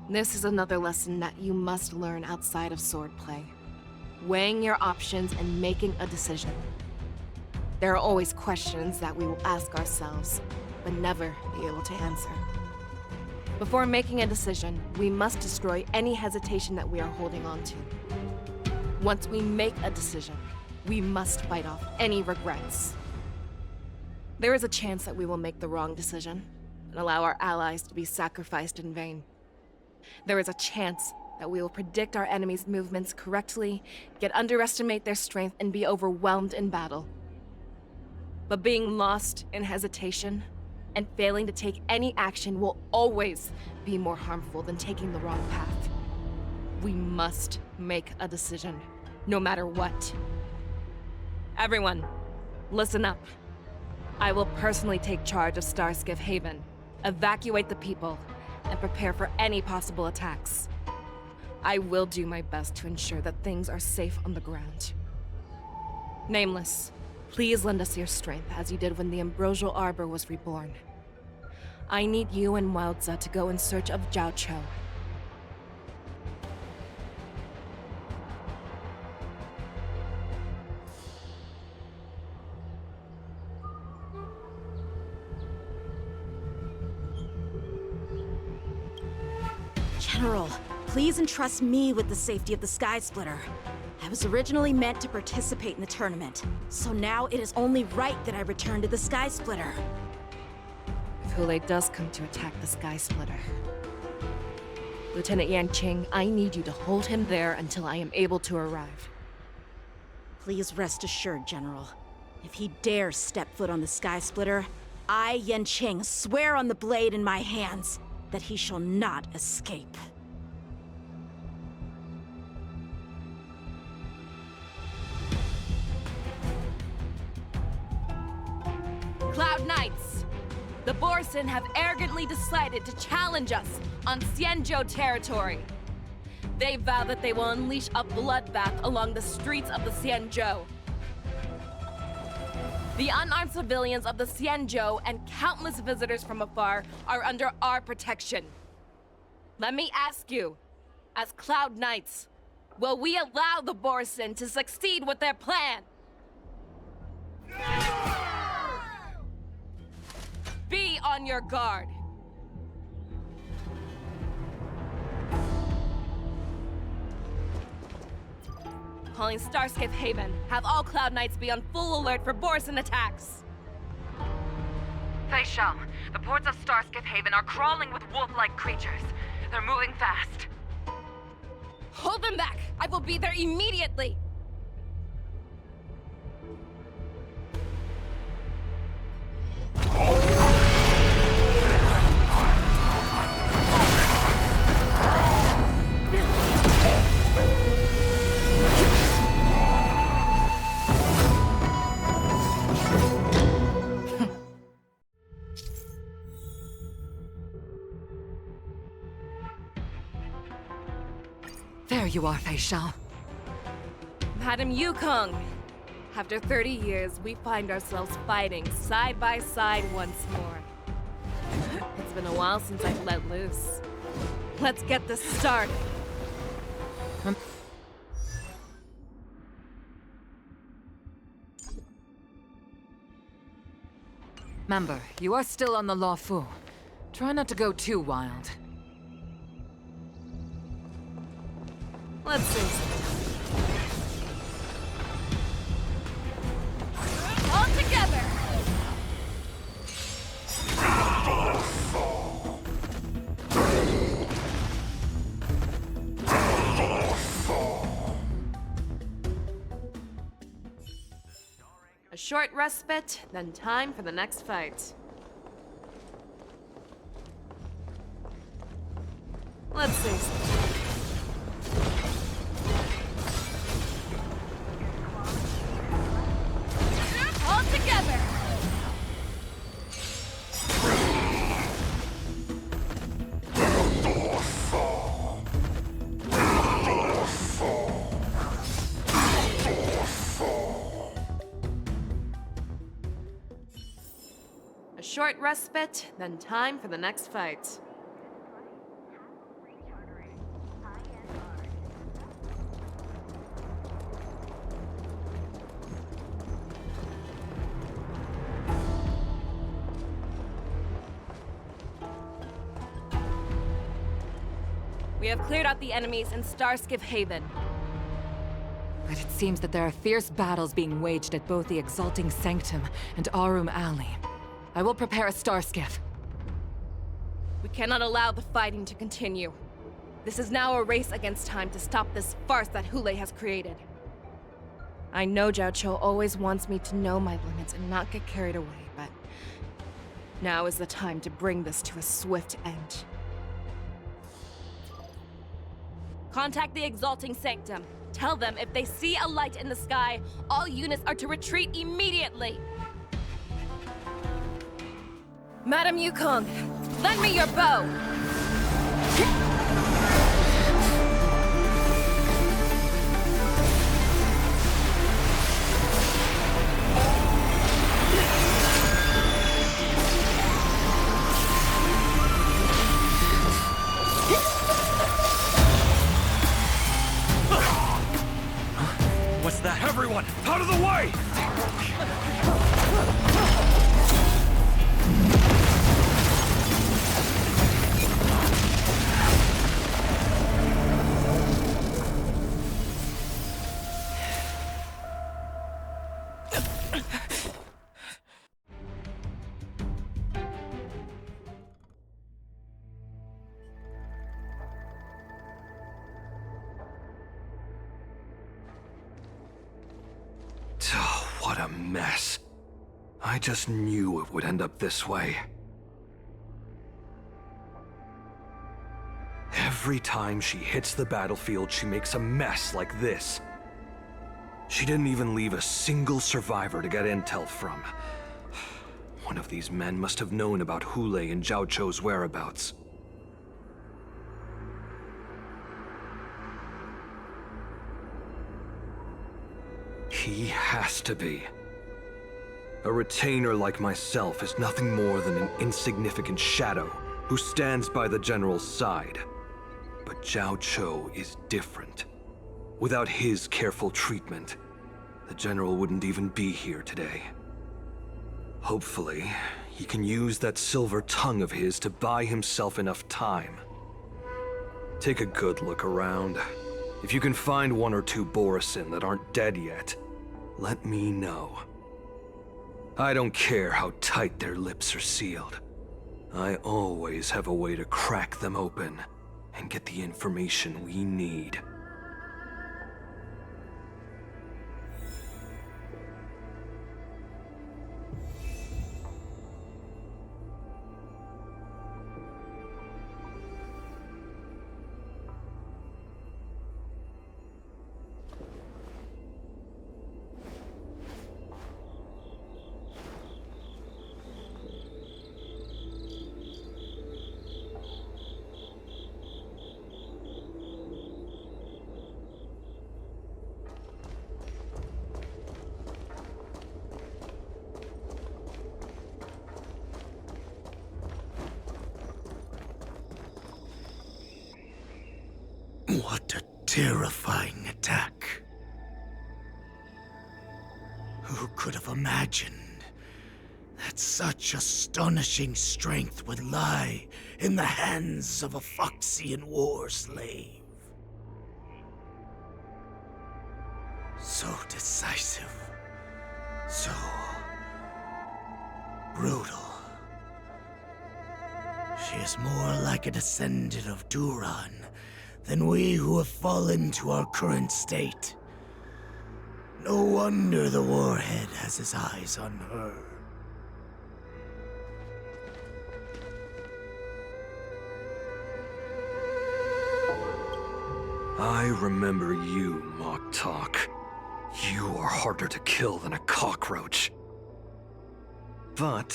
This is another lesson that you must learn outside of swordplay. Weighing your options and making a decision. There are always questions that we will ask ourselves, but never be able to answer. Before making a decision, we must destroy any hesitation that we are holding on to. Once we make a decision, we must fight off any regrets. There is a chance that we will make the wrong decision and allow our allies to be sacrificed in vain. There is a chance that we will predict our enemy's movements correctly, yet underestimate their strength and be overwhelmed in battle. But being lost in hesitation and failing to take any action will always be more harmful than taking the wrong path. We must make a decision, no matter what. Everyone, listen up. I will personally take charge of Starskiff Haven, evacuate the people, and prepare for any possible attacks. I will do my best to ensure that things are safe on the ground. Nameless, please lend us your strength as you did when the Ambrosial Arbor was reborn. I need you and Wildza to go in search of Zhao Cho. General, please entrust me with the safety of the Sky Splitter. I was originally meant to participate in the tournament, so now it is only right that I return to the Sky Splitter. If Hule does come to attack the Sky Splitter, Lieutenant Yanqing, I need you to hold him there until I am able to arrive. Please rest assured, General. If he dares step foot on the Sky Splitter, I, Yanqing, swear on the blade in my hands that he shall not escape. Cloud Knights! The Borson have arrogantly decided to challenge us on Xianzhou territory. They vow that they will unleash a bloodbath along the streets of the Xianzhou. The unarmed civilians of the Xianzhou and countless visitors from afar are under our protection. Let me ask you, as Cloud Knights, will we allow the Borson to succeed with their plan? Be on your guard. Calling Starskiff Haven. Have all Cloud Knights be on full alert for Borson attacks. Fei Shao, the ports of Starskiff Haven are crawling with wolf-like creatures. They're moving fast. Hold them back! I will be there immediately! There you are, Fei Shao. Madam Yukong! After 30 years, we find ourselves fighting side by side once more. It's been a while since I've let loose. Let's get this started. Member, you are still on the Law Fu. Try not to go too wild. Let's see. All together! A short respite, then time for the next fight. Let's see. All together! A short respite, then time for the next fight. We have cleared out the enemies in Starskiff Haven. But it seems that there are fierce battles being waged at both the Exalting Sanctum and Arum Alley. I will prepare a star skiff. We cannot allow the fighting to continue. This is now a race against time to stop this farce that Hule has created. I know Zhao Cho always wants me to know my limits and not get carried away, but now is the time to bring this to a swift end. Contact the Exalting Sanctum. Tell them if they see a light in the sky, all units are to retreat immediately. Madam Yukong, lend me your bow! What's that? Everyone, out of the way! What a mess. I just knew it would end up this way. Every time she hits the battlefield, she makes a mess like this. She didn't even leave a single survivor to get intel from. One of these men must have known about Hule and Zhao Cho's whereabouts. He has to be. A retainer like myself is nothing more than an insignificant shadow who stands by the general's side. But Zhao Cho is different. Without his careful treatment, the general wouldn't even be here today. Hopefully, he can use that silver tongue of his to buy himself enough time. Take a good look around. If you can find one or two Borisin that aren't dead yet, let me know. I don't care how tight their lips are sealed. I always have a way to crack them open and get the information we need. What a terrifying attack. Who could have imagined that such astonishing strength would lie in the hands of a Foxian war slave? So decisive, so brutal. She is more like a descendant of Duran than we who have fallen to our current state. No wonder the Warhead has his eyes on her. I remember you, Mock Talk. You are harder to kill than a cockroach. But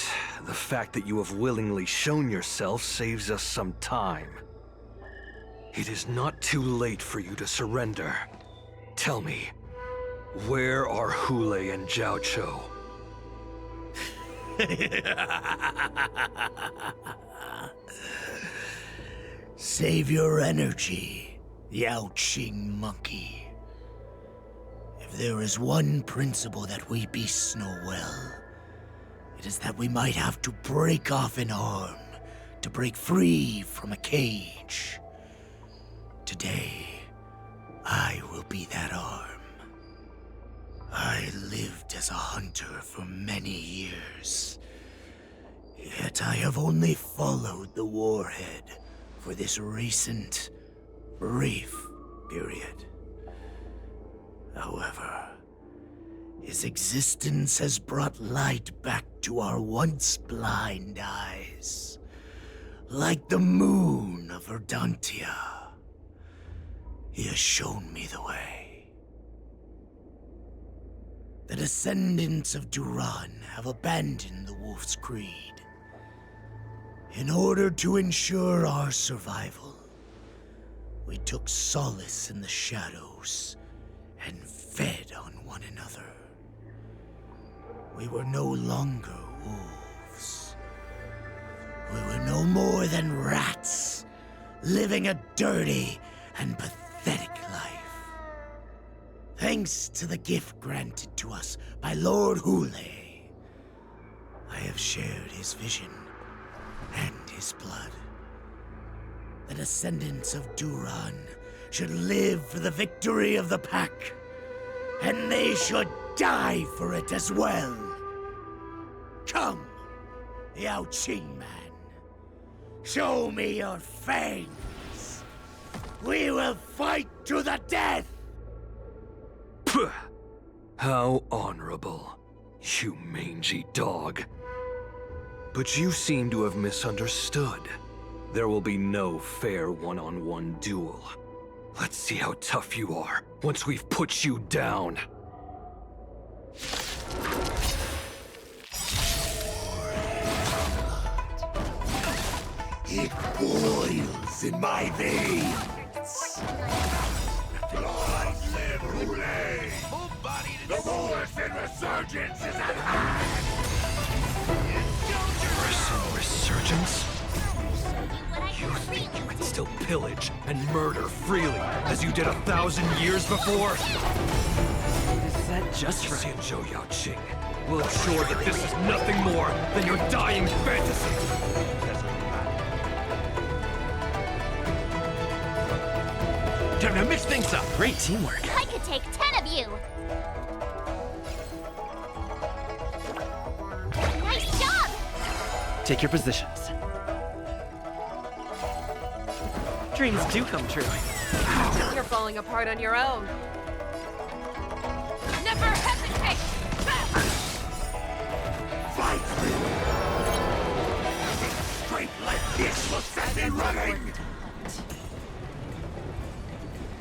the fact that you have willingly shown yourself saves us some time. It is not too late for you to surrender. Tell me, where are Hule and Zhao Cho? Save your energy, Yao Qing monkey. If there is one principle that we beasts know well, it is that we might have to break off an arm to break free from a cage. Today, I will be that arm. I lived as a hunter for many years, yet I have only followed the Warhead for this recent, brief period. However, his existence has brought light back to our once blind eyes, like the moon of Verdantia. He has shown me the way. The descendants of Duran have abandoned the Wolf's Creed. In order to ensure our survival, we took solace in the shadows and fed on one another. We were no longer wolves. We were no more than rats, living a dirty and pathetic life. Thanks to the gift granted to us by Lord Hule, I have shared his vision and his blood. The descendants of Duran should live for the victory of the pack, and they should die for it as well. Come, Yao Qing man. Show me your fangs. We will fight to the death! Puh! How honorable, you mangy dog. But you seem to have misunderstood. There will be no fair one-on-one duel. Let's see how tough you are once we've put you down. It boils in my veins. Long live Hule! The Borisson resurgence is at hand! Borisson resurgence? You think you can still pillage and murder freely, as you did 1,000 years before? Is that just right? Xianzhou Yao Qing will ensure that this is nothing more than your dying fantasy. Time to mix things up. Great teamwork. I could take 10 of you. Nice job! Take your positions. Dreams do come true. You're falling apart on your own. Never hesitate! Fight me! Strength like this will set me running!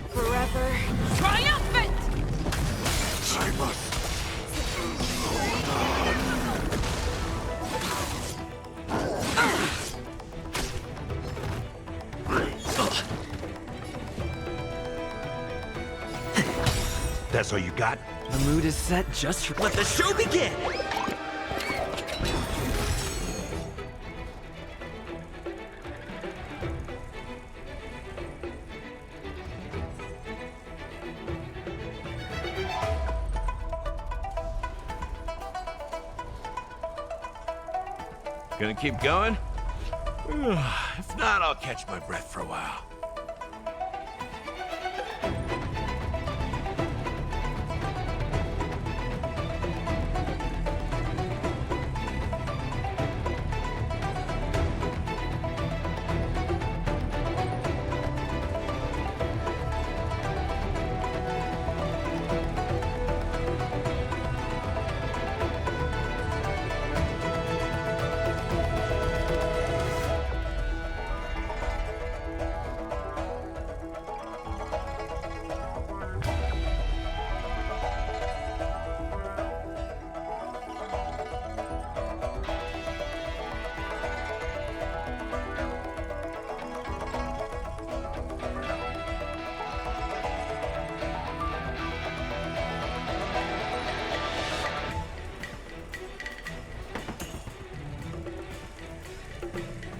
Forever triumphant! I must hold on! That's all you got? The mood is set just for... Let the show begin! Gonna keep going? If not, I'll catch my breath for a while.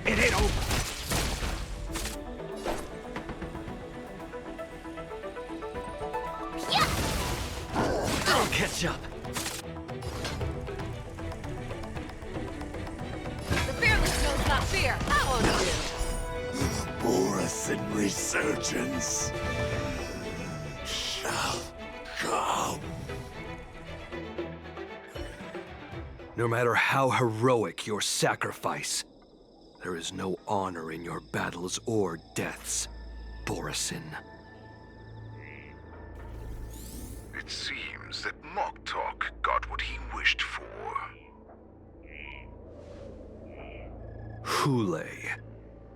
It ain't over. I'll catch up. The fearless knows not fear. That won't do. Borison resurgence shall come. No matter how heroic your sacrifice, there is no honor in your battles or deaths, Borison. It seems that Moktok got what he wished for. Hule,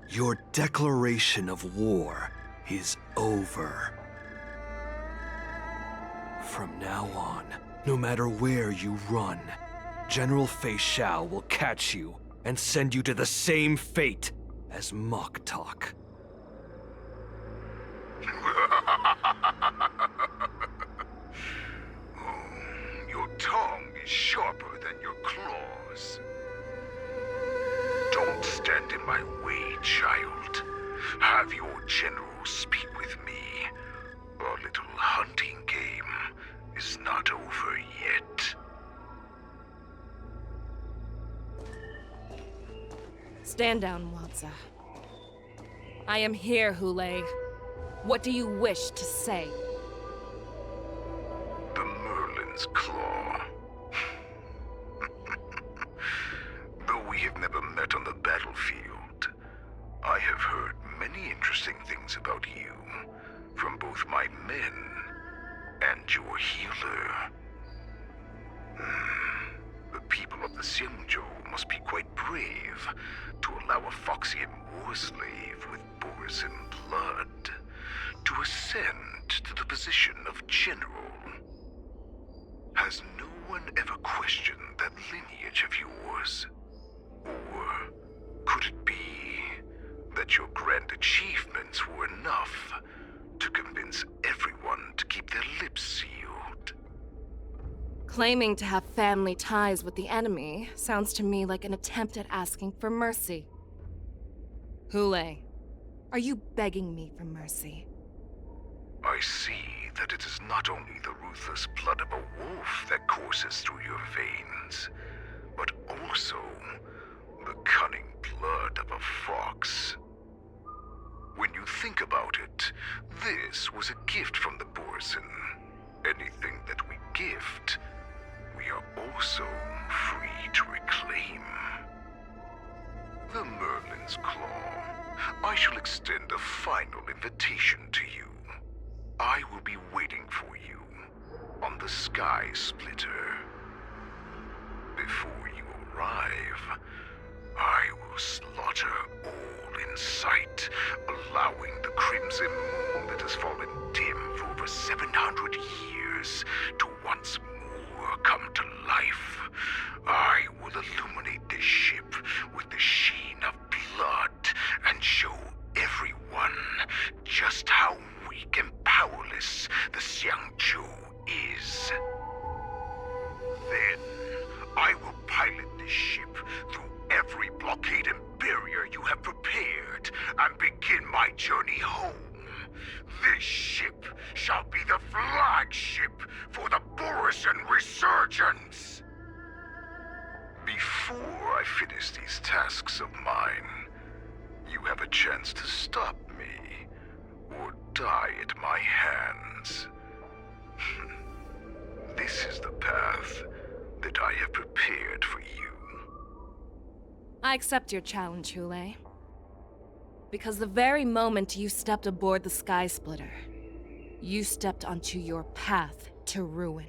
your declaration of war is over. From now on, no matter where you run, General Fei Shao will catch you and send you to the same fate as Moktok. Your tongue is sharper than your claws. Don't stand in my way, child. Have your general speak with me. Our little hunting game is not over yet. Stand down, Watsa. I am here, Hule. What do you wish to say? The Merlin's Claw. Though we have never met on the battlefield, I have heard many interesting things about you from both my men and your healer. The people of the Xianzhou must be quite brave to allow a Foxian war slave with Borison blood to ascend to the position of general. Has no one ever questioned that lineage of yours? Or could it be that your grand achievements were enough to convince everyone to keep their lips sealed? Claiming to have family ties with the enemy sounds to me like an attempt at asking for mercy. Hule, are you begging me for mercy? I see that it is not only the ruthless blood of a wolf that courses through your veins, but also the cunning blood of a fox. When you think about it, this was a gift from the Borison. Anything that we gift, we are also free to reclaim. The Merlin's Claw. I shall extend a final invitation to you. I will be waiting for you on the Sky Splitter. Before you arrive, I will slaughter all in sight, allowing the crimson moon that has fallen dim for over 700 years to once more come to life. I will illuminate this ship with the sheen of blood and show everyone just how weak and powerless the Xianzhou is. Then, I will pilot this ship through every blockade and barrier you have prepared and begin my journey home. This ship shall be the flagship for the Borison Resurgence. before I finish these tasks of mine, you have a chance to stop me, or die at my hands. This is the path that I have prepared for you. I accept your challenge, Hule. Because the very moment you stepped aboard the Sky Splitter, you stepped onto your path to ruin.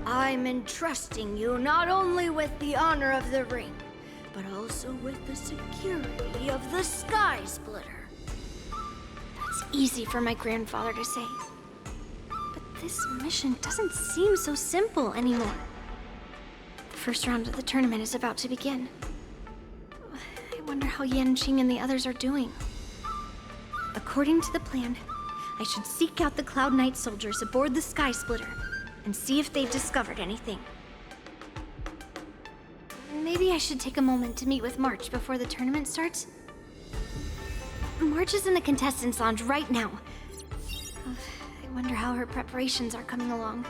I'm entrusting you not only with the honor of the ring, but also with the security of the Sky Splitter. That's easy for my grandfather to say. But this mission doesn't seem so simple anymore. The first round of the tournament is about to begin. I wonder how Yanqing and the others are doing. According to the plan, I should seek out the Cloud Knight soldiers aboard the Sky Splitter and see if they've discovered anything. Maybe I should take a moment to meet with March before the tournament starts. March is in the contestants' lounge right now. I wonder how her preparations are coming along.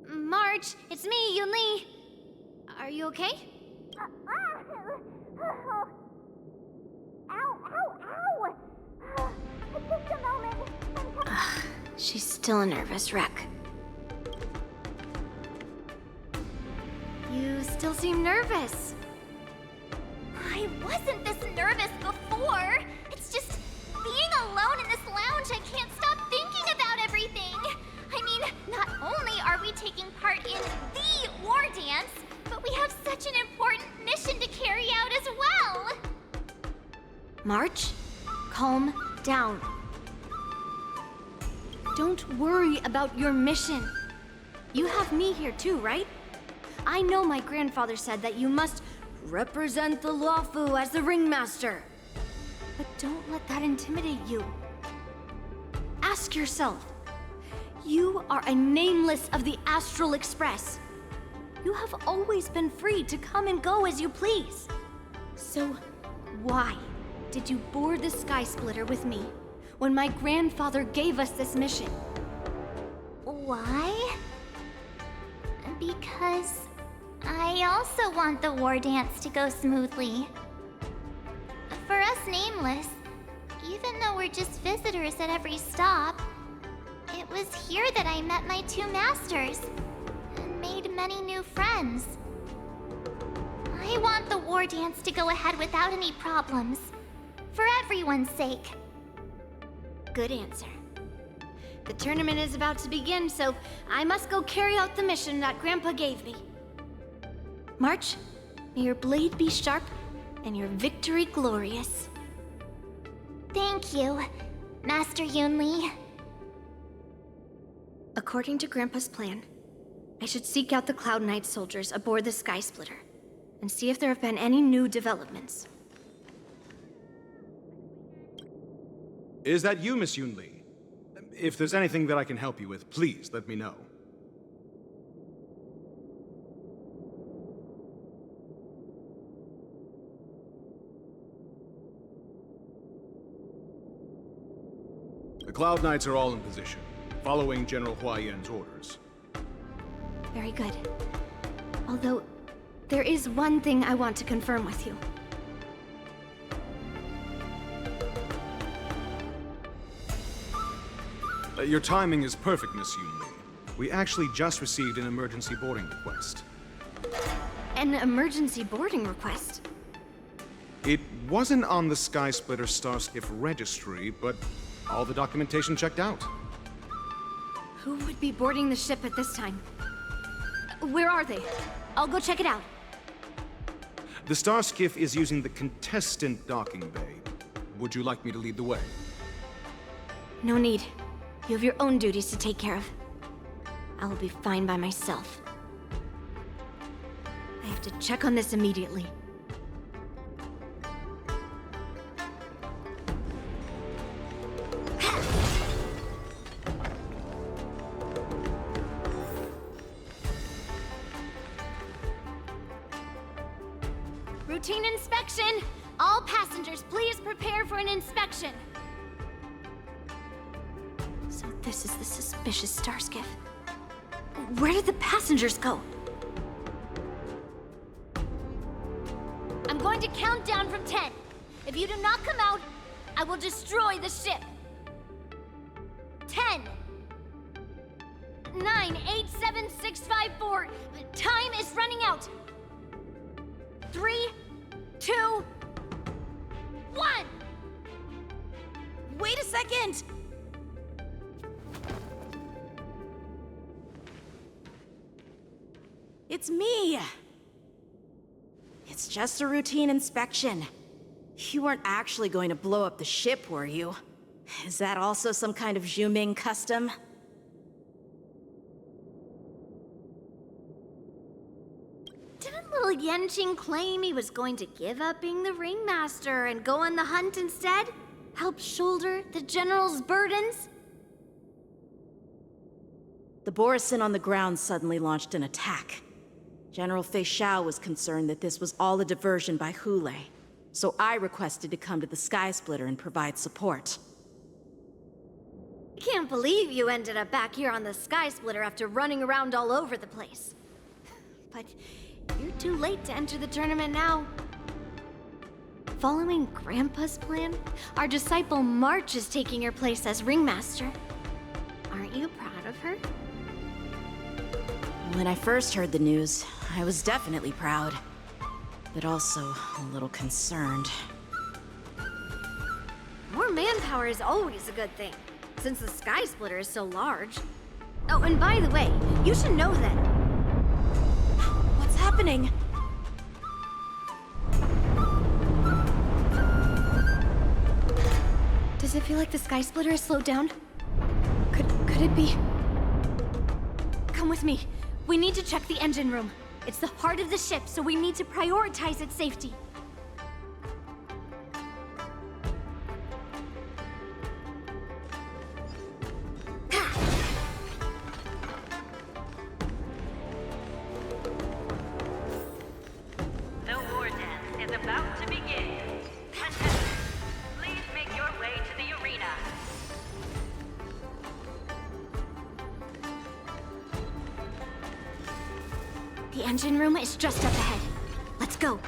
March, it's me, Yunli. Are you okay? Ow, ow, ow! Just a moment. She's still a nervous wreck. You still seem nervous. I wasn't this nervous before. It's just being alone in this lounge, I can't stop thinking about everything. I mean, not only are we taking part in the war dance, but we have such an important mission to carry out as well. March, calm down. Don't worry about your mission. You have me here too, right? I know my grandfather said that you must represent the Luofu as the ringmaster. But don't let that intimidate you. Ask yourself, you are a nameless of the Astral Express. You have always been free to come and go as you please. So why did you board the Sky Splitter with me when my grandfather gave us this mission? Why? Because I also want the war dance to go smoothly. For us Nameless, even though we're just visitors at every stop, it was here that I met my two masters and made many new friends. I want the war dance to go ahead without any problems, for everyone's sake. Good answer. The tournament is about to begin, so I must go carry out the mission that Grandpa gave me. March, may your blade be sharp and your victory glorious. Thank you, Master Yunli. According to Grandpa's plan, I should seek out the Cloud Knight soldiers aboard the Sky Splitter and see if there have been any new developments. Is that you, Miss Yunli? If there's anything that I can help you with, please let me know. The Cloud Knights are all in position, following General Hua Yan's orders. Very good. Although, there is one thing I want to confirm with you. Your timing is perfect, Miss Yunli. We actually just received an emergency boarding request. An emergency boarding request? It wasn't on the Skysplitter Starskiff registry, but all the documentation checked out. Who would be boarding the ship at this time? Where are they? I'll go check it out. The Starskiff is using the contestant docking bay. Would you like me to lead the way? No need. You have your own duties to take care of. I will be fine by myself. I have to check on this immediately. Routine inspection! All passengers, please prepare for an inspection. So this is the suspicious Starskiff. Where did the passengers go? I'm going to count down from 10. If you do not come out, I will destroy the ship. 10. 9, 8, 7, 6, 5, 4. Time is running out. 3, 2, 1. Wait a second! It's me! It's just a routine inspection. You weren't actually going to blow up the ship, were you? Is that also some kind of Zhuming custom? Didn't little Yanqing claim he was going to give up being the ringmaster and go on the hunt instead? Help shoulder the general's burdens? The Borisin on the ground suddenly launched an attack. General Fei Xiao was concerned that this was all a diversion by Hule, so I requested to come to the Skysplitter and provide support. I can't believe you ended up back here on the Skysplitter after running around all over the place. But you're too late to enter the tournament now. Following Grandpa's plan, our disciple March is taking your place as ringmaster. Aren't you proud of her? When I first heard the news, I was definitely proud, but also a little concerned. More manpower is always a good thing, since the Skysplitter is so large. Oh, and by the way, you should know that... What's happening? Does it feel like the Skysplitter has slowed down? Could it be... Come with me. We need to check the engine room. It's the heart of the ship, so we need to prioritize its safety. The war dance is about to begin. Contestants, please make your way to the arena. The engine room is just up ahead. Let's go.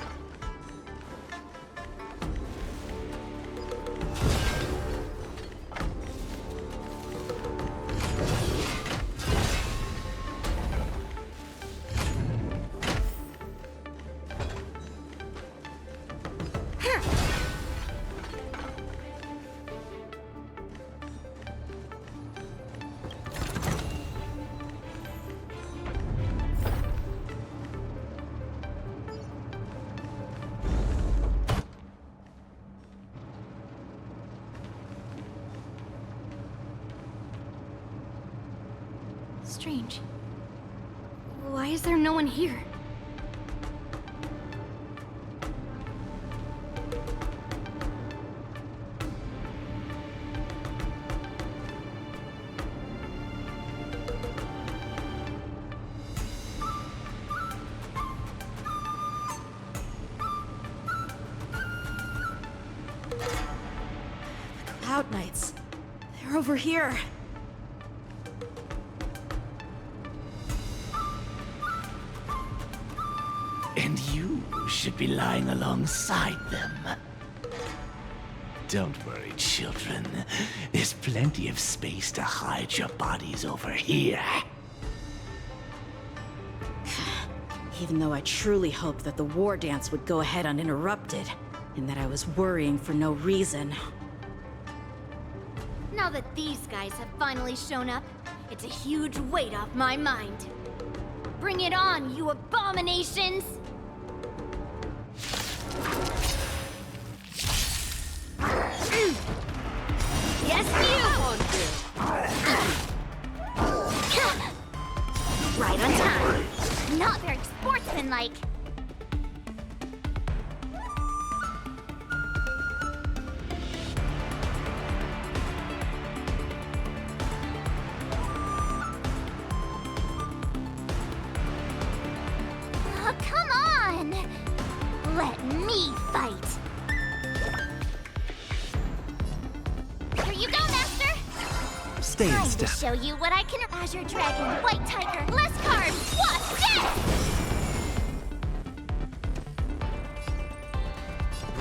Strange. Why is there no one here? The Cloud Knights. They're over here. And you should be lying alongside them. Don't worry, children. There's plenty of space to hide your bodies over here. Even though I truly hoped that the war dance would go ahead uninterrupted, and that I was worrying for no reason. Now that these guys have finally shown up, it's a huge weight off my mind. Bring it on, you abominations! Yes, you! Right on time. Not very sportsmanlike. Oh, come on! Let me fight. Here you go, Master! Stay in Time to step. show you what I can. Azure Dragon, White Tiger, less carbs, what's this?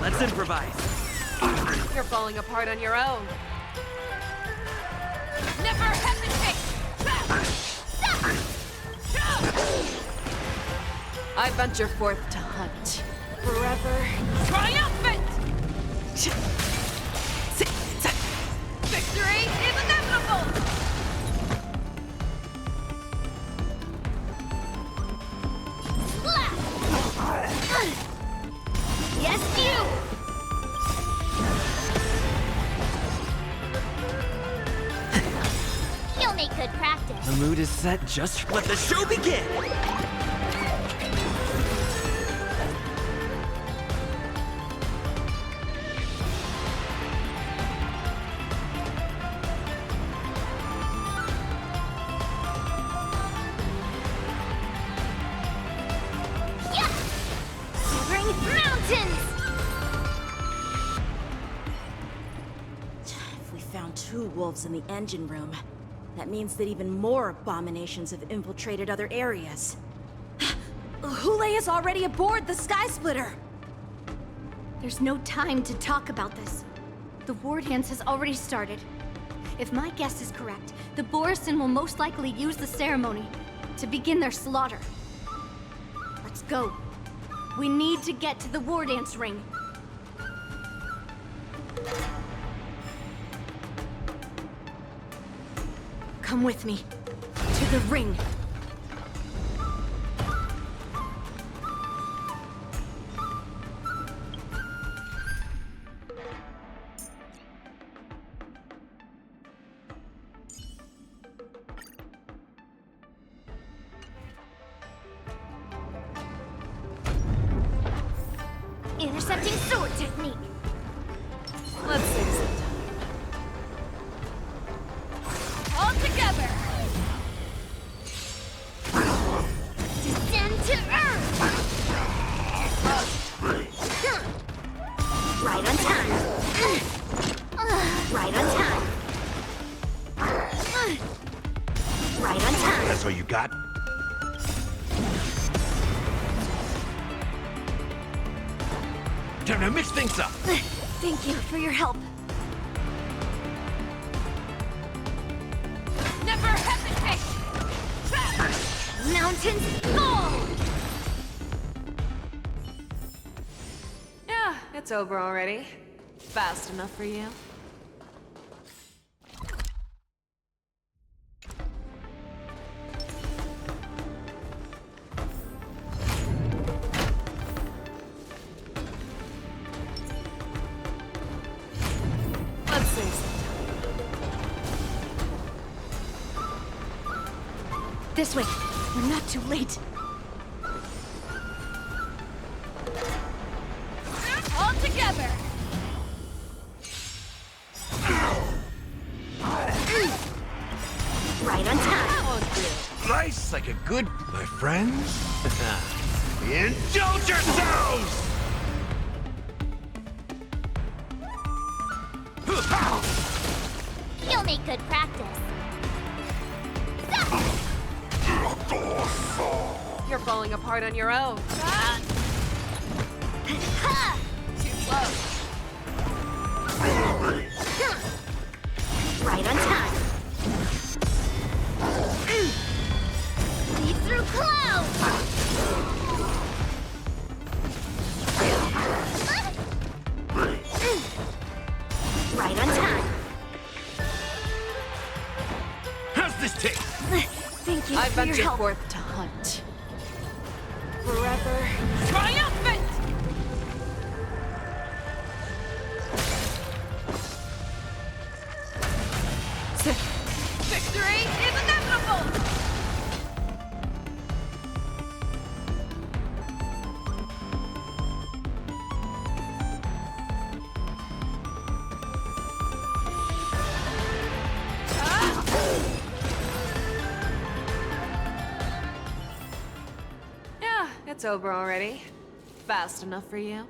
Let's improvise. You're falling apart on your own. Never hesitate! I venture forth to hunt. Forever triumphant! Victory is inevitable! Yes, you! You'll make good practice. The mood is set just let the show begin! Mountains! If we found 2 wolves in the engine room, that means that even more abominations have infiltrated other areas. Hule is already aboard the Sky Splitter! There's no time to talk about this. The war dance has already started. If my guess is correct, the Borisin will most likely use the ceremony to begin their slaughter. Let's go. We need to get to the war dance ring. Come with me. To the ring. Intercepting sword technique. Let's save some time. All together! Descend to earth! Right on time. Right on time. Right on time. That's all you got? Time to mix things up. Thank you for your help. Never hesitate! Mountains fall! Yeah, it's over already. Fast enough for you? Let's save some time. This way. We're not too late. All together! Right on time. Nice, like a good... My friends? Indulge yourselves! You'll make good practice. You're falling apart on your own. Too close. Right on time. Lead through clouds! for your venture help. forth to hunt. Forever triumphant! Victory is inevitable! Yeah, it's over already. Fast enough for you?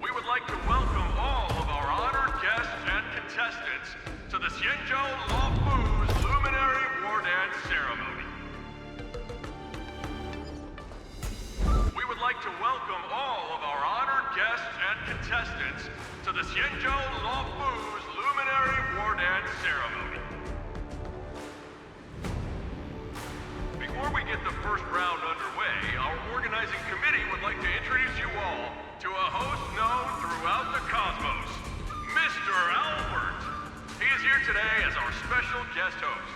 We would like to welcome all of our honored guests and contestants to the Xianzhou Laofu's Luminary War Dance Ceremony. We would like to welcome all of our honored guests and contestants to the Xianzhou Laofu's Luminary War Dance Ceremony. Before we get the first round underway, our organizing committee would like to introduce you all to a host known throughout the cosmos, Mr. Albert. He is here today as our special guest host.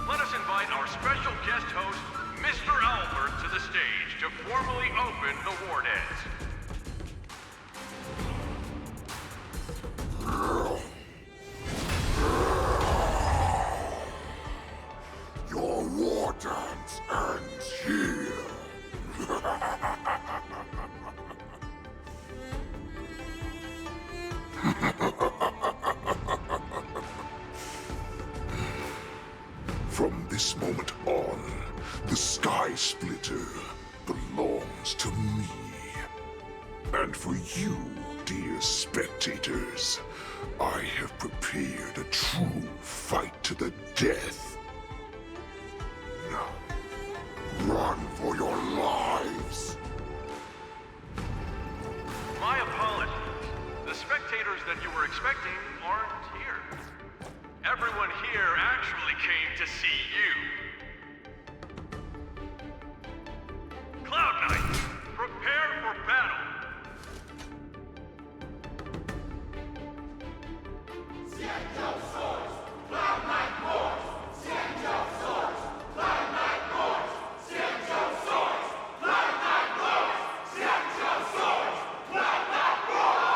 Let us invite our special guest host, Mr. Albert, to the stage to formally open the war dance. Your war dance ends here. From this moment on, the Sky Splitter belongs to me. And for you, dear spectators, I have prepared a true fight to the death. Now, run for your lives! My apologies. The spectators that you were expecting aren't here. Everyone here actually came to see you. Cloud Knight, prepare for battle. Xianzhou swords, Cloud Knight wars. Xianzhou swords, Cloud Knight wars. Xianzhou swords, Cloud Knight wars. Xianzhou swords, Cloud Knight wars.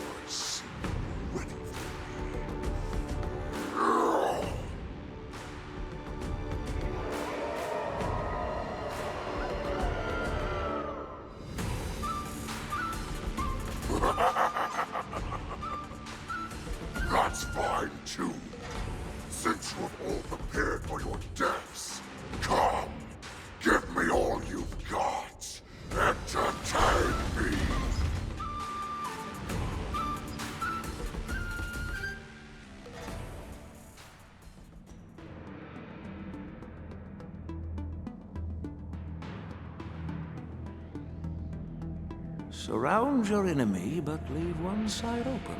I see you ready for me. That's fine too. Since you have all prepared for your deaths, come, give me all you've got. Entertain me. Surround your enemy, but leave one side open.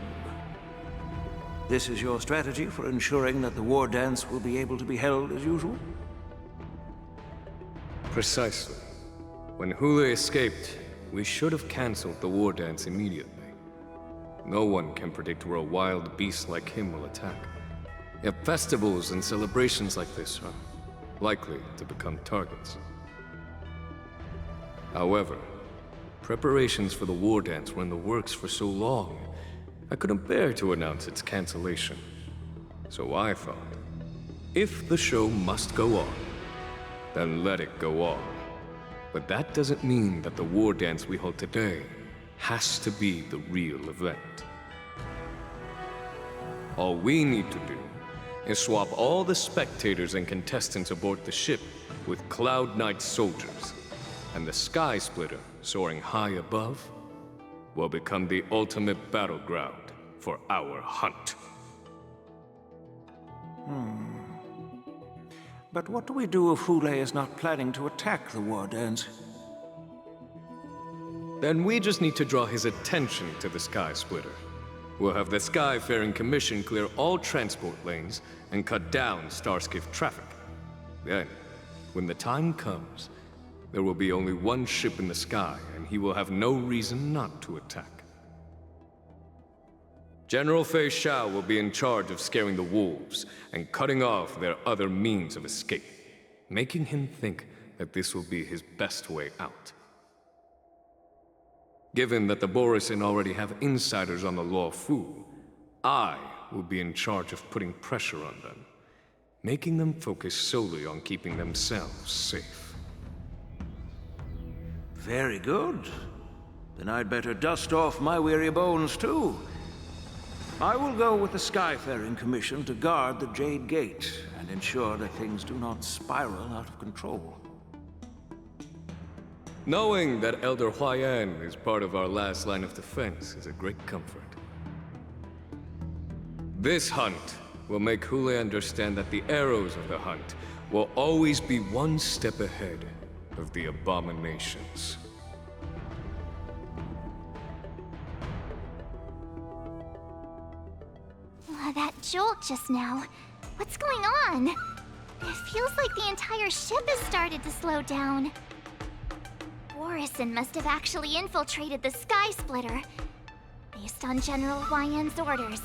This is your strategy for ensuring that the war dance will be able to be held as usual? Precisely. When Hule escaped, we should have cancelled the war dance immediately. No one can predict where a wild beast like him will attack. Yet festivals and celebrations like this are likely to become targets. However, preparations for the war dance were in the works for so long, I couldn't bear to announce its cancellation. So I thought, if the show must go on, then let it go on. But that doesn't mean that the war dance we hold today has to be the real event. All we need to do is swap all the spectators and contestants aboard the ship with Cloud Knight soldiers, and the Sky Splitter, soaring high above, will become the ultimate battleground for our hunt. But what do we do if Hule is not planning to attack the war dance? Then we just need to draw his attention to the Sky Splitter. We'll have the Skyfaring Commission clear all transport lanes and cut down Starskiff traffic. Then, when the time comes, there will be only one ship in the sky, and he will have no reason not to attack. General Fei Xiao will be in charge of scaring the wolves and cutting off their other means of escape, making him think that this will be his best way out. Given that the Borisin already have insiders on the Luo Fu, I will be in charge of putting pressure on them, making them focus solely on keeping themselves safe. Very good. Then I'd better dust off my weary bones, too. I will go with the Skyfaring Commission to guard the Jade Gate and ensure that things do not spiral out of control. Knowing that Elder Huayan is part of our last line of defense is a great comfort. This hunt will make Hule understand that the arrows of the hunt will always be one step ahead of the abominations. That jolt just now. What's going on? It feels like the entire ship has started to slow down. Borisin must have actually infiltrated the Sky Splitter. Based on General Huayan's orders,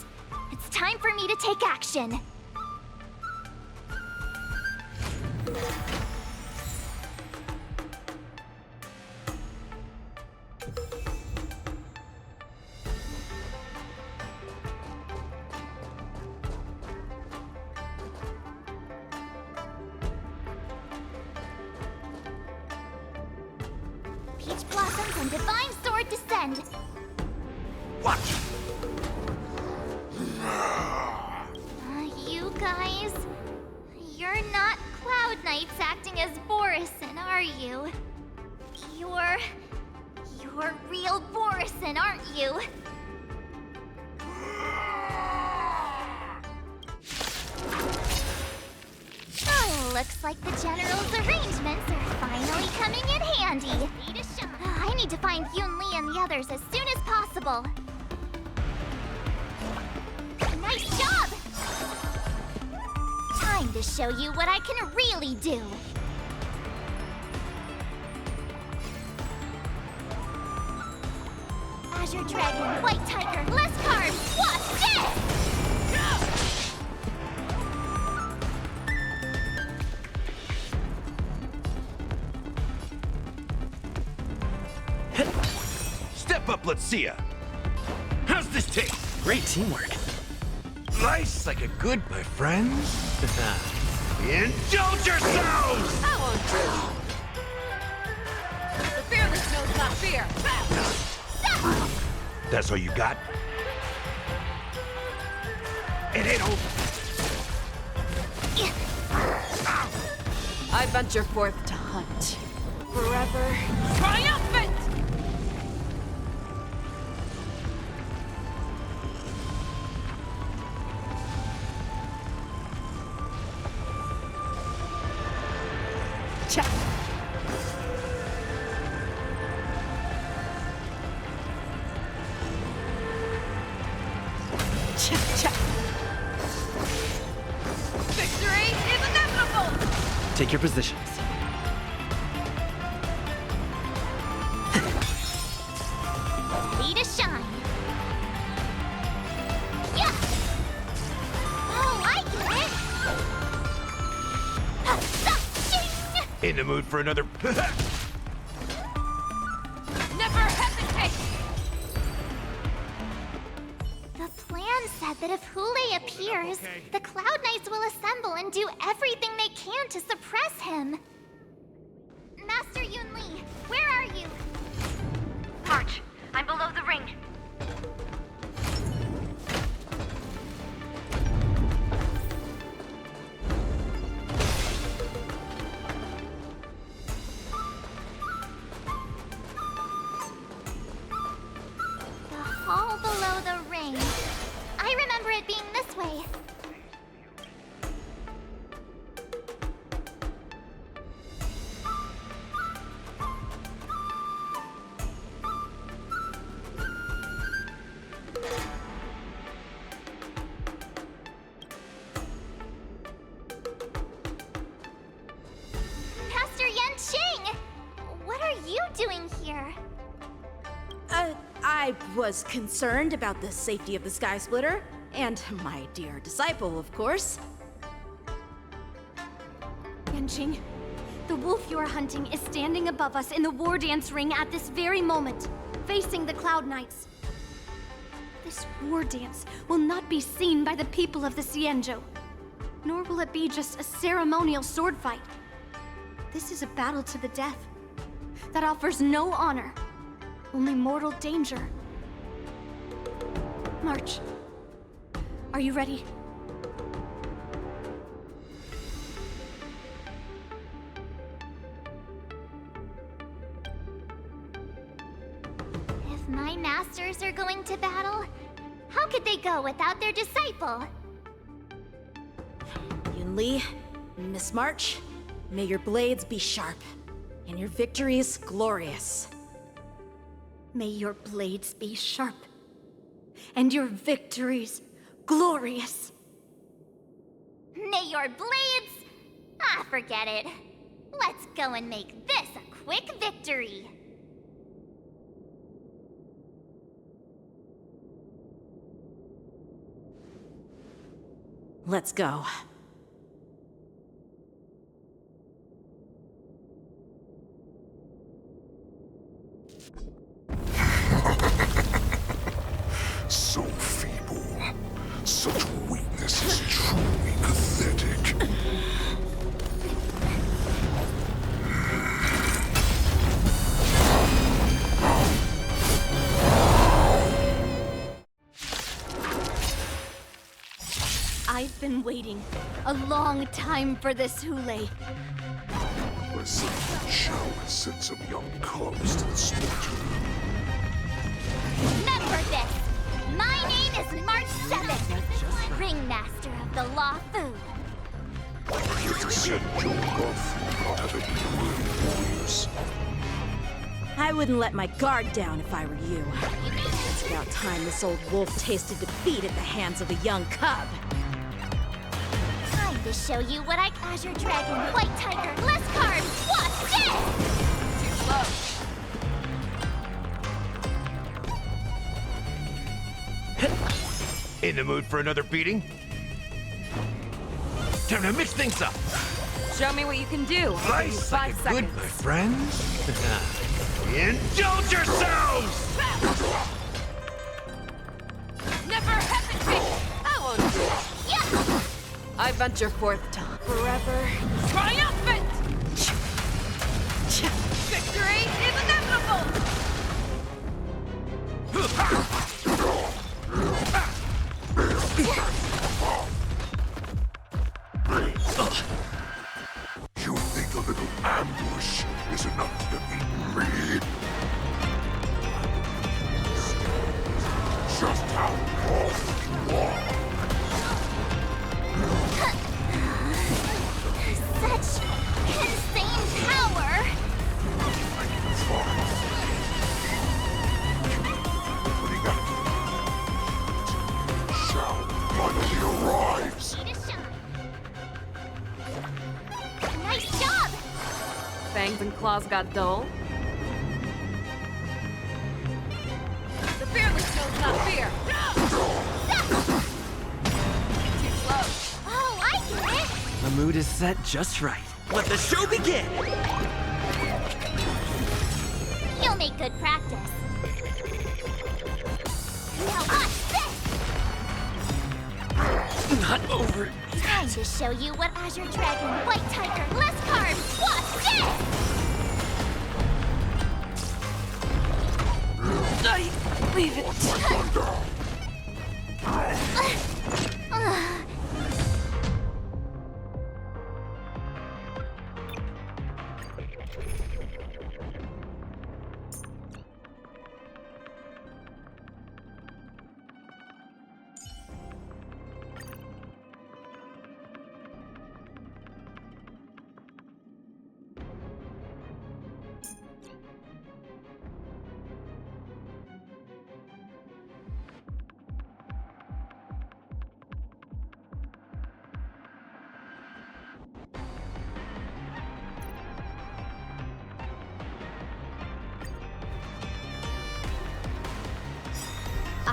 it's time for me to take action. Peach Blossoms and Divine Sword descend. Watch! You guys... You're not Cloud Knights acting as Borisin, are you? You're real Borisin, aren't you? Oh, looks like the General's arrangements are finally coming in handy. I need to find Yun Li and the others as soon as possible. Nice job! Time to show you what I can really do. Azure Dragon, White Tiger, less cards, what's this? Step up, let's see ya. How's this taste? Great teamwork. Nice like a good, my friends. Indulge yourselves! I won't do. The fearless knows not fear. That's all you got? It ain't over. I venture forth to hunt. Forever triumphant! Check. Check, check. Victory is inevitable! Take your positions. Ready to shine. Yeah! Oh, I get it! In the mood for another... Never hesitate! The plan said that if Hule appears, the Cloud Knights will assemble and do everything they can to suppress him. Master Yun Li, where are you? March, I'm below the ring. The hall below the ring. I remember it being this way. I was concerned about the safety of the Sky Splitter, and my dear disciple, of course. Yanqing, the wolf you are hunting is standing above us in the war dance ring at this very moment, facing the Cloud Knights. This war dance will not be seen by the people of the Xianzhou, nor will it be just a ceremonial sword fight. This is a battle to the death that offers no honor, only mortal danger. March. Are you ready? If my masters are going to battle, how could they go without their disciple? Yunli, Miss March, may your blades be sharp, and your victories glorious. May your blades be sharp, and your victories glorious. May your blades... Ah, forget it. Let's go and make this a quick victory. Let's go. So feeble. Such weakness is truly pathetic. I've been waiting a long time for this, Hule. My son Shao has sent some young cubs to the slaughter. Remember this! My name is March 7th, Ringmaster of the Law Food. Here to send Joe Buff, not have any warriors. I wouldn't let my guard down if I were you. It's about time this old wolf tasted defeat at the hands of a young cub. Time to show you what Azure Dragon, White Tiger, less carbs, what's this? Too slow. In the mood for another beating? Time to mix things up. Show me what you can do. Rice like 5 a good, seconds. my friends. Indulge yourselves! Never hesitate! I won't do it. Yeah. I venture forth to forever triumphant! Victory is inevitable! You think a little ambush is enough to beat me? Just how powerful you are. Such insane power! Shao finally arrives. Nice job! Fangs and claws got dull. The fearless knows not fear. Too slow. Oh, I get it! The mood is set just right. Let the show begin! You'll make good practice. Now watch this! Not over. Time to show you what Azure Dragon, White Tiger, less carbs, what's this? Leave it.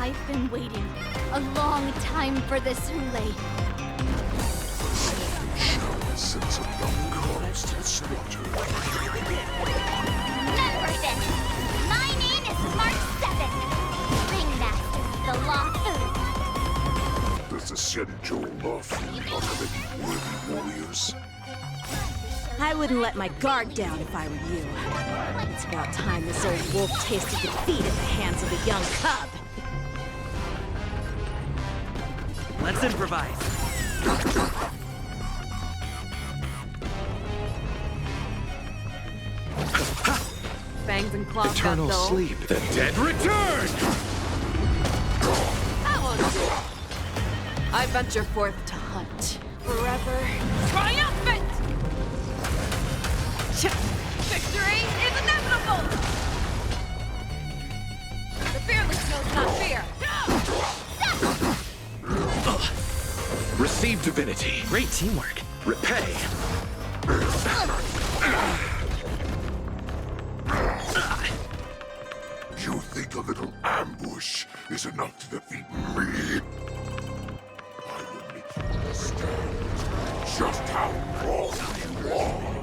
I've been waiting a long time for this, Hule. Send some young cubs to the slaughter. Remember this! My name is March 7th, Ringmaster of the Law Food. Does the Xianzhou Law Food honor any worthy warriors? I wouldn't let my guard down if I were you. It's about time this old wolf tasted defeat at the hands of a young cub. Let's improvise. Fangs and claws Eternal got dull. sleep. The dead return! That won't do. I venture forth to hunt. Forever triumphant! Victory is inevitable! The fearless knows not fear. Receive divinity. Great teamwork. Repay. You think a little ambush is enough to defeat me? I will make you understand just how wrong you are.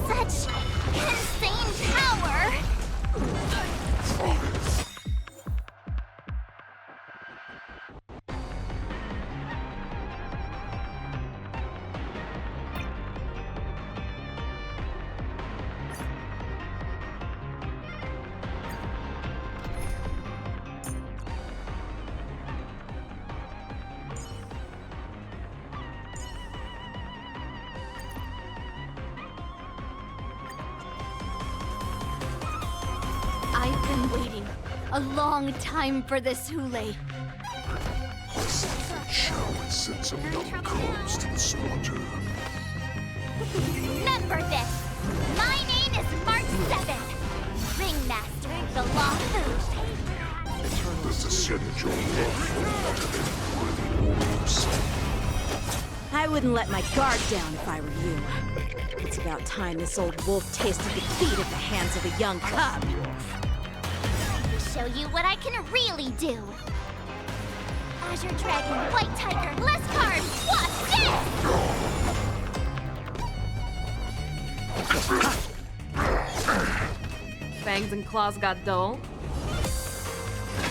Such insane power! I've been waiting a long time for this, Hule. Shall we send some young cubs to the slaughter? Remember this! My name is March 7th, Ringmaster of the Law Food. Does the Xianzhou Law Food honor any worthy warriors? I wouldn't let my guard down if I were you. It's about time this old wolf tasted defeat at the hands of a young cub. To show you what I can really do. Azure Dragon, White Tiger, less carbs, what's this? Fangs and claws got dull.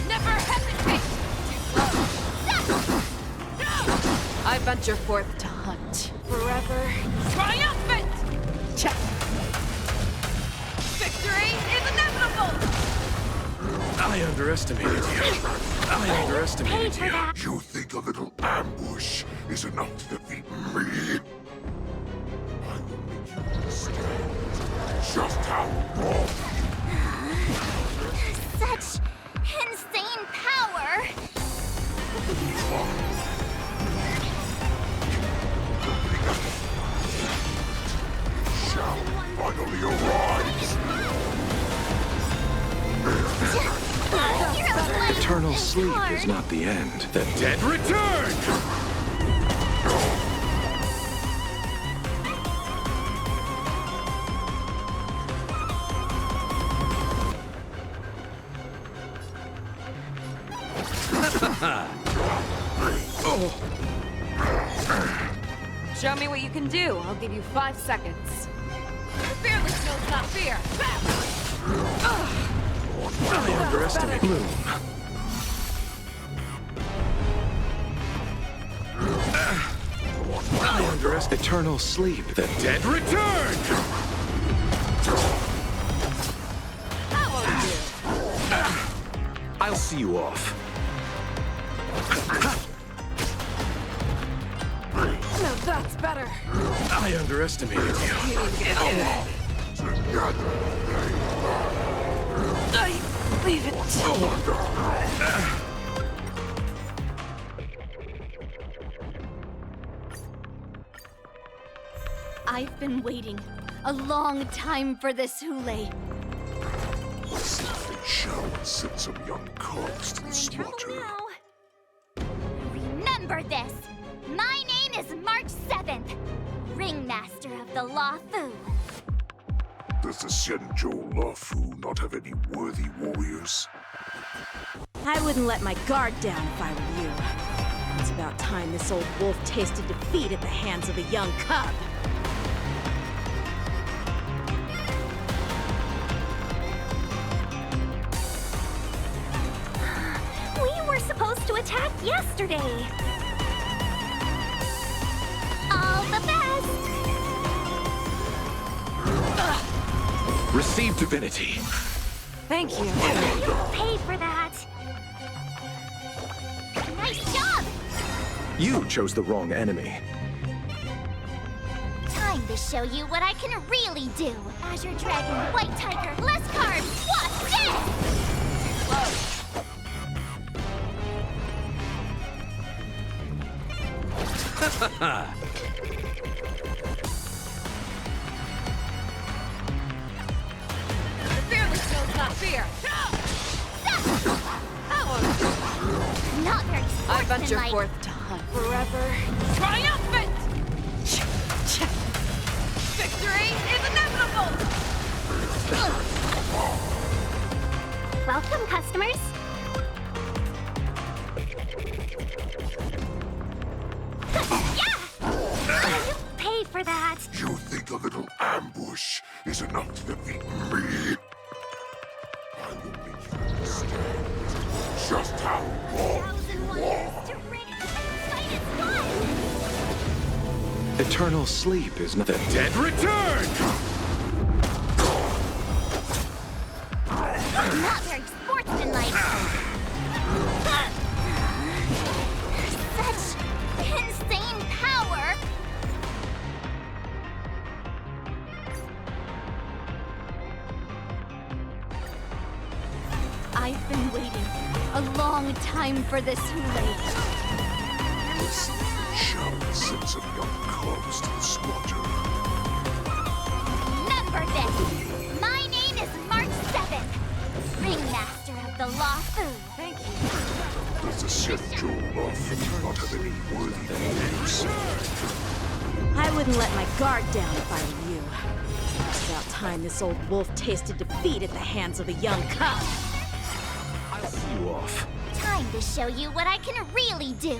Never hesitate! I venture forth to hunt. Forever triumphant! Check! Victory is inevitable! I underestimated you. I underestimated you. You think a little ambush is enough to defeat me? I will make you understand just how wrong Such insane power! shall finally arise. Eternal sleep is not the end. The dead return! Show me what you can do. I'll give you 5 seconds. The fearless knows not fear. I underestimated Bloom. I underestimated Eternal sleep. The dead return! I'll see you off. Now that's better. I underestimated you. Leave it. I've been waiting a long time for this, Hule. Shall we send some young cubs to the slaughter? Remember this! My name is March 7th, Ringmaster of the Law Food. Does the Xianzhou Luofu not have any worthy warriors? I wouldn't let my guard down if I were you. It's about time this old wolf tasted defeat at the hands of a young cub. We were supposed to attack yesterday. All the best! Receive divinity. Thank you. You'll pay for that. Nice job! You chose the wrong enemy. Time to show you what I can really do. Azure Dragon, White Tiger, less carbs. Watch this! The fearless knows not fear. Not very I venture sportsmanlike. forth to hunt forever. Triumphant! Victory is inevitable! Welcome, customers. Yeah! You pay for that. You think a little ambush is enough to defeat me? I will make you understand just how wrong you are. Eternal sleep is not the dead return! Not very sportsmanlike. Such insane power. I've been waiting a long time for this, Hule. Listen, shall send some young cubs to the slaughter. Remember this. My name is March 7th, Ringmaster of the Luofu. Thank you. Does the Xianzhou Luofu not have any worthy warriors? I wouldn't let my guard down if I were you. It's about time this old wolf tasted defeat at the hands of a young cub. I'll see you off. Time to show you what I can really do.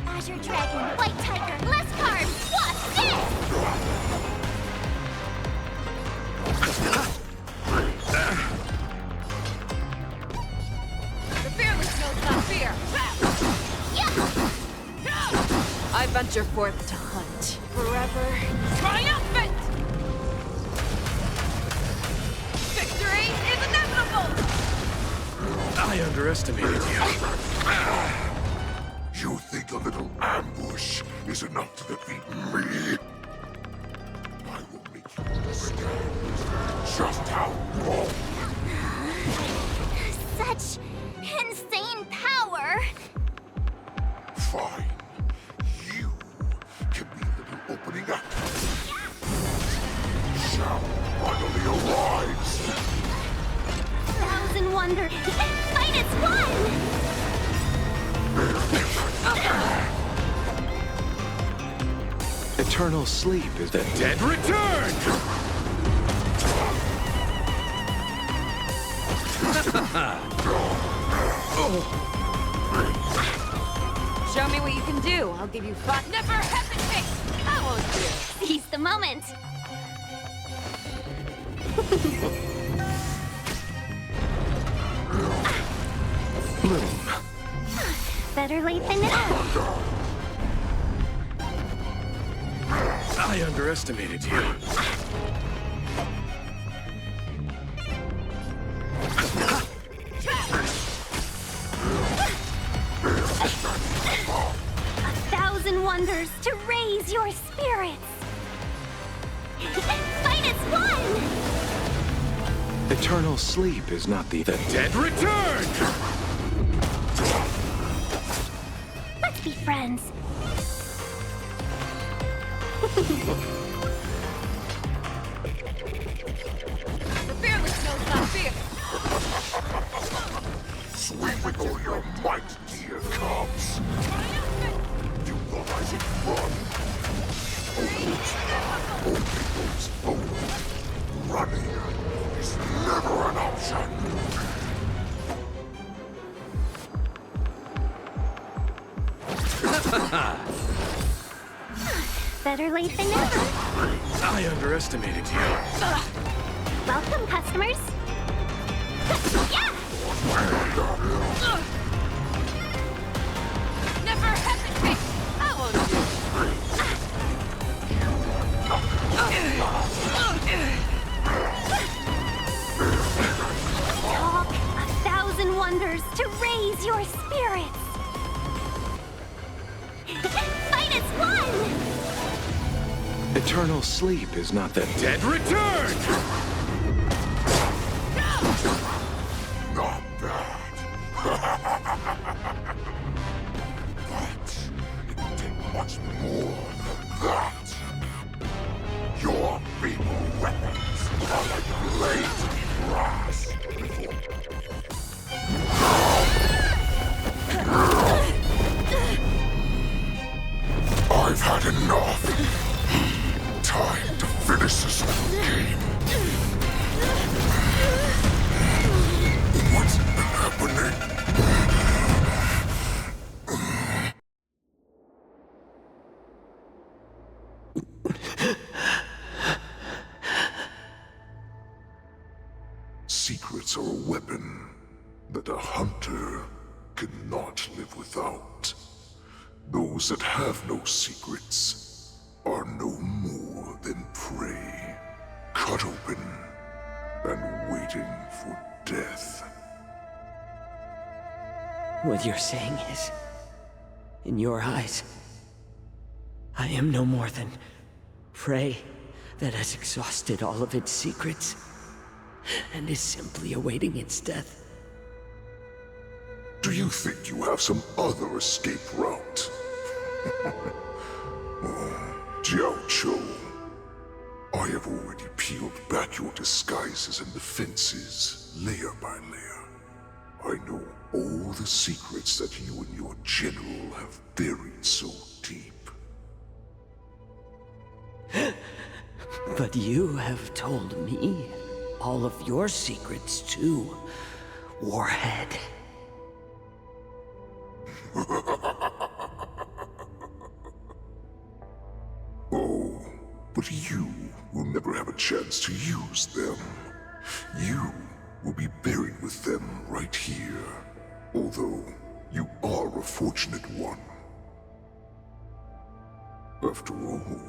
Azure Dragon, White Tiger, less carbs. Watch The fearless knows not fear. I venture forth to hunt forever. Triumphant! Victory is inevitable! I underestimated you. You think a little ambush is enough to defeat me? I will make you understand just how wrong. Such insane power. Fine. You can be a little opening act. Shall finally arise. Thousand Wonder. Fight is one! Eternal sleep is the dead return! Show me what you can do. I'll give you five. Never hesitate! I won't do. Seize the moment. Bloom. Better late than never. I underestimated you. Thousand wonders to raise your spirits. Fight is one! Eternal sleep is not the dead return! Let's be friends. The fearless knows not fear. Sweep with all your might, dear cubs. You thought I would run Better late than never. I underestimated you. Welcome, customers. Yeah! Never hesitate! I won't Talk 1,000 wonders to raise your spirits. Fight as one! Eternal sleep is not the dead return! Not bad. But it will take much more than that. Your feeble weapons are like blades of grass. I've had enough. Time to finish this game. What's happening? Secrets are a weapon that a hunter cannot live without. Those that have no secrets are no more than prey, cut open and waiting for death. What you're saying is, in your eyes, I am no more than prey that has exhausted all of its secrets and is simply awaiting its death. Do you think you have some other escape route? Jiao Cho, I have already peeled back your disguises and defenses, layer by layer. I know all the secrets that you and your general have buried so deep. But you have told me all of your secrets too, Warhead. Oh, but you will never have a chance to use them. You will be buried with them right here, although you are a fortunate one. After all,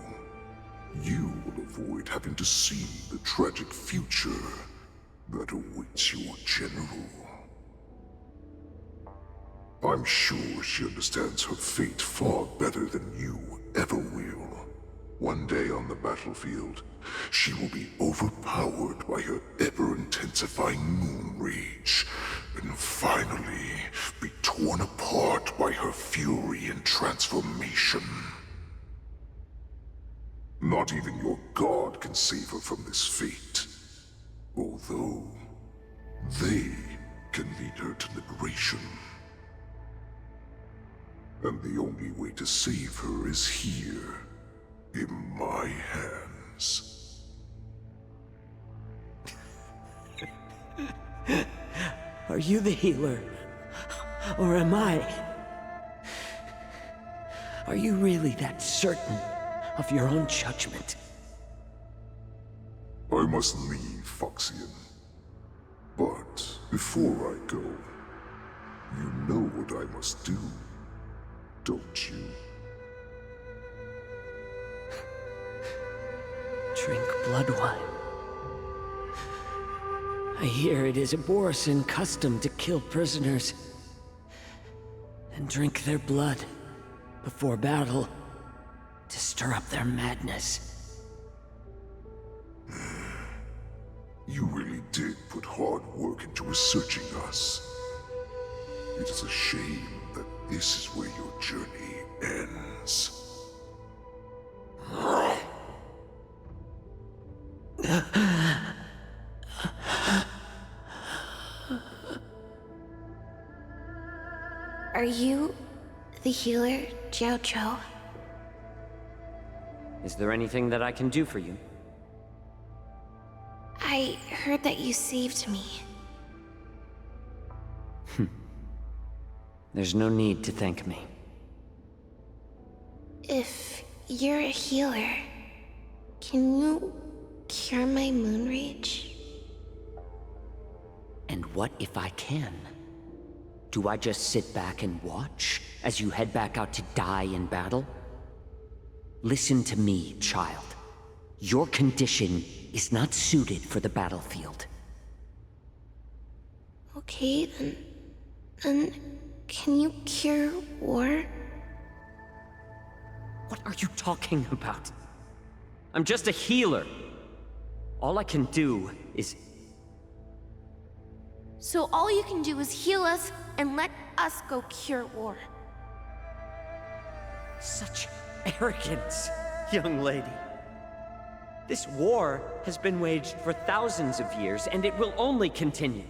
you will avoid having to see the tragic future that awaits your general. I'm sure she understands her fate far better than you ever will. One day on the battlefield, she will be overpowered by her ever-intensifying moon rage, and finally be torn apart by her fury and transformation. Not even your god can save her from this fate, although they can lead her to liberation. And the only way to save her is here, in my hands. Are you the healer? Or am I? Are you really that certain of your own judgment? I must leave, Foxian. But before I go, you know what I must do, don't you? Drink blood wine. I hear it is a Borisin custom to kill prisoners and drink their blood before battle to stir up their madness. You really did put hard work into researching us. It is a shame that this is where your journey ends. Are you the healer, Jiao Cho? Is there anything that I can do for you? I heard that you saved me. There's no need to thank me. If you're a healer, can you cure my moon rage? And what if I can? Do I just sit back and watch as you head back out to die in battle? Listen to me, child. Your condition is not suited for the battlefield. Okay, then can you cure war? What are you talking about? I'm just a healer. All I can do is... So all you can do is heal us and let us go cure war. Such arrogance, young lady. This war has been waged for thousands of years, and it will only continue.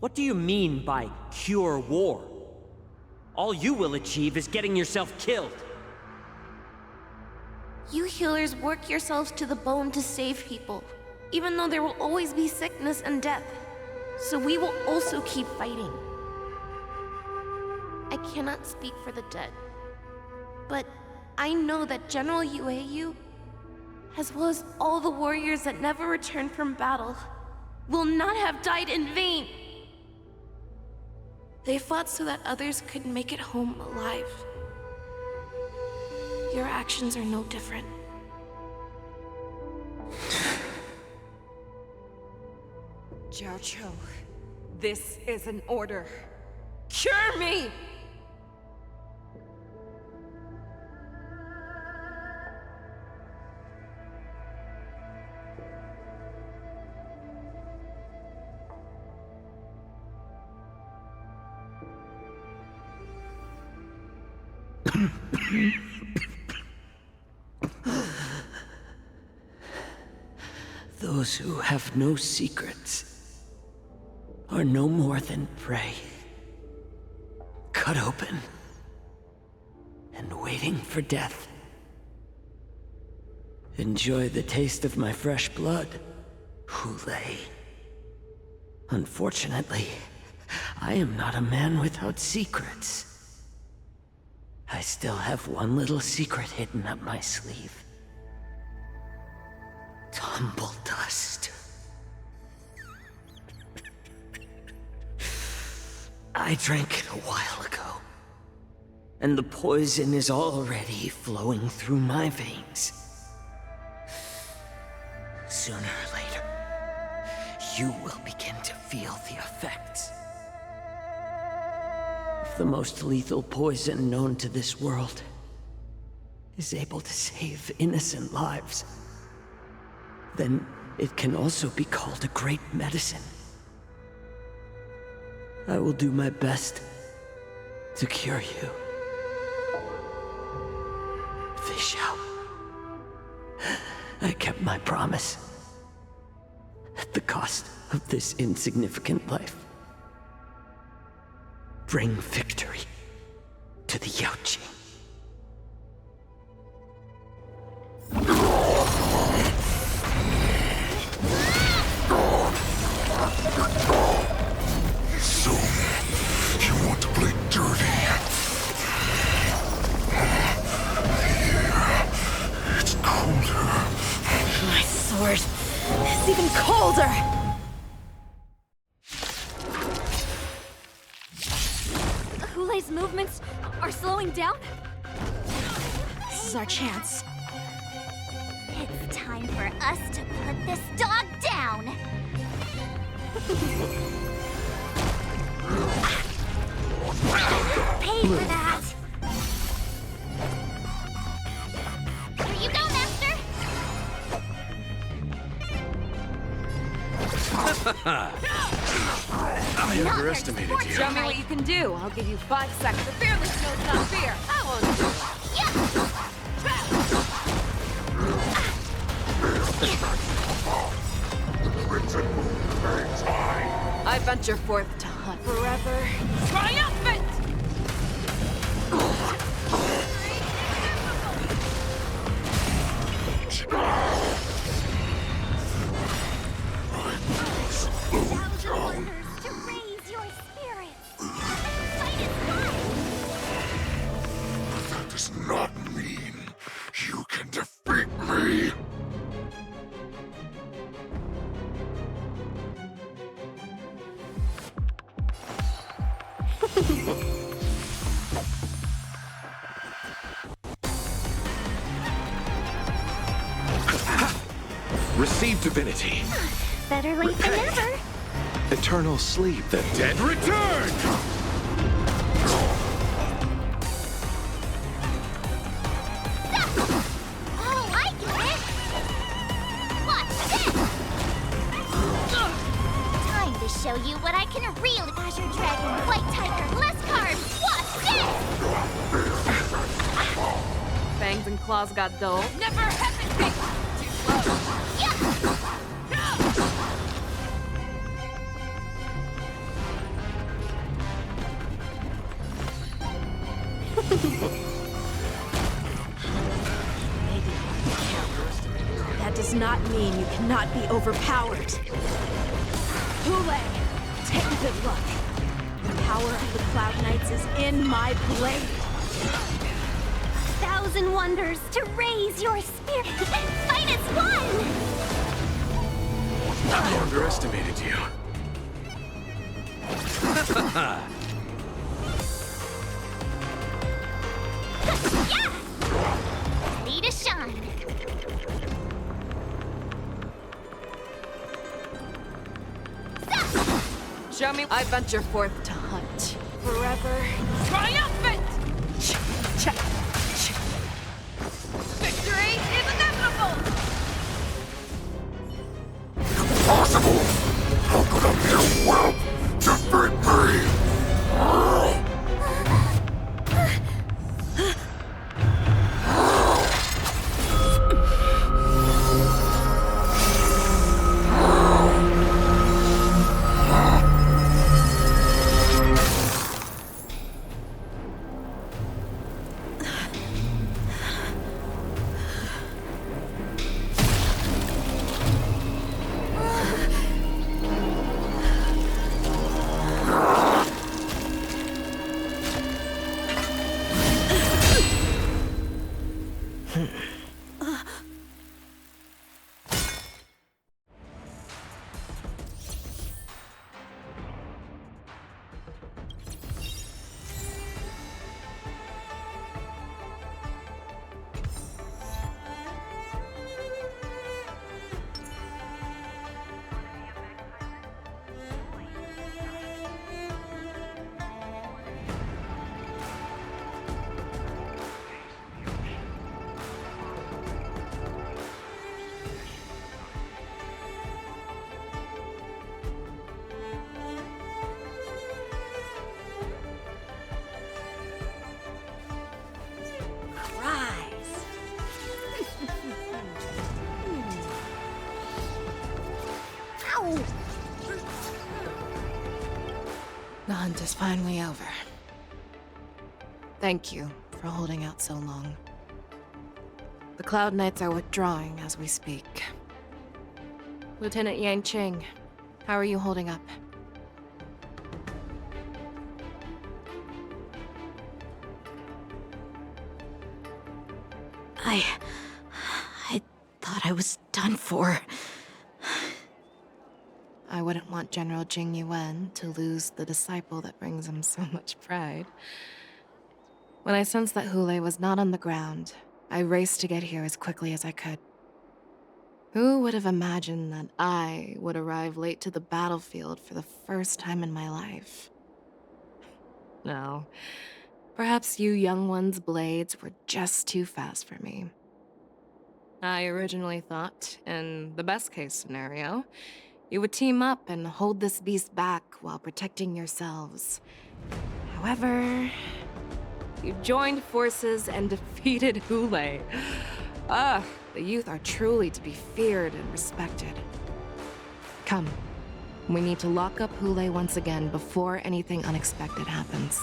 What do you mean by cure war? All you will achieve is getting yourself killed. You healers work yourselves to the bone to save people, even though there will always be sickness and death. So we will also keep fighting. I cannot speak for the dead, but I know that General Yueyu, as well as all the warriors that never returned from battle, will not have died in vain. They fought so that others could make it home alive. Your actions are no different. Jojo, this is an order. Cure me! Those who have no secrets are no more than prey. Cut open and waiting for death. Enjoy the taste of my fresh blood, Hulei. Unfortunately, I am not a man without secrets. I still have one little secret hidden up my sleeve. Tumble dust. I drank it a while ago, and the poison is already flowing through my veins. Sooner or later, you will begin to feel the effects. If the most lethal poison known to this world is able to save innocent lives, then it can also be called a great medicine. I will do my best to cure you. Fish out. I kept my promise. At the cost of this insignificant life. Bring victory to the Yaoqing. So, you want to play dirty? Here, it's colder. My sword is even colder! Hulei's movements are slowing down? This is our chance. It's time for us to put this dog down. Pay for that. Here you go, Master. I underestimated you. Show me what you can do. I'll give you 5 seconds. The fearless knows not fear. I won't do it. I venture forth to hunt forever. Triumphant! To raise your spirits. The fight is Receive divinity. Better late than never. Eternal sleep. The dead return! Oh, I get it. Watch this. Time to show you what I can really. Azure Dragon, White Tiger, less cards. Watch this. Fangs and claws got dull. Never hesitate! Too slow. That does not mean you cannot be overpowered. Hule, take a good look. The power of the Cloud Knights is in my blade. 1,000 wonders to raise your spirit. Fight as one! I underestimated you. Yeah! Ready to shine. Show me. I venture forth to hunt. Forever. Triumphant! Victory is inevitable! Impossible! How could a mere whelp defeat me? The hunt is finally over. Thank you for holding out so long. The Cloud Knights are withdrawing as we speak. Lieutenant Yang Qing, how are you holding up? I thought I was done for. I wouldn't want General Jing Yuan to lose the disciple that brings him so much pride. When I sensed that Hule was not on the ground, I raced to get here as quickly as I could. Who would have imagined that I would arrive late to the battlefield for the first time in my life? No. Perhaps you young ones' blades were just too fast for me. I originally thought, in the best-case scenario, you would team up and hold this beast back while protecting yourselves. However, you joined forces and defeated Hule. The youth are truly to be feared and respected. Come, we need to lock up Hule once again before anything unexpected happens.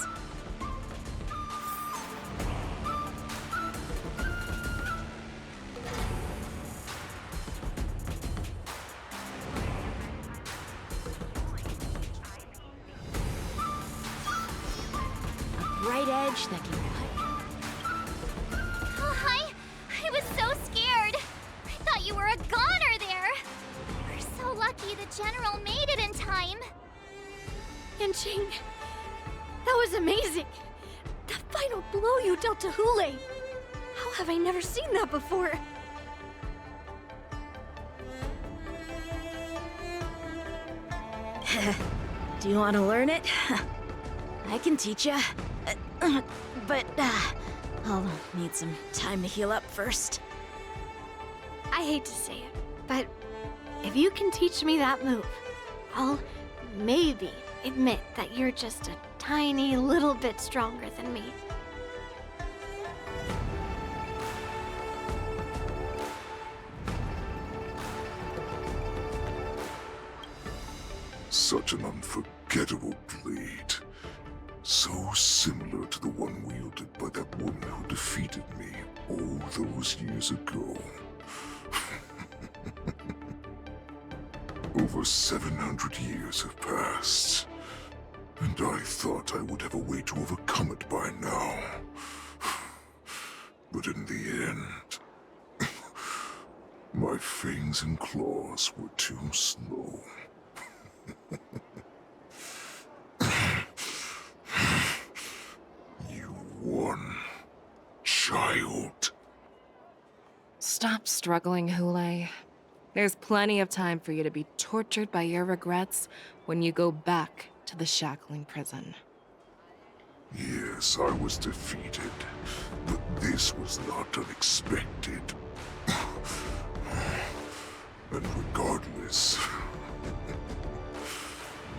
Right edge that can cut. Oh, I was so scared. I thought you were a goner there. We're so lucky the General made it in time. Yanqing, That was amazing! That final blow you dealt to Hule! How have I never seen that before? Do you want to learn it? I can teach ya. But, I'll need some time to heal up first. I hate to say it, but if you can teach me that move, I'll maybe admit that you're just a tiny little bit stronger than me. Such an unforgettable blade. So similar to the one wielded by that woman who defeated me all those years ago. Over 700 years have passed, and I thought I would have a way to overcome it by now. But in the end, my fangs and claws were too slow. You won, child. Stop struggling, Hule. There's plenty of time for you to be tortured by your regrets when you go back to the shackling prison. Yes, I was defeated, but this was not unexpected. And regardless,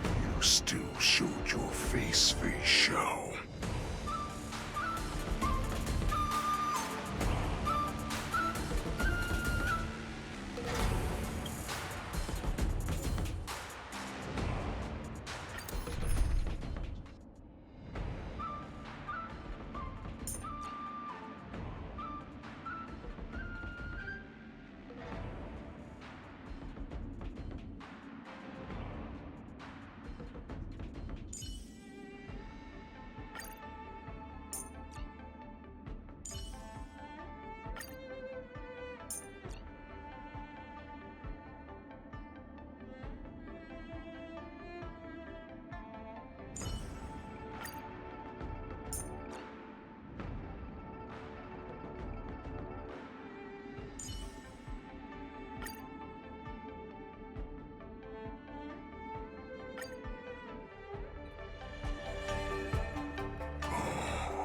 you still showed your face, Fei Xiao.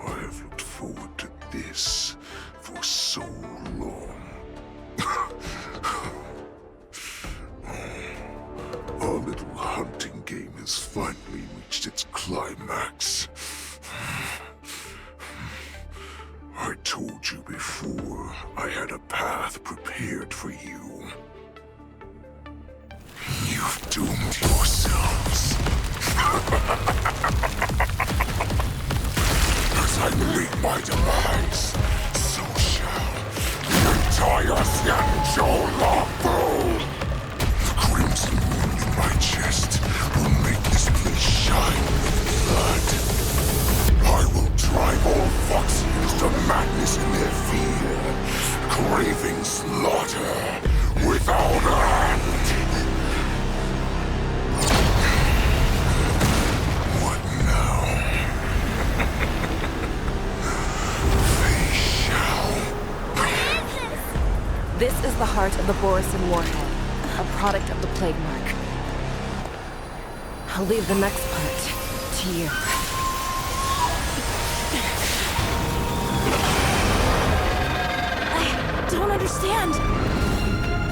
I have looked forward to this for so long. Our little hunting game has finally reached its climax. I told you before, I had a path prepared for you. You've doomed yourselves. As I meet my demise, so shall the entire Xianzhou Longbow. The crimson wound in my chest will make this place shine with blood. I will drive all Foxians to madness in their fear, craving slaughter without end. What now? This is the heart of the Borisin warhead, a product of the plague mark. I'll leave the next part to you. I don't understand.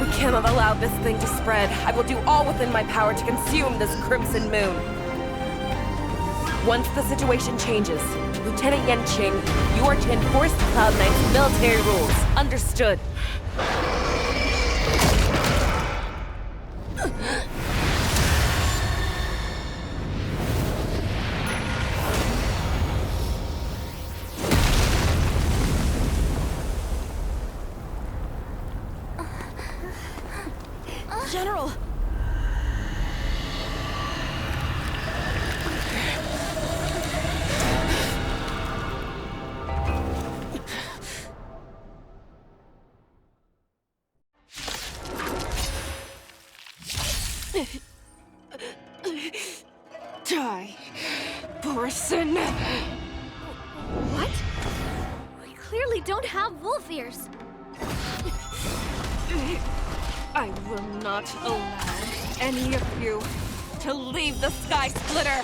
We cannot allow this thing to spread. I will do all within my power to consume this crimson moon. Once the situation changes, Lieutenant Yanqing, you are to enforce the Cloud9's military rules. Understood. General! Die. Borson! What? We clearly don't have wolf ears. I will not allow any of you to leave the Sky Splitter!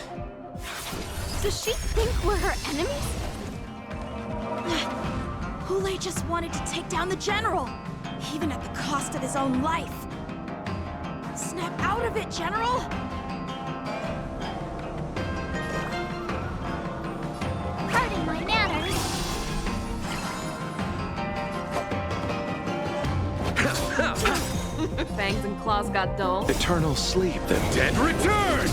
Does she think we're her enemies? Hule just wanted to take down the General, even at the cost of his own life. Snap out of it, General! Pardon my manners. Fangs and claws got dull. Eternal sleep, the dead return!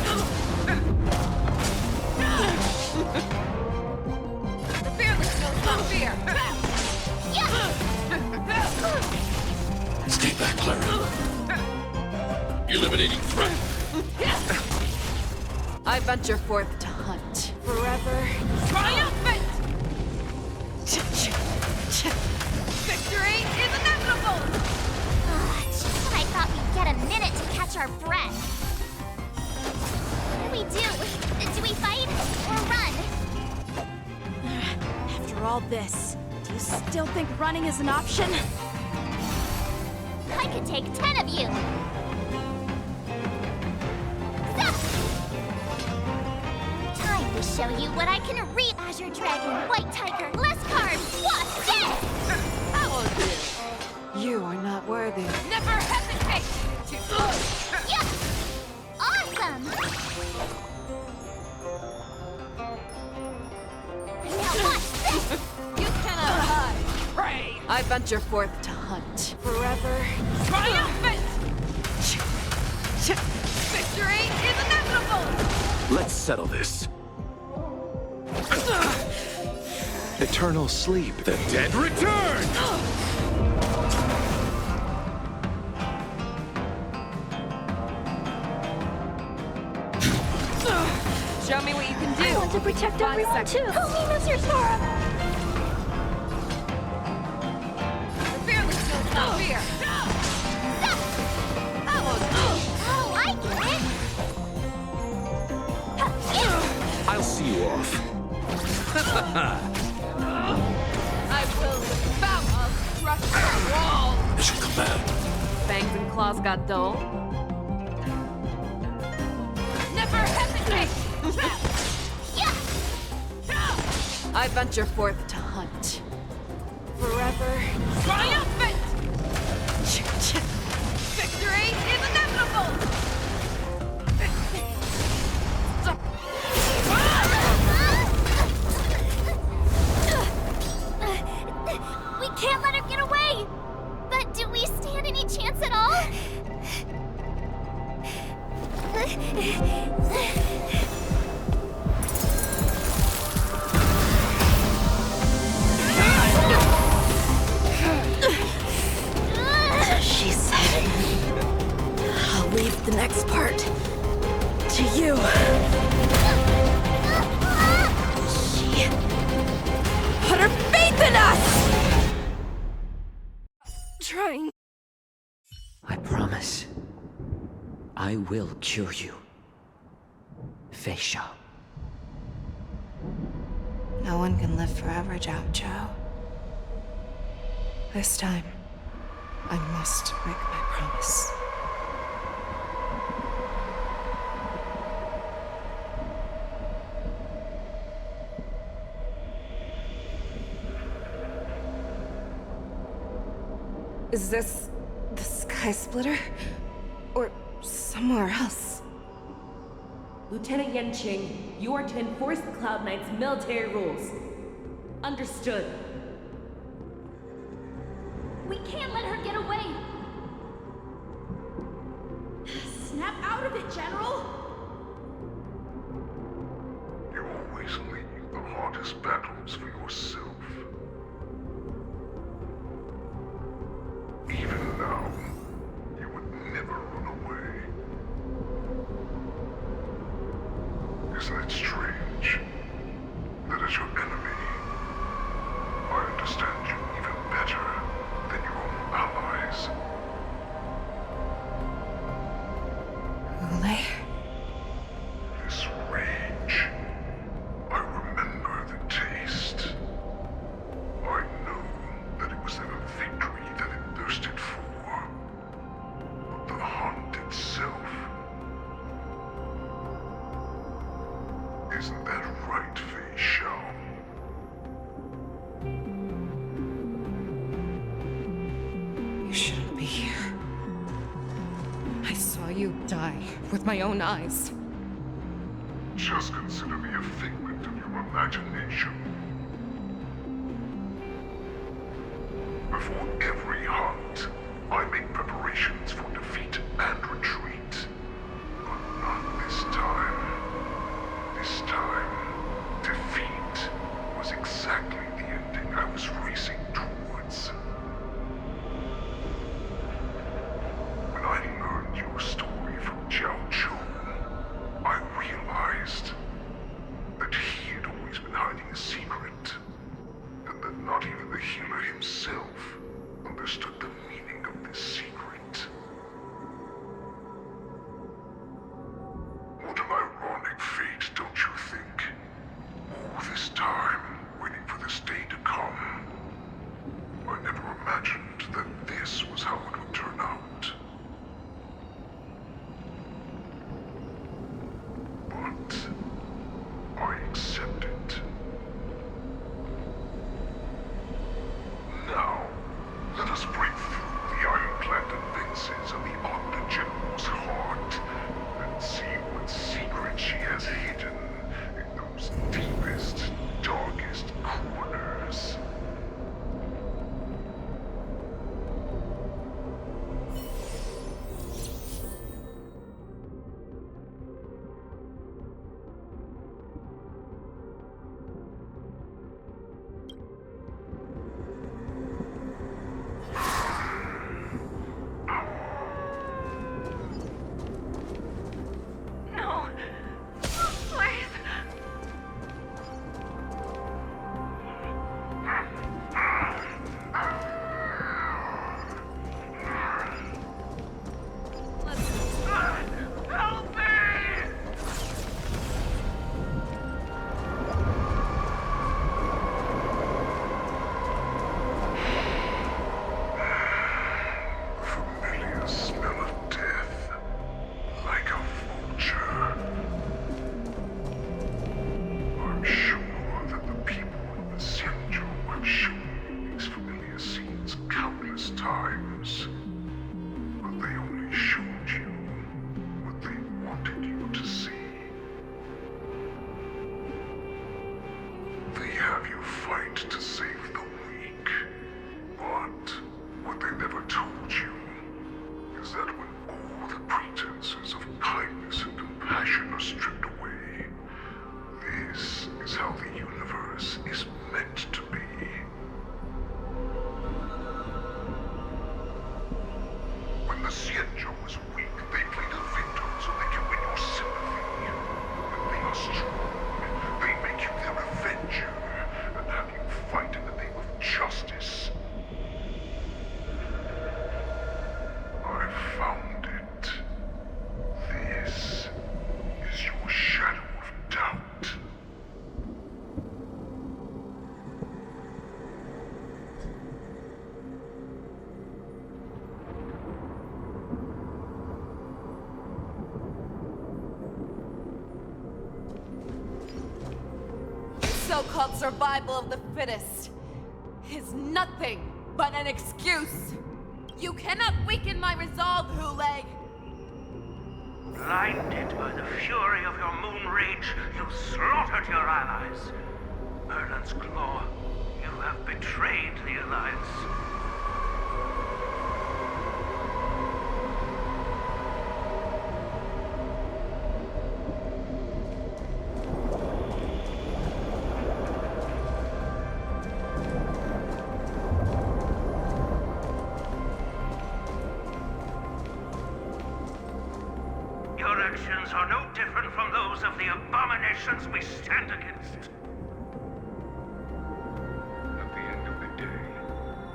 The fearless knows not fear! Stay back, Clara. Eliminating threat. I venture forth to hunt. Forever triumphant! Victory is inevitable! Just when I thought we'd get a minute to catch our breath. What do we do? Do we fight or run? After all this, do you still think running is an option? I could take 10 of you. Time to show you what I can read. Azure Dragon, White Tiger, less carbs, wasp, dead! That won't do. You are not worthy. Never hesitate to Yeah! Awesome! Now watch this! You cannot hide! Pray! I venture forth to hunt. Forever triumphant! Victory is inevitable! Let's settle this. Eternal sleep, the dead return! Show me what you can do. I want to protect everyone too. Help me, Mr. Sora. The fearless knows not fear. Oh, I get it! I'll see you off. I will bow of crush your wall! Mission command. Fangs and claws got dull. Never hesitate! I venture forth to hunt. Forever triumphant! Victory is inevitable! We can't let her get away! But do we stand any chance at all? She said, I'll leave the next part to you. She put her faith in us! Trying. I promise. I will cure you. Feisha. No one can live forever, Zhao Zhao. This time, I must break my promise. Is this the Sky Splitter? Or somewhere else? Lieutenant Yanqing, you are to enforce the Cloud Knight's military rules. Understood. We can't let her get away! Snap out of it, General! You always leave the hardest battles for yourself. Even now, you would never run away. Isn't it strange that as your enemy, I understand you even better than your own allies? Hule? This rage Isn't that right, Fei Xiao? You shouldn't be here. I saw you die with my own eyes. Just consider me a figment of your imagination. Before every hunt, I make preparations for defeat and retreat. But not this time. This time, defeat was exactly the ending I was racing towards. When I learned your story from Jiao Chu, I realized that he had always been hiding a secret, and that not even the healer himself understood the meaning of this secret. What an ironic fate, don't you think? All this time, waiting for this day to come. I never imagined that this was how it would turn out. But I accept it. Now, let us break through the ironclad defenses of the Octa General's heart and see what secret she has hidden in those deepest, darkest corners. No. Please. Help me! Familiar smell of death, like a vulture. I'm sure that the people of the Xianzhou have shown you these familiar scenes countless times. But they only showed you what they wanted you to see. They have you fight to save the weak. But what they never told you is that when all the pretenses of kindness and compassion are stripped away, this is how the universe is meant to be. When the Xianzhou is weak, they play the victim so they can win your sympathy. When they are strong, they make you their avenger and have you fight in the name of justice. I found it. This is your shadow of doubt. So-called survival of the fittest is nothing but an excuse. You cannot weaken my resolve, Huleg. Blinded by the fury of your moon rage, you slaughtered your allies. Merlin's Claw, you have betrayed the Alliance. Your actions are no different from those of the abominations we stand against. At the end of the day,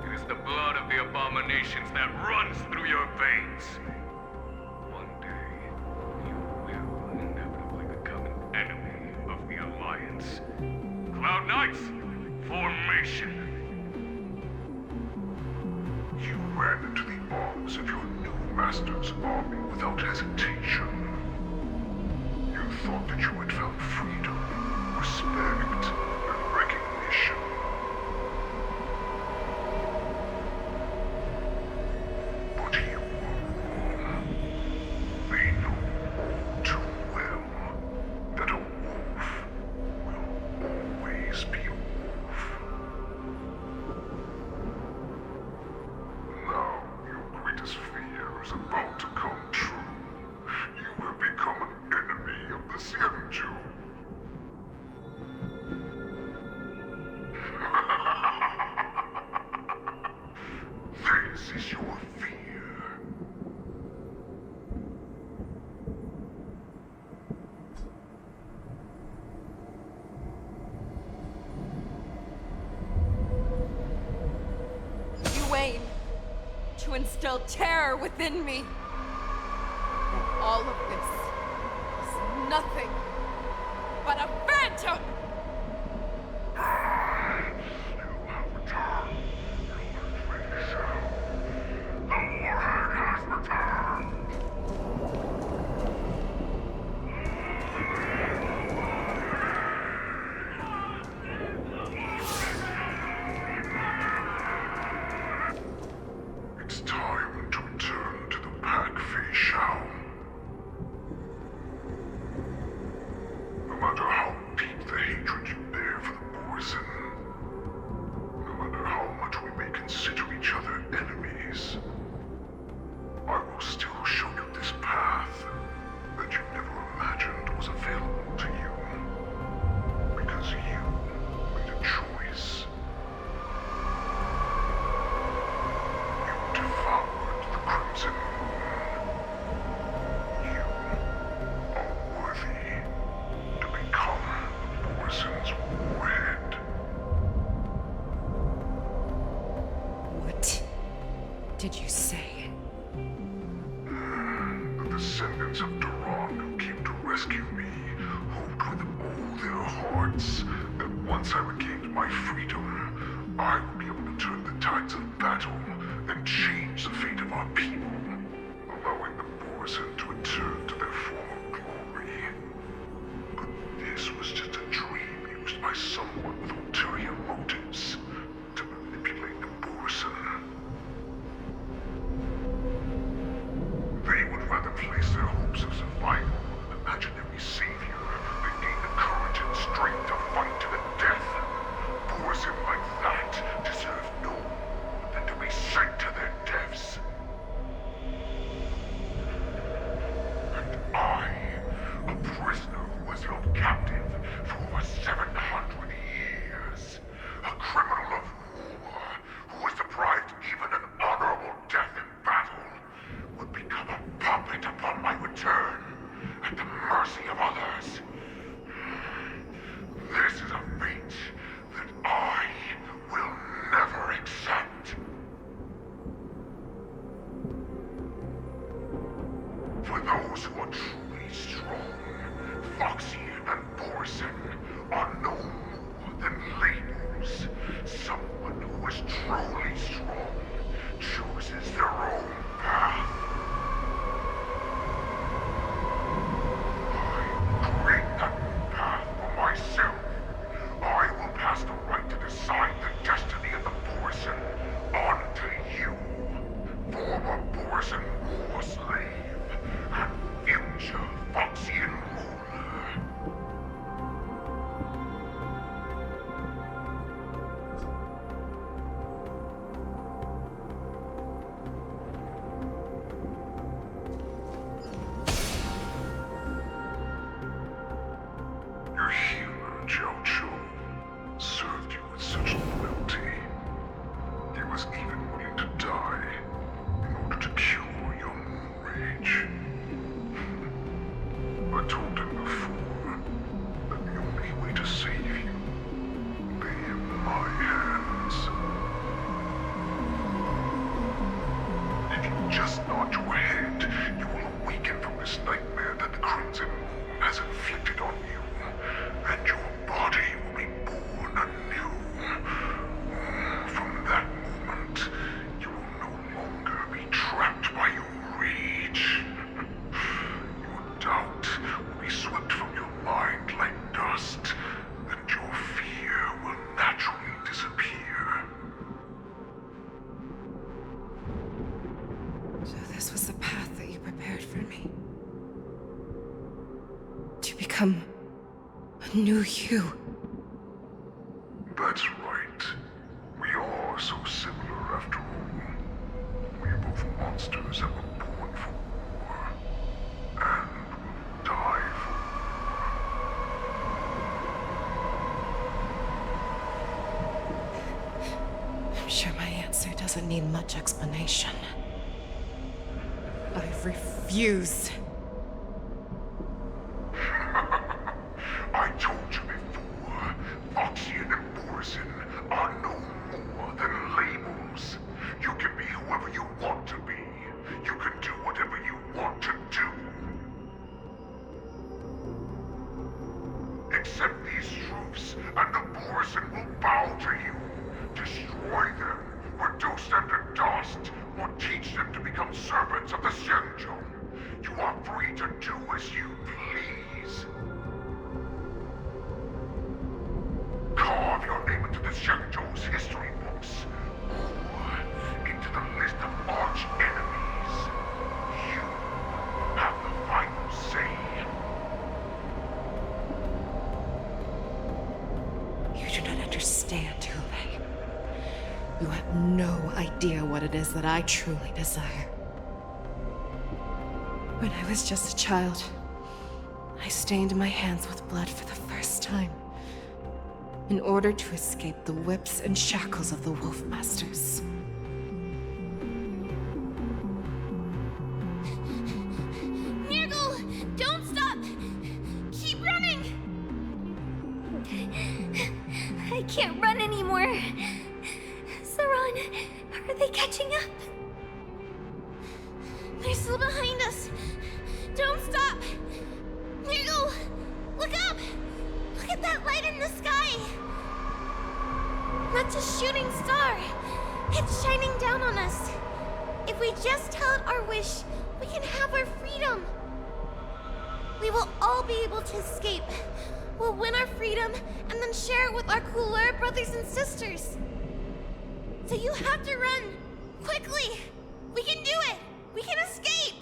it is the blood of the abominations that runs through your veins. One day, you will inevitably become an enemy of the Alliance. Cloud Knights, formation! You ran into the arms of your new master's army without hesitation. You thought that you had found freedom. respect and recognition. But you are wrong. They know all too well that a wolf will always be a wolf. Now your greatest fear is about to come true. You have become an enemy of the Xianzhu. This is your fear. You aim to instill terror within me. And all of this is nothing but a phantom! It's time to return to the pack, Fei Shao. No matter how deep the hatred you bear for the Borson, no matter how much we may consider each other enemies, I will still show you this path that you never imagined was available to you. Because you made a choice. You devoured the Crimson Moon. You are worthy to become the Borson's warhead. What did you say? The descendants of Duran who came to rescue me hoped with all their hearts that once I regained my freedom, I would be able to turn the tides of battle and change the fate of our people, allowing the Borson to return to their former glory. But this was just a dream used by someone with ulterior motives to manipulate the Borson. They would rather place their hopes of survival on an imaginary savior than gain the courage and strength to fight to the death. Borson like that deserve no more than to be sent to their deaths. And I, a prisoner who was held captive for over 700 years, a criminal of war who was deprived even an honorable death in battle, would become a puppet upon my return, at the mercy of others. become a new you. That's right. We are so similar after all. We are both monsters that were born for war, and will die for war. I'm sure my answer doesn't need much explanation. I refuse. I told you before, Foxian and Borison are no more than labels. You can be whoever you want to be. You can do whatever you want to do. Accept these truths, and the Borison will bow to you. Destroy them, reduce them to dust, or teach them to become servants of the Shenzhou. You are free to do as you please. Carve your name into the Shenzhou's history books, or into the list of arch enemies. You have the final say. You do not understand, Hule. You have no idea what it is that I truly desire. When I was just a child, I stained my hands with blood for the first time, in order to escape the whips and shackles of the Wolf Masters. Nirgal, don't stop! Keep running! I can't run anymore. Saran, are they catching up? They're still behind us. Don't stop! Nirgal, look up! Look at that light in the sky! That's a shooting star. It's shining down on us. If we just tell it our wish, we can have our freedom. We will all be able to escape. We'll win our freedom and then share it with our cooler brothers and sisters. So you have to run. Quickly! We can do it! We can escape!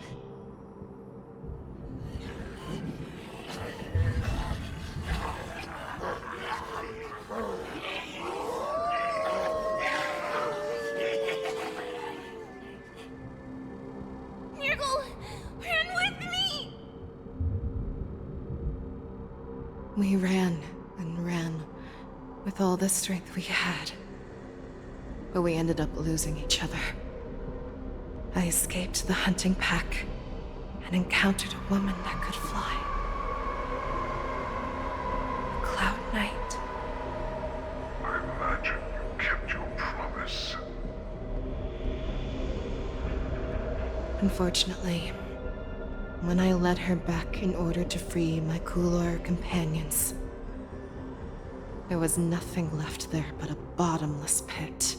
Nirgal, run with me! We ran and ran with all the strength we had. But we ended up losing each other. I escaped the hunting pack and encountered a woman that could fly. Cloud Knight. I imagine you kept your promise. Unfortunately, when I led her back in order to free my Kulor companions, there was nothing left there but a bottomless pit.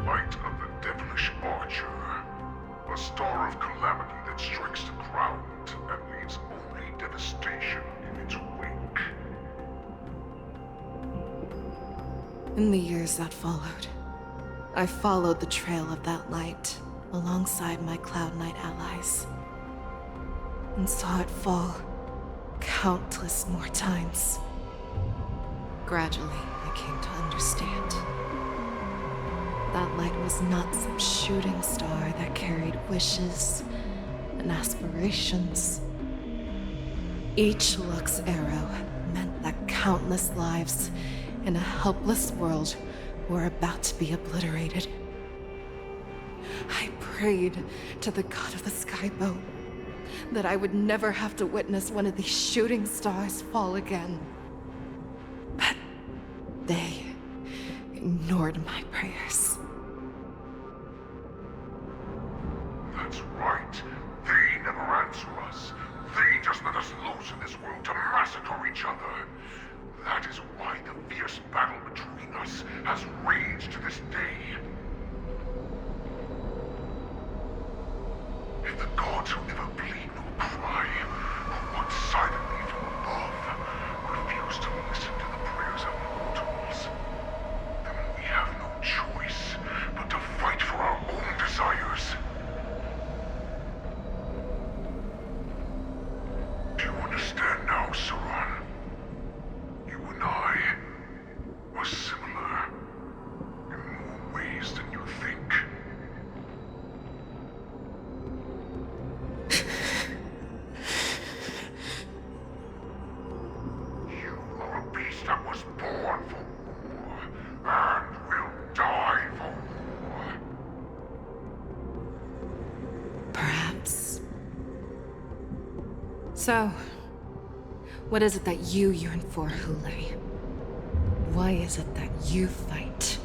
Light of the devilish archer. A star of calamity that strikes the ground and leaves only devastation in its wake. In the years that followed, I followed the trail of that light alongside my Cloud Knight allies, and saw it fall countless more times. Gradually, I came to understand. That light was not some shooting star that carried wishes and aspirations. Each Lux arrow meant that countless lives in a helpless world were about to be obliterated. I prayed to the god of the skyboat that I would never have to witness one of these shooting stars fall again. But they ignored my prayers. That's right. They never answer us. They just let us loose in this world to massacre each other. That is why the fierce battle between us has raged to this day. If the gods who never bleed nor cry, who watch silently from above, refuse to listen to the prayers of mortals, then we have no choice but to fight for our own desires. understand now, Saran? You and I are similar in more ways than you think. You are a beast that was born for war and will die for war. Perhaps. So, what is it that you yearn for, Hule? Why is it that you fight?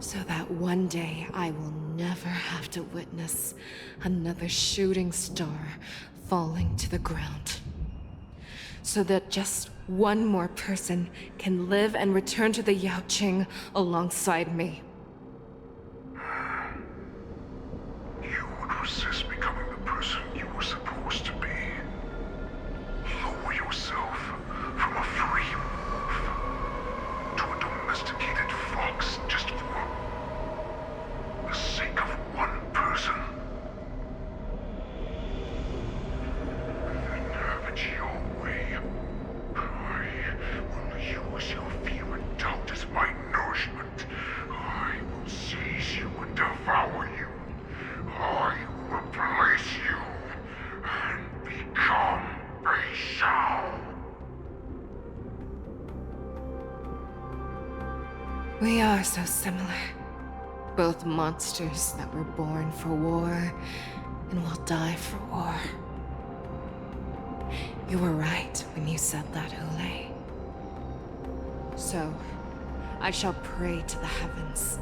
So that one day I will never have to witness another shooting star falling to the ground. So that just one more person can live and return to the Yaoqing alongside me. You would resist becoming the person you were supposed to be. Lower yourself from a free wolf to a domesticated fox just for the sake of one person. Then have it your way. I will use your fear and doubt as my nourishment. I will seize you and devour you. I will replace you and become a Shao. We are so similar. Both monsters that were born for war and will die for war. You were right when you said that, Hule. So, I shall pray to the heavens.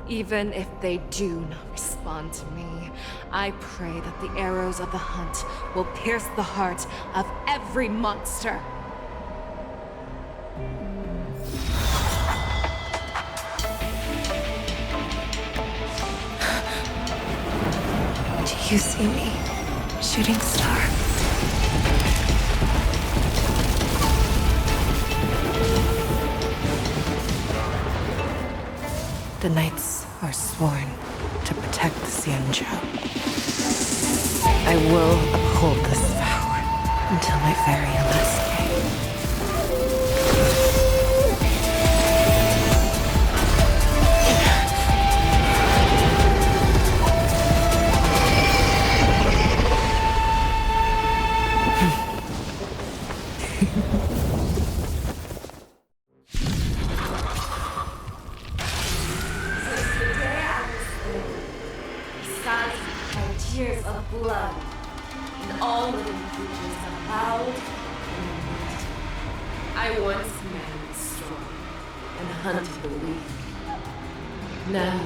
Even if they do not respond to me, I pray that the arrows of the hunt will pierce the heart of every monster. Do you see me, shooting star? The knights are sworn to protect the Xianzhou. I will uphold this vow until my very last day. Tears of blood, and all living creatures are loud and wild. I once man the strong and hunted the weak. Now,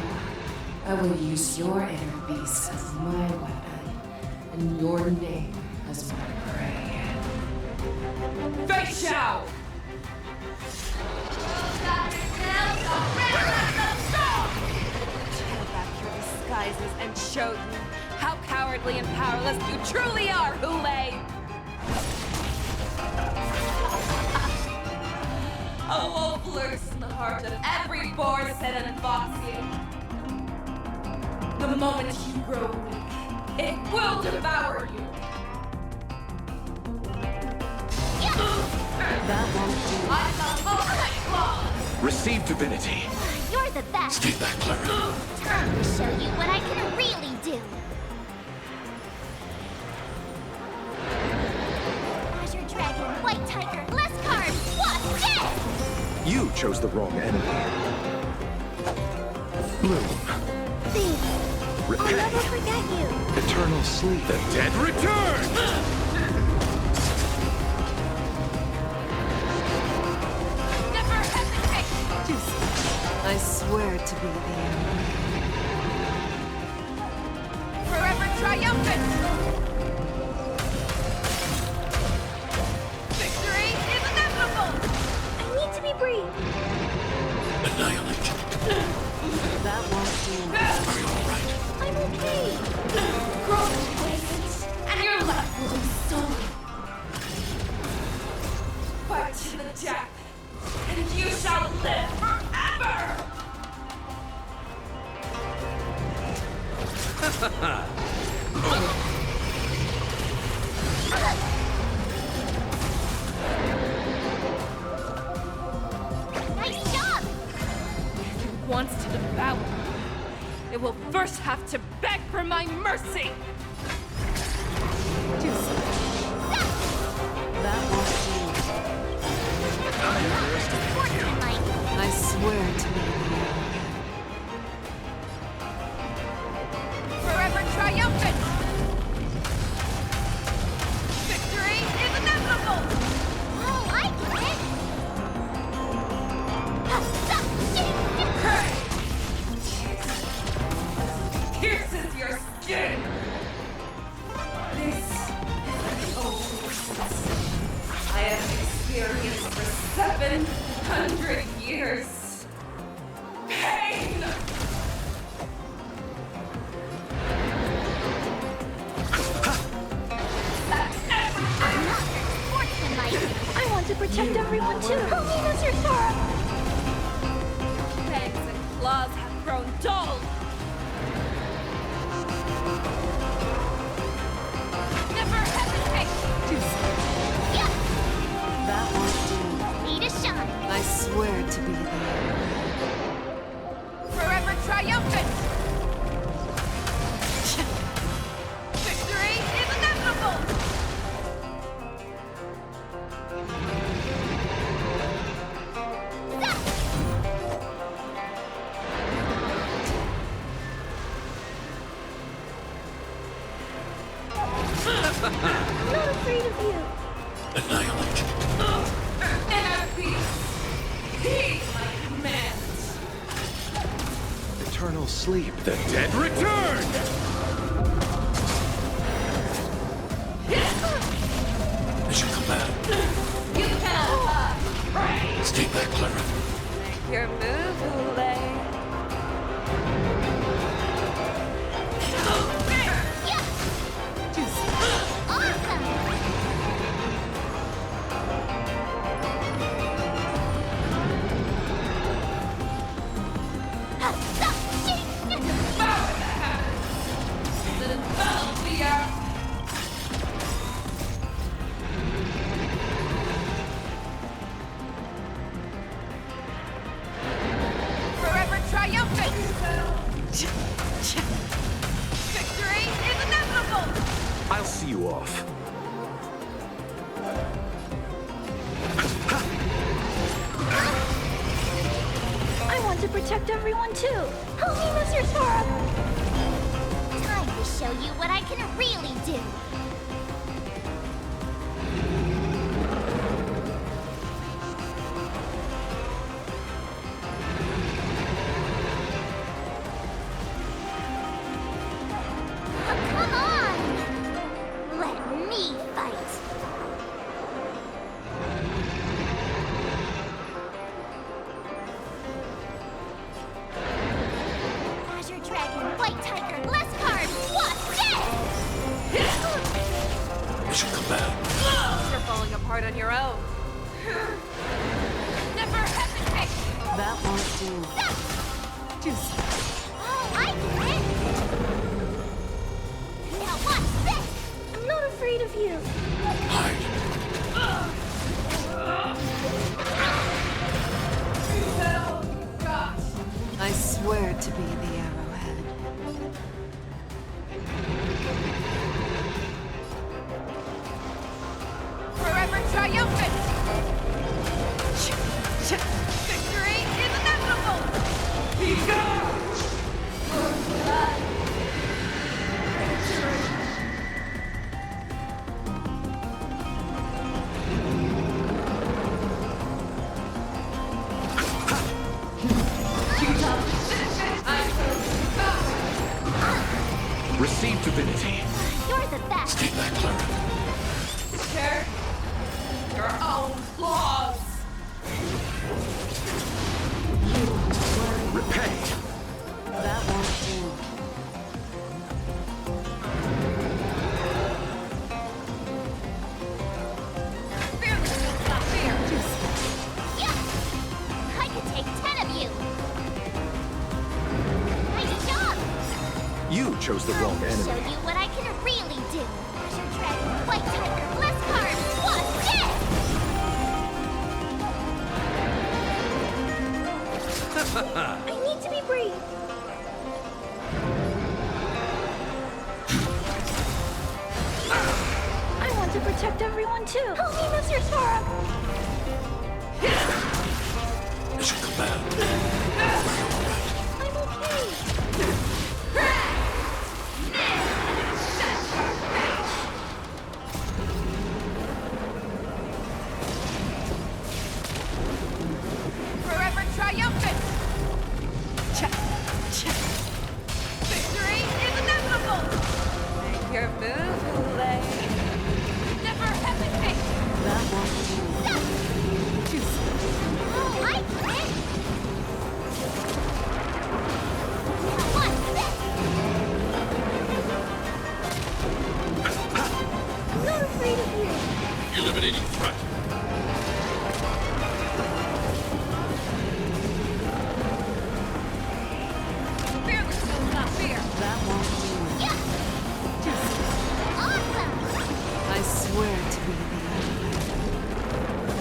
I will use your inner beast as my weapon, and your name as my prey. Fei Xiao! Tear back your disguises and show you how cowardly and powerless you truly are, Hule! A wolf lurks lurks in the heart of every Boris and Foxian. The moment you grow weak, it will devour you. That won't do. I'm the ultimate claw! Receive divinity. You're the best. Stay back, Clara. Time to show you what I can really do. Azure Dragon, White Tiger, less cards, what's dead? You chose the wrong enemy. Bloom. Thanks. I'll Repent. never forget you. Eternal sleep. The dead return! I swear to be the end. Forever triumphant! Victory is inevitable! I need to be brief. Annihilate. That won't do. Are you alright? I'm okay. Grow complacent, and your life will be stolen. Fight to the death, and you shall live forever! Nice job. If it wants to devour me, it will first have to beg for my mercy! That won't do. I swear to be the end. Forever triumphant! Victory is inevitable! Oh, I get it. Pierces your skin! This is the oldest I have experienced for 700 years. Pain! I want to protect everyone too. Help me, Mr. Sora. Legs and claws have grown dull. Never hesitate! That won't do. Need a shine. I swear to be the end. Forever triumphant! Victory is inevitable! I'm not afraid of you. Annihilate. Inner peace! Heed my commands! Eternal sleep. The dead return! As you command. You cannot hide! Stay back, Clara. Make your move, Hule. Awesome. Devour the heavens! Envelop the earth! Forever triumphant! Victory is inevitable! I'll see you off. I want to protect everyone too. Help me, Mr. Sora. Time to show you what I can really do. Come on! Let me fight! Azure Dragon, White Tiger, less cards, what's dead? won't do. Just... Oh, I get it! Now watch this! I'm not afraid of you. I swear to be the arrowhead. Forever triumphant! Victory is inevitable! Receive divinity. You're the best! Stay back, Clara. Share your own flaws! Repay. That won't do. Yeah! I could take 10 of you! Nice job! You chose the wrong Show enemy. you what I can really do! Azure Dragon, White Tiger, Bless Card, what's this? I need to be brave. I want to protect everyone too. Help me, Mr. Sora. As you command. I'm okay. Forever triumphant! Victory is inevitable! Make your move, Lay. Never hesitate! That won't do. Oh, I get it! Now what's this? I'm not afraid of you. Eliminating threat. Fearless will not fear! That won't do. Yeah! Awesome! I swear to be the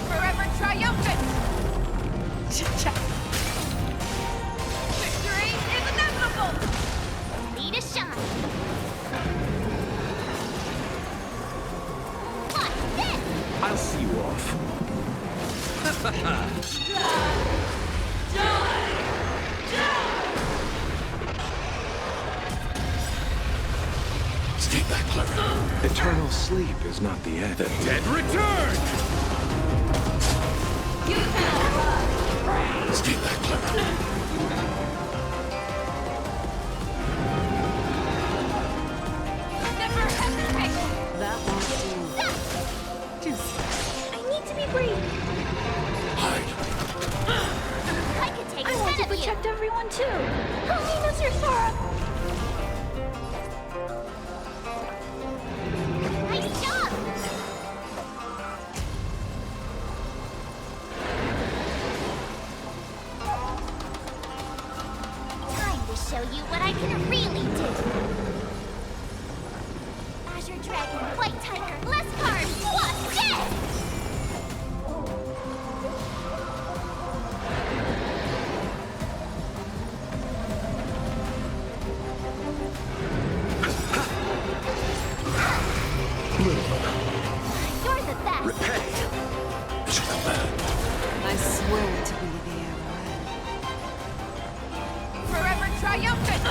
Forever triumphant! Victory is inevitable! Need a shine! What's this? I'll see you off. Stay back, Clara. Eternal sleep is not the end. The dead return! Stay back, Clara. Never hesitate! That won't do. I need to be brave. Hide. I could take I want 10 to of you! protect everyone too. Help me, Mr. Sora. Nice job! Time to show you what I can really do! Azure Dragon, White Tiger, Bless Card, what's this? You're the best! Repay. As you command. I swear to be the arrowhead. Forever triumphant!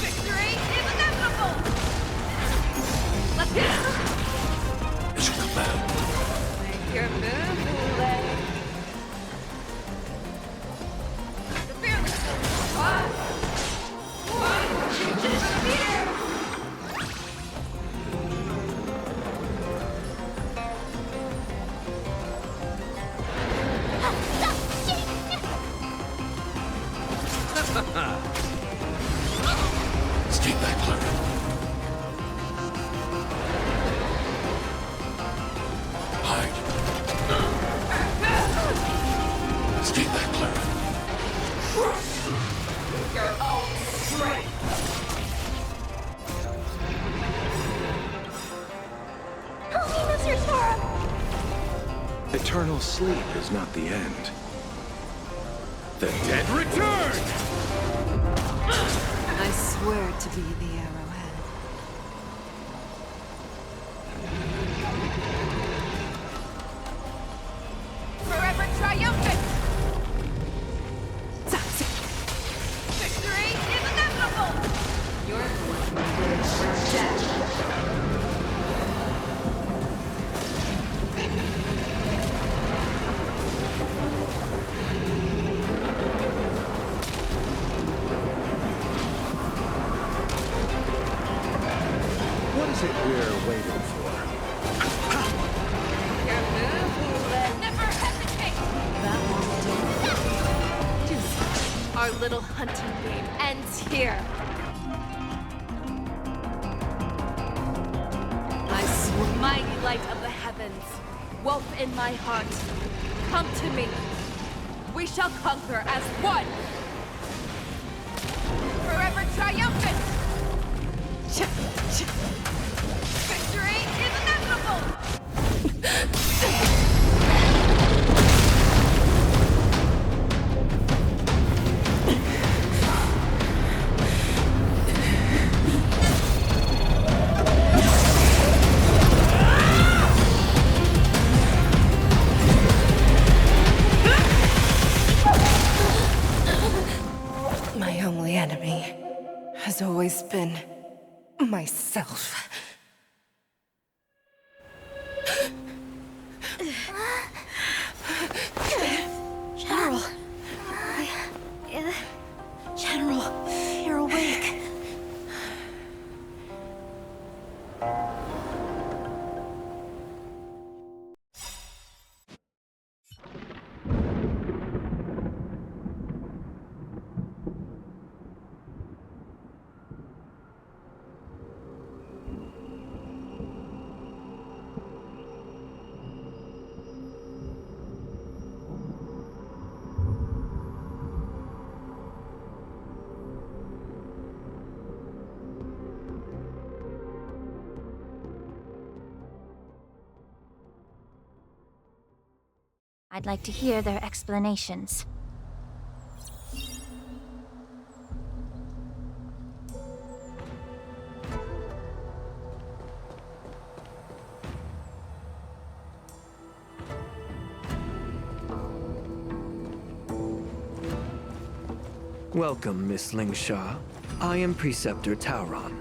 Victory is inevitable! Let's go! As you command. Make your move, Lay. Fearless! One! Eternal sleep is not the end. The dead return! I swear to be the arrowhead. Forever triumphant! Victory is inevitable! You're the one who lives death. What is it we're waiting for? Your move will never hesitate! Our little hunting game ends here. Mighty light of the heavens, wolf in my heart, come to me. We shall conquer as one. Forever triumphant! Victory is inevitable! My only enemy has always been myself. General. General, you're awake. I'd like to hear their explanations. Welcome, Miss Lingsha. I am Preceptor Tauron.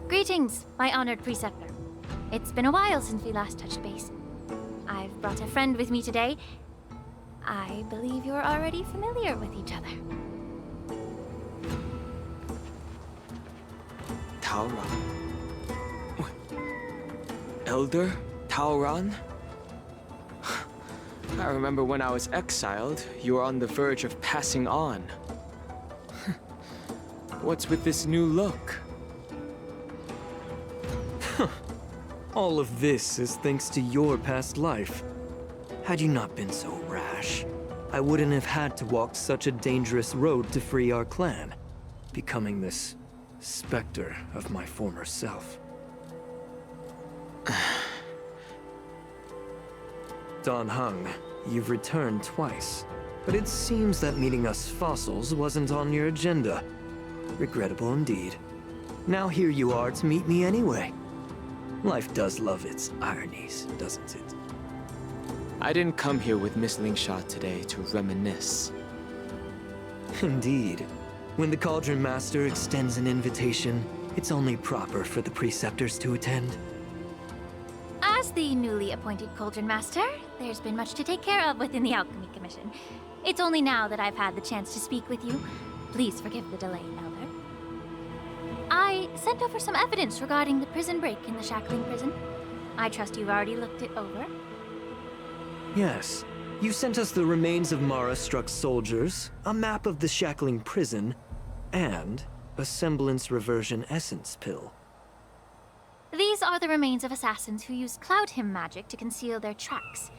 Greetings, my honored preceptor. It's been a while since we last touched base. I've brought a friend with me today. I believe you're already familiar with each other. Tauron? Elder Tauron? I remember when I was exiled, you were on the verge of passing on. What's with this new look? All of this is thanks to your past life. Had you not been so rash, I wouldn't have had to walk such a dangerous road to free our clan, becoming this specter of my former self. Dan Heng, you've returned twice, but it seems that meeting us fossils wasn't on your agenda. Regrettable indeed. Now here you are to meet me anyway. Life does love its ironies, doesn't it? I didn't come here with Miss Lingsha today to reminisce. Indeed. When the Cauldron Master extends an invitation, it's only proper for the Preceptors to attend. As the newly appointed Cauldron Master, there's been much to take care of within the Alchemy Commission. It's only now that I've had the chance to speak with you. Please forgive the delay, Elder. I sent over some evidence regarding the prison break in the Shackling prison. I trust you've already looked it over. Yes. You sent us the remains of Mara-struck soldiers, a map of the Shackling prison, and a semblance reversion essence pill. These are the remains of assassins who used Cloud Hymn magic to conceal their tracks.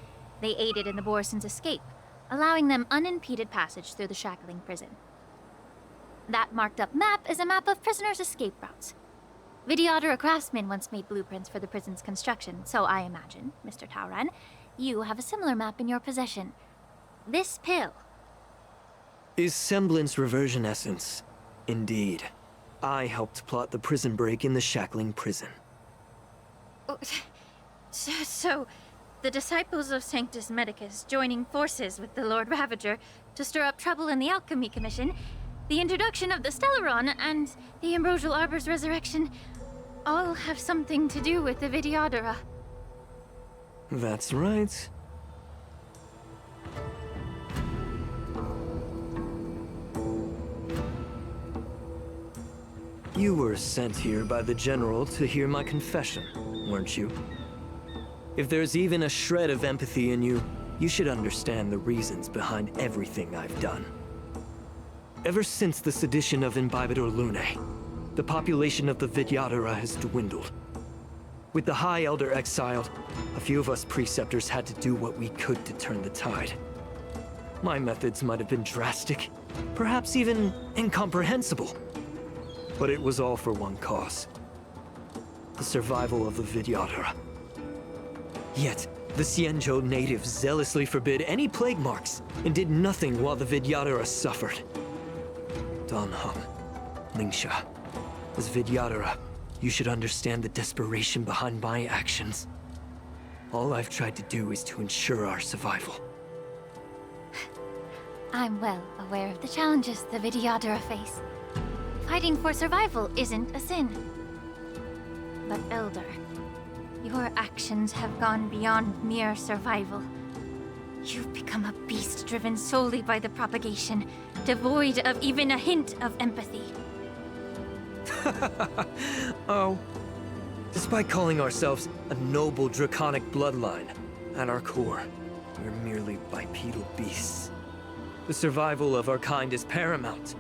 They aided in the Borisons' escape, allowing them unimpeded passage through the Shackling prison. That marked-up map is a map of prisoners' escape routes. Vidyadhara craftsmen once made blueprints for the prison's construction, so I imagine, Mr. Tauran, you have a similar map in your possession. This pill. Is semblance reversion essence? Indeed. I helped plot the prison break in the Shackling prison. So, the disciples of Sanctus Medicus joining forces with the Lord Ravager to stir up trouble in the Alchemy Commission, the introduction of the Stellaron, and the Ambrosial Arbor's resurrection all have something to do with the Vidyadhara. That's right. You were sent here by the General to hear my confession, weren't you? If there's even a shred of empathy in you, you should understand the reasons behind everything I've done. Ever since the sedition of Imbibitor Lunae, the population of the Vidyadhara has dwindled. With the High Elder exiled, a few of us preceptors had to do what we could to turn the tide. My methods might have been drastic, perhaps even incomprehensible. But it was all for one cause. The survival of the Vidyadhara. Yet, the Xianzhou natives zealously forbid any plague marks and did nothing while the Vidyadhara suffered. Dan Heng, Lingsha, as Vidyadhara, you should understand the desperation behind my actions. All I've tried to do is to ensure our survival. I'm well aware of the challenges the Vidyadhara face. Fighting for survival isn't a sin. But Elder, your actions have gone beyond mere survival. You've become a beast driven solely by the propagation, devoid of even a hint of empathy. Oh. Despite calling ourselves a noble draconic bloodline, at our core, we're merely bipedal beasts. The survival of our kind is paramount.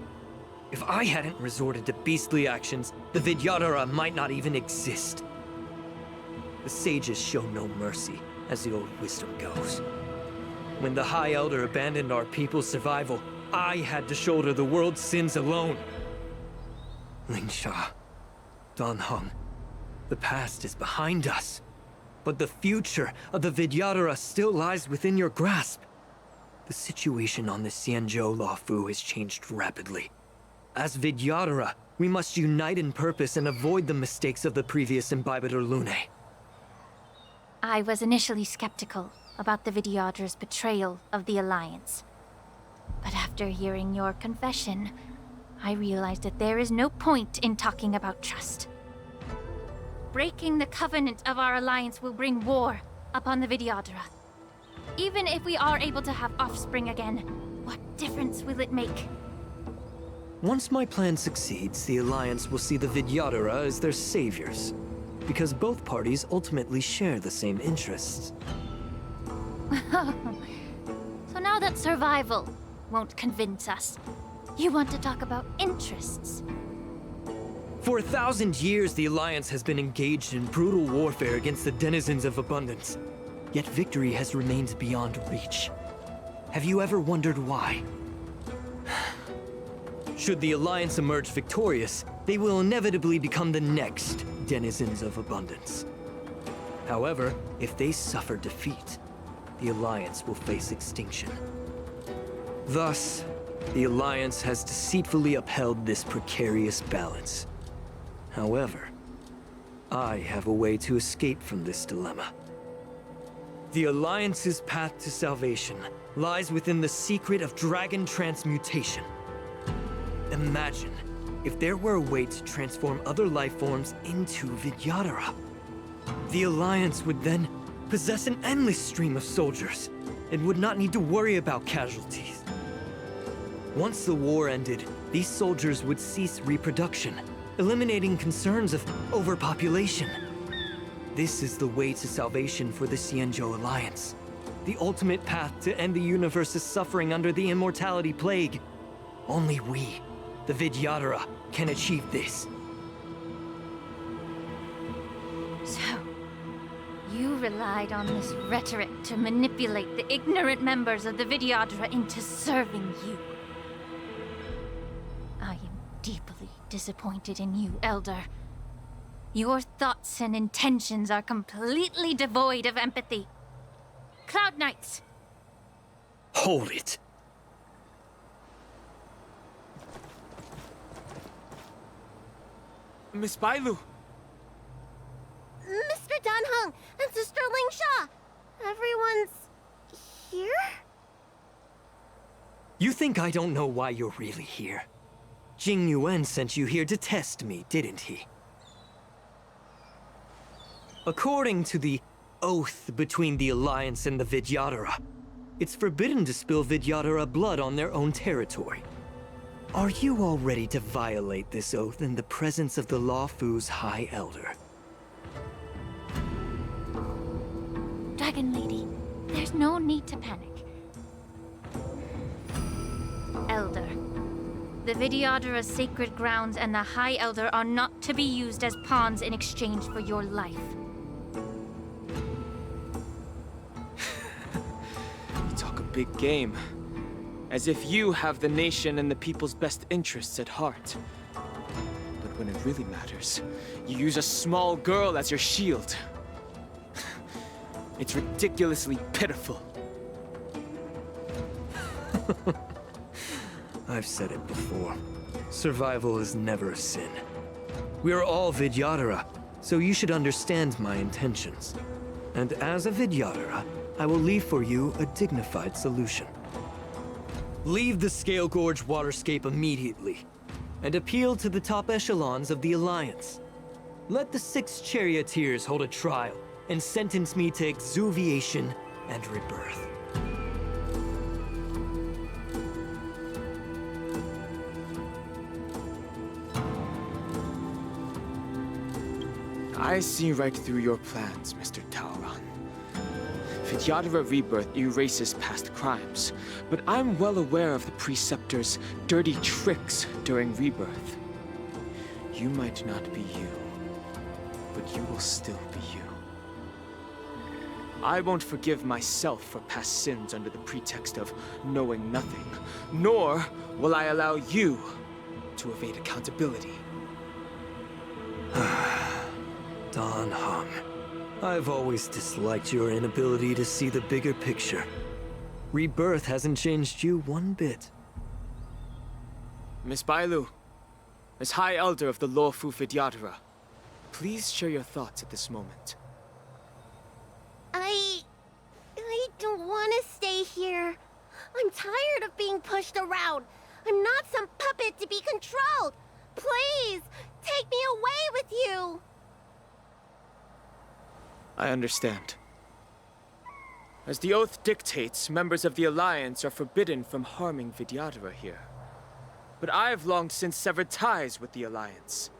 If I hadn't resorted to beastly actions, the Vidyadhara might not even exist. The sages show no mercy, as the old wisdom goes. When the High Elder abandoned our people's survival, I had to shoulder the world's sins alone. Lingsha, Dan Heng, the past is behind us. But the future of the Vidyadhara still lies within your grasp. The situation on the Xianzhou Luofu has changed rapidly. As Vidyadhara, we must unite in purpose and avoid the mistakes of the previous Imbibitor Lunae. I was initially skeptical about the Vidyadhara's betrayal of the Alliance. But after hearing your confession, I realized that there is no point in talking about trust. Breaking the covenant of our Alliance will bring war upon the Vidyadhara. Even if we are able to have offspring again, what difference will it make? Once my plan succeeds, the Alliance will see the Vidyadhara as their saviors, because both parties ultimately share the same interests. So now that survival won't convince us, you want to talk about interests? For 1,000 years, the Alliance has been engaged in brutal warfare against the denizens of abundance. Yet victory has remained beyond reach. Have you ever wondered why? Should the Alliance emerge victorious, they will inevitably become the next denizens of abundance. However, if they suffer defeat, the Alliance will face extinction. Thus, the Alliance has deceitfully upheld this precarious balance. However, I have a way to escape from this dilemma. The Alliance's path to salvation lies within the secret of dragon transmutation. Imagine if there were a way to transform other life forms into Vidyadhara. The Alliance would then possess an endless stream of soldiers and would not need to worry about casualties. Once the war ended, these soldiers would cease reproduction, eliminating concerns of overpopulation. This is the way to salvation for the Xianzhou Alliance. The ultimate path to end the universe's suffering under the Immortality Plague. Only we, the Vidyadhara, can achieve this. So, you relied on this rhetoric to manipulate the ignorant members of the Vidyadhara into serving you. I am deeply disappointed in you, Elder. Your thoughts and intentions are completely devoid of empathy. Cloud Knights! Hold it. Miss Bailu! Mr. Dan Heng and Sister Ling Sha! Everyone's here? You think I don't know why you're really here? Jing Yuan sent you here to test me, didn't he? According to the oath between the Alliance and the Vidyadhara, it's forbidden to spill Vidyadhara blood on their own territory. Are you all ready to violate this oath in the presence of the Luofu's High Elder? Dragon Lady, there's no need to panic. Elder, the Vidyadhara's sacred grounds and the High Elder are not to be used as pawns in exchange for your life. You talk a big game. As if you have the nation and the people's best interests at heart. But when it really matters, you use a small girl as your shield. It's ridiculously pitiful. I've said it before. Survival is never a sin. We're all Vidyadhara, so you should understand my intentions. And as a Vidyadhara, I will leave for you a dignified solution. Leave the Scale Gorge waterscape immediately, and appeal to the top echelons of the Alliance. Let the 6 charioteers hold a trial, and sentence me to exuviation and rebirth. I see right through your plans, Mr. Taoran. Vidyadhara Rebirth erases past crimes, but I'm well aware of the Preceptor's dirty tricks during Rebirth. You might not be you, but you will still be you. I won't forgive myself for past sins under the pretext of knowing nothing, nor will I allow you to evade accountability. Dan Heng, I've always disliked your inability to see the bigger picture. Rebirth hasn't changed you one bit. Miss Bailu, as High Elder of the Luofu Vidyadhara, please share your thoughts at this moment. I don't want to stay here. I'm tired of being pushed around. I'm not some puppet to be controlled. Please, take me away with you. I understand. As the oath dictates, members of the Alliance are forbidden from harming Vidyadhara here. But I've long since severed ties with the Alliance.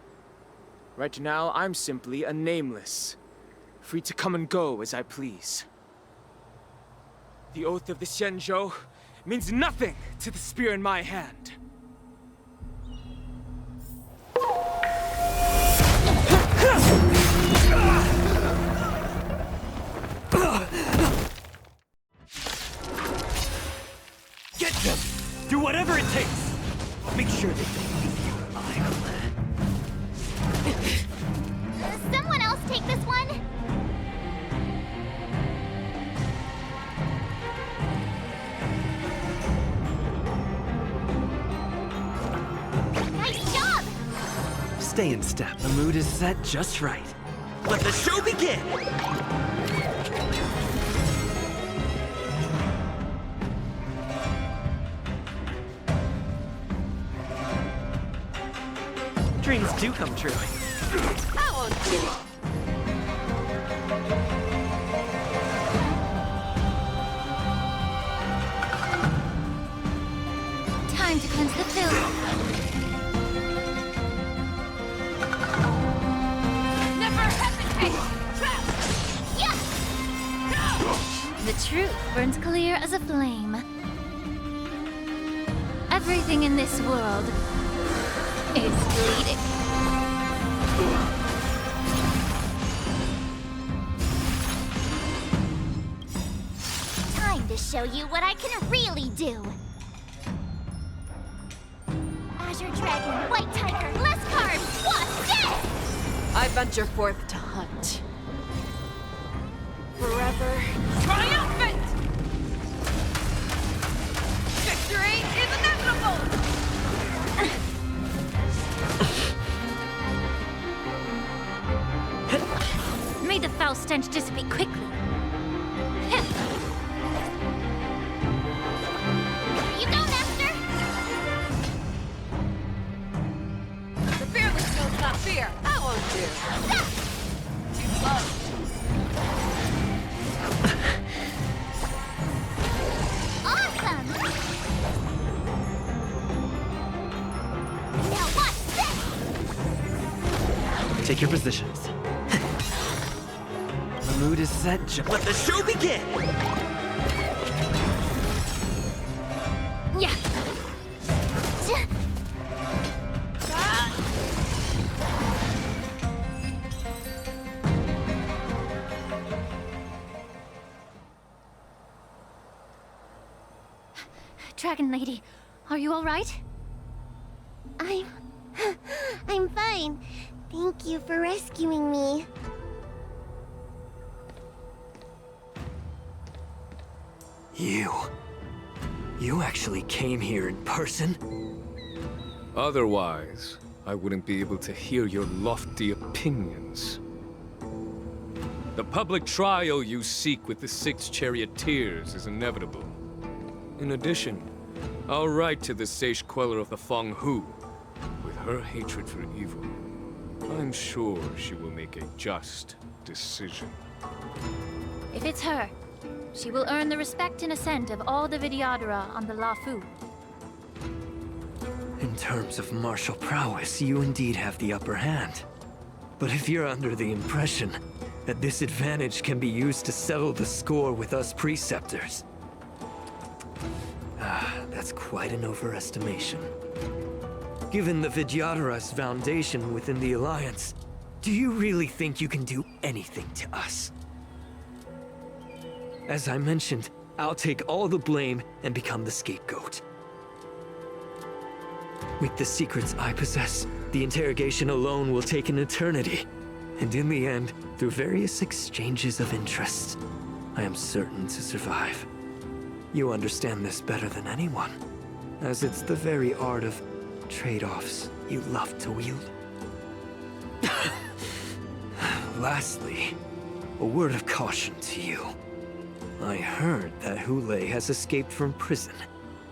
Right now, I'm simply a nameless, free to come and go as I please. The oath of the Xianzhou means nothing to the spear in my hand. Get them! Do whatever it takes! Make sure they don't leave you alive. Someone else take this one? Nice job! Stay in step. The mood is set just right. Let the show begin! Dreams do come true. I won't do it. Time to cleanse the field. Never hesitate! The truth burns clear as a flame. Everything in this world is bleeding. Time to show you what I can really do. Azure Dragon, White Tiger, less cards, what's this? I venture forth to hunt. Forever triumphant! Victory is inevitable! May the foul stench dissipate quickly. You go, Master! The fearless knows not fear. That won't do. Too close. Awesome! Now watch this! Take your positions. The mood is set. Let the show begin! Yeah. Dragon Lady, are you all right? I'm fine. Thank you for rescuing me. You actually came here in person? Otherwise, I wouldn't be able to hear your lofty opinions. The public trial you seek with the 6 charioteers is inevitable. In addition, I'll write to the Sage Queller of the Feng Hu. With her hatred for evil, I'm sure she will make a just decision. If it's her, she will earn the respect and assent of all the Vidyadhara on the Lafu. In terms of martial prowess, you indeed have the upper hand. But if you're under the impression that this advantage can be used to settle the score with us preceptors, that's quite an overestimation. Given the Vidyadhara's foundation within the Alliance, do you really think you can do anything to us? As I mentioned, I'll take all the blame and become the scapegoat. With the secrets I possess, the interrogation alone will take an eternity. And in the end, through various exchanges of interest, I am certain to survive. You understand this better than anyone, as it's the very art of trade-offs you love to wield. Lastly, a word of caution to you. I heard that Hule has escaped from prison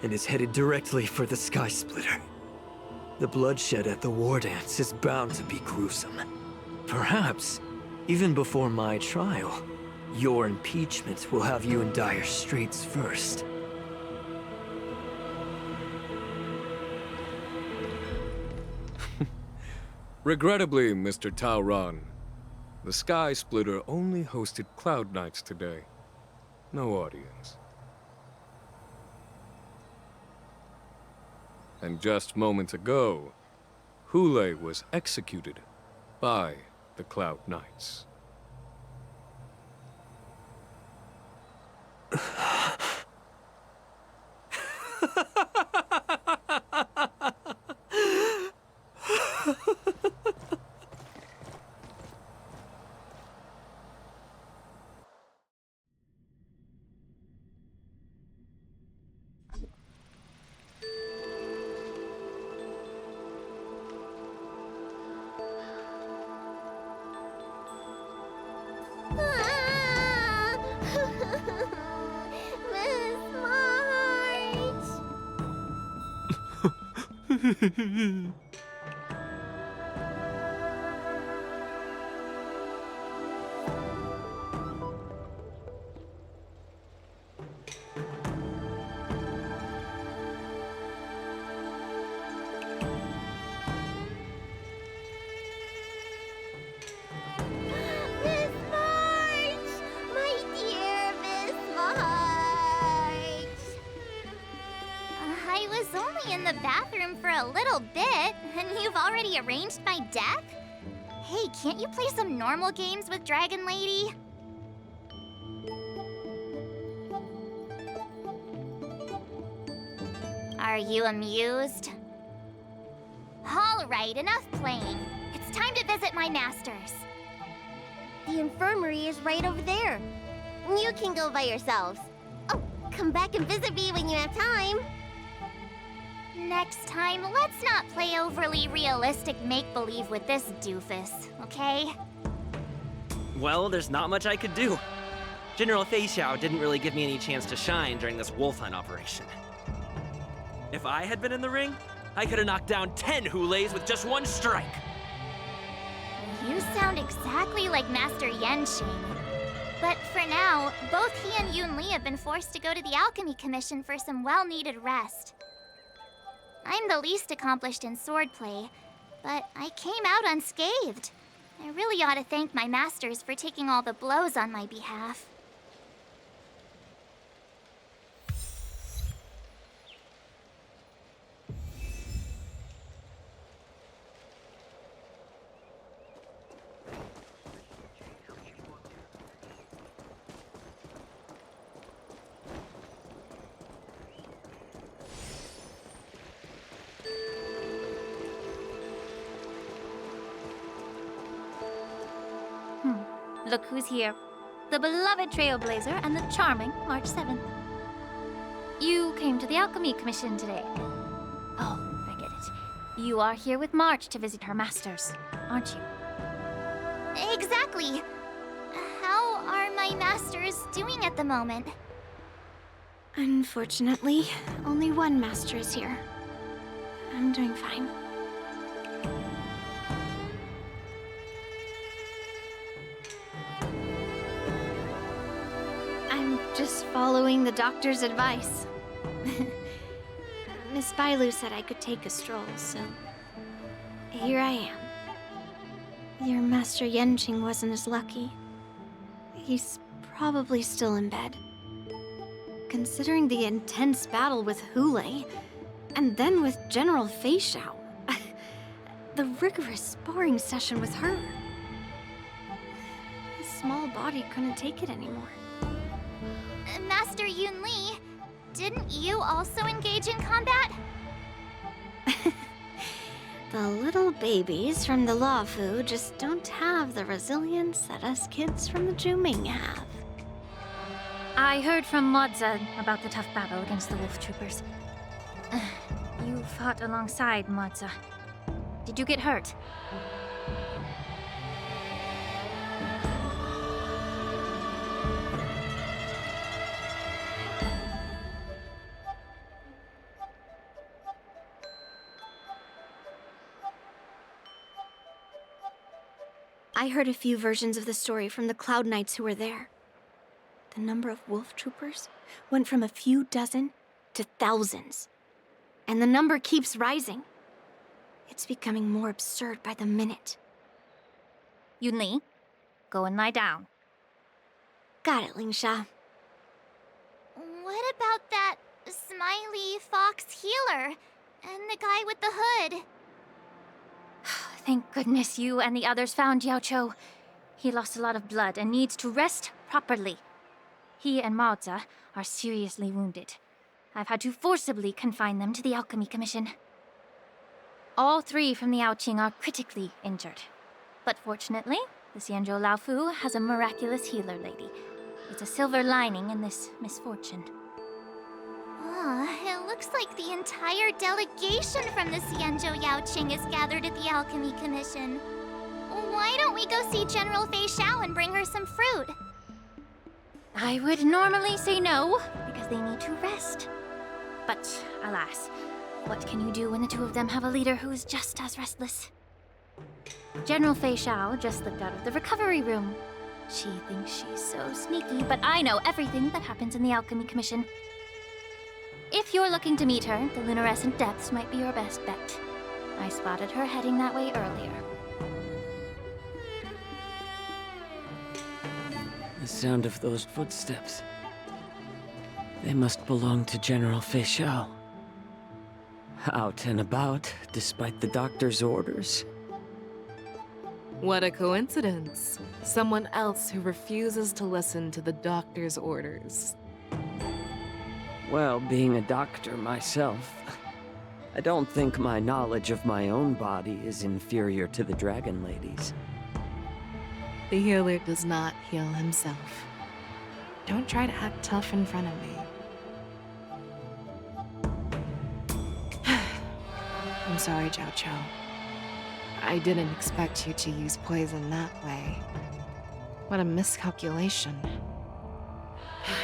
and is headed directly for the Sky Splitter. The bloodshed at the war dance is bound to be gruesome. Perhaps, even before my trial, your impeachment will have you in dire straits first. Regrettably, Mr. Taoran, the Sky Splitter only hosted Cloud Knights today. No audience. And just moments ago, Hule was executed by the Cloud Knights. I was only in the bathroom for a little bit, and you've already arranged my deck? Hey, can't you play some normal games with Dragon Lady? Are you amused? All right, enough playing. It's time to visit my masters. The infirmary is right over there. You can go by yourselves. Oh, come back and visit me when you have time. Next time, let's not play overly realistic make-believe with this doofus, okay? Well, there's not much I could do. General Fei Xiao didn't really give me any chance to shine during this wolf hunt operation. If I had been in the ring, I could have knocked down 10 Hulays with just one strike. You sound exactly like Master Yenqing. But for now, both he and Yun Li have been forced to go to the Alchemy Commission for some well-needed rest. I'm the least accomplished in swordplay, but I came out unscathed. I really ought to thank my masters for taking all the blows on my behalf. Look who's here. The beloved Trailblazer and the charming March 7th. You came to the Alchemy Commission today. Oh, I get it. You are here with March to visit her masters, aren't you? Exactly. How are my masters doing at the moment? Unfortunately, only one master is here. I'm doing fine. I'm just following the doctor's advice. Miss Bailu said I could take a stroll, so here I am. Your Master Yenqing wasn't as lucky. He's probably still in bed. Considering the intense battle with Hulei, and then with General Fei Xiao, the rigorous sparring session with her. His small body couldn't take it anymore. Master Yun Li, didn't you also engage in combat? The little babies from the Luofu just don't have the resilience that us kids from the Zhuming have. I heard from Moza about the tough battle against the wolf troopers. You fought alongside Moza. Did you get hurt? I heard a few versions of the story from the Cloud Knights who were there. The number of wolf troopers went from a few dozen to thousands. And the number keeps rising. It's becoming more absurd by the minute. Yun Li, go and lie down. Got it, Lingsha. What about that smiley fox healer and the guy with the hood? Thank goodness you and the others found Yaocho. He lost a lot of blood and needs to rest properly. He and Maoza are seriously wounded. I've had to forcibly confine them to the Alchemy Commission. All three from the Yaoqing are critically injured. But fortunately, the Xianzhou Laofu has a miraculous healer lady. It's a silver lining in this misfortune. It looks like the entire delegation from the Xianzhou Yaoqing is gathered at the Alchemy Commission. Why don't we go see General Fei Xiao and bring her some fruit? I would normally say no, because they need to rest. But alas, what can you do when the two of them have a leader who is just as restless? General Fei Xiao just slipped out of the recovery room. She thinks she's so sneaky, but I know everything that happens in the Alchemy Commission. If you're looking to meet her, the luminescent depths might be your best bet. I spotted her heading that way earlier. The sound of those footsteps. They must belong to General Fei Xiao. Out and about, despite the doctor's orders. What a coincidence. Someone else who refuses to listen to the doctor's orders. Well, being a doctor myself, I don't think my knowledge of my own body is inferior to the Dragon Lady's. The healer does not heal himself. Don't try to act tough in front of me. I'm sorry, Zhao Cho. I didn't expect you to use poison that way. What a miscalculation.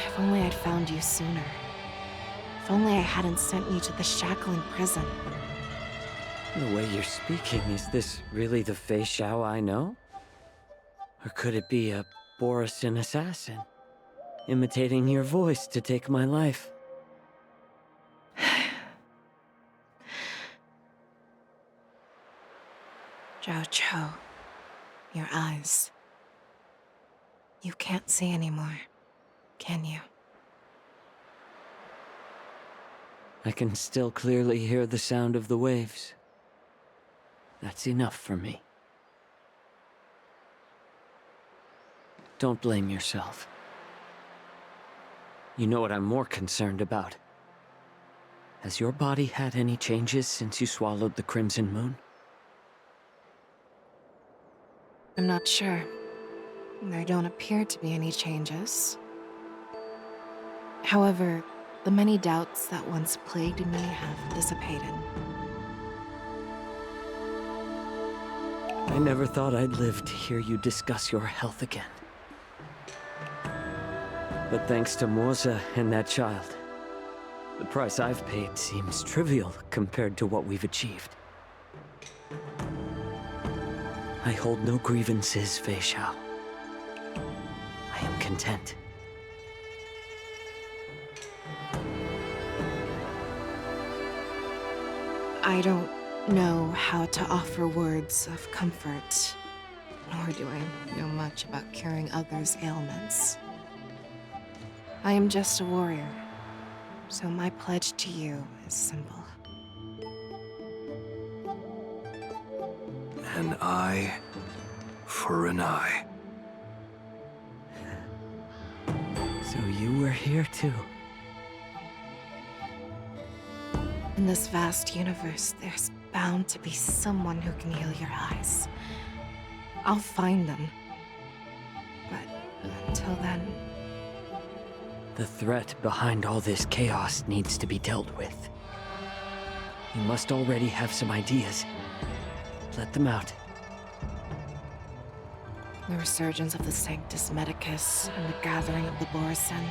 If only I'd found you sooner. If only I hadn't sent you to the shackling prison. The way you're speaking, is this really the Fei Xiao I know? Or could it be a Borisin assassin, imitating your voice to take my life? Zhao Cho, your eyes. You can't see anymore, can you? I can still clearly hear the sound of the waves. That's enough for me. Don't blame yourself. You know what I'm more concerned about? Has your body had any changes since you swallowed the Crimson Moon? I'm not sure. There don't appear to be any changes. However, the many doubts that once plagued me have dissipated. I never thought I'd live to hear you discuss your health again. But thanks to Moza and that child, the price I've paid seems trivial compared to what we've achieved. I hold no grievances, Fei Xiao. I am content. I don't know how to offer words of comfort, nor do I know much about curing others' ailments. I am just a warrior, so my pledge to you is simple. An eye for an eye. So you were here too. In this vast universe, there's bound to be someone who can heal your eyes. I'll find them. But until then... The threat behind all this chaos needs to be dealt with. You must already have some ideas. Let them out. The resurgence of the Sanctus Medicus and the gathering of the Borisin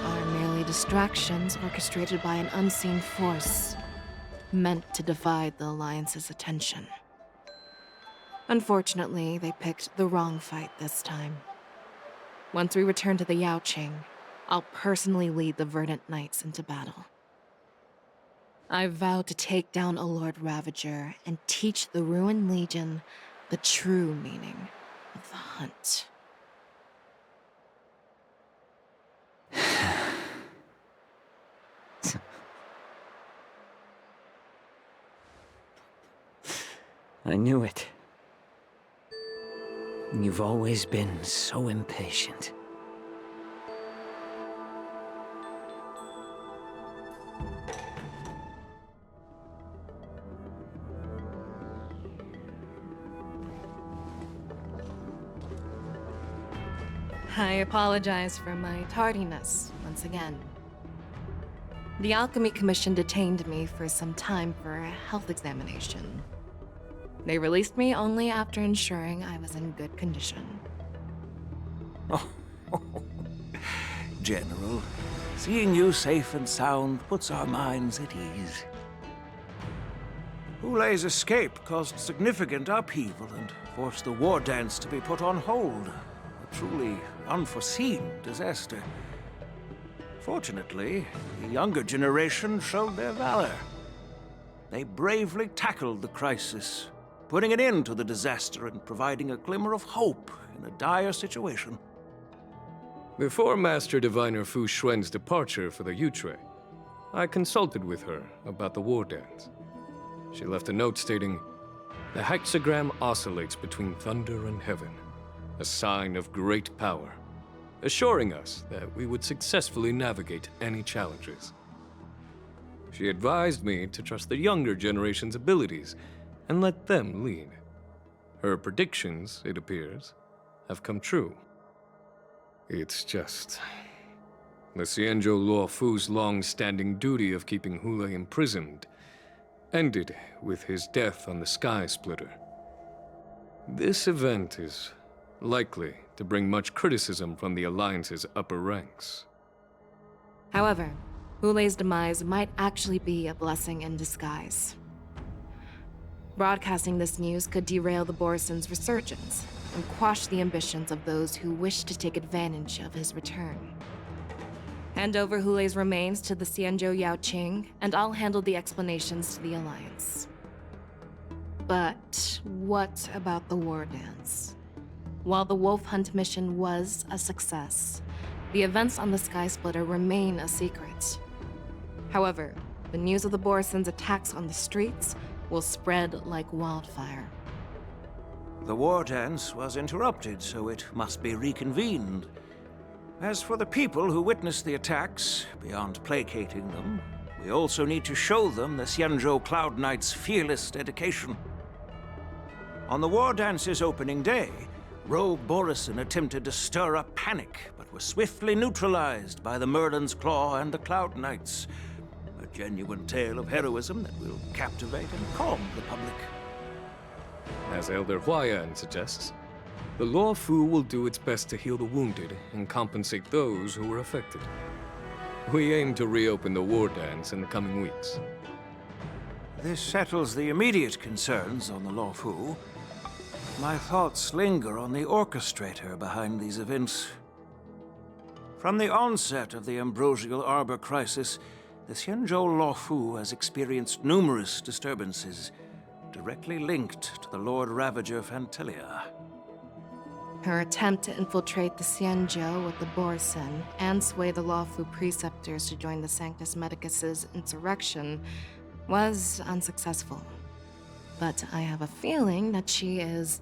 are merely distractions orchestrated by an unseen force, meant to divide the Alliance's attention. Unfortunately, they picked the wrong fight this time. Once we return to the Yaoqing, I'll personally lead the Verdant Knights into battle. I vow to take down a Lord Ravager and teach the Ruined Legion the true meaning of the hunt. I knew it. You've always been so impatient. I apologize for my tardiness once again. The Alchemy Commission detained me for some time for a health examination. They released me only after ensuring I was in good condition. Oh, General, seeing you safe and sound puts our minds at ease. Hulei's escape caused significant upheaval and forced the war dance to be put on hold. A truly unforeseen disaster. Fortunately, the younger generation showed their valor. They bravely tackled the crisis, putting an end to the disaster and providing a glimmer of hope in a dire situation. Before Master Diviner Fu Xuan's departure for the Yutre, I consulted with her about the war dance. She left a note stating, "The hexagram oscillates between thunder and heaven, a sign of great power, assuring us that we would successfully navigate any challenges." She advised me to trust the younger generation's abilities and let them lead. Her predictions, it appears, have come true. It's just... the Xianzhou Luofu's long-standing duty of keeping Hule imprisoned ended with his death on the Sky Splitter. This event is likely to bring much criticism from the Alliance's upper ranks. However, Hule's demise might actually be a blessing in disguise. Broadcasting this news could derail the Borison's resurgence and quash the ambitions of those who wish to take advantage of his return. Hand over Hule's remains to the Xianzhou Yaoqing, and I'll handle the explanations to the Alliance. But what about the war dance? While the Wolf Hunt mission was a success, the events on the Sky Splitter remain a secret. However, the news of the Borison's attacks on the streets will spread like wildfire. The war dance was interrupted, so it must be reconvened. As for the people who witnessed the attacks, beyond placating them, we also need to show them the Xianzhou Cloud Knight's fearless dedication. On the war dance's opening day, Rogue Borison attempted to stir up panic, but was swiftly neutralized by the Merlin's Claw and the Cloud Knights. A genuine tale of heroism that will captivate and calm the public. As Elder Huayan suggests, the Luofu will do its best to heal the wounded and compensate those who were affected. We aim to reopen the war dance in the coming weeks. This settles the immediate concerns on the Luofu. My thoughts linger on the orchestrator behind these events. From the onset of the Ambrosial Arbor crisis, the Xianzhou Luofu has experienced numerous disturbances, directly linked to the Lord Ravager Fantelia. Her attempt to infiltrate the Xianzhou with the Borison and sway the Luofu preceptors to join the Sanctus Medicus's insurrection was unsuccessful. But I have a feeling that she is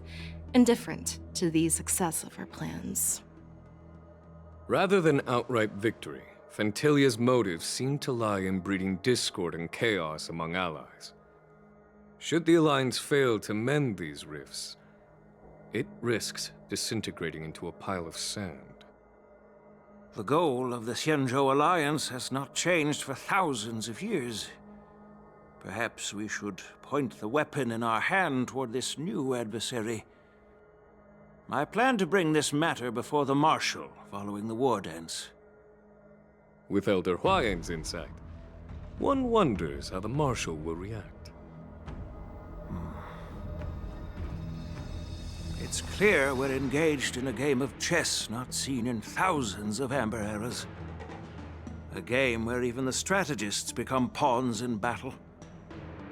indifferent to the success of her plans. Rather than outright victory, Fantelia's motives seem to lie in breeding discord and chaos among allies. Should the Alliance fail to mend these rifts, it risks disintegrating into a pile of sand. The goal of the Xianzhou Alliance has not changed for thousands of years. Perhaps we should point the weapon in our hand toward this new adversary. I plan to bring this matter before the Marshal following the war dance. With Elder Huayan's insight, one wonders how the Marshal will react. It's clear we're engaged in a game of chess not seen in thousands of Amber eras. A game where even the strategists become pawns in battle,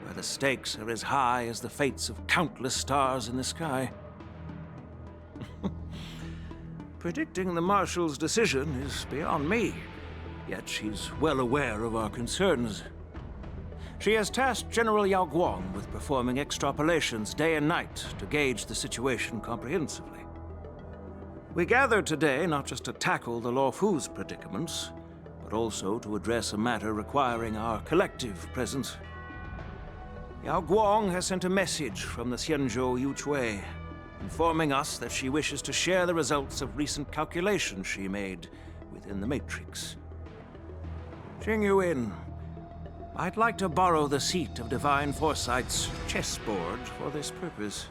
where the stakes are as high as the fates of countless stars in the sky. Predicting the Marshal's decision is beyond me, yet she's well aware of our concerns. She has tasked General Yao Guang with performing extrapolations day and night to gauge the situation comprehensively. We gathered today not just to tackle the Luofu's predicaments, but also to address a matter requiring our collective presence. Yao Guang has sent a message from the Xianzhou Yuchui, informing us that she wishes to share the results of recent calculations she made within the Matrix. Jing Yuin, I'd like to borrow the seat of Divine Foresight's chessboard for this purpose.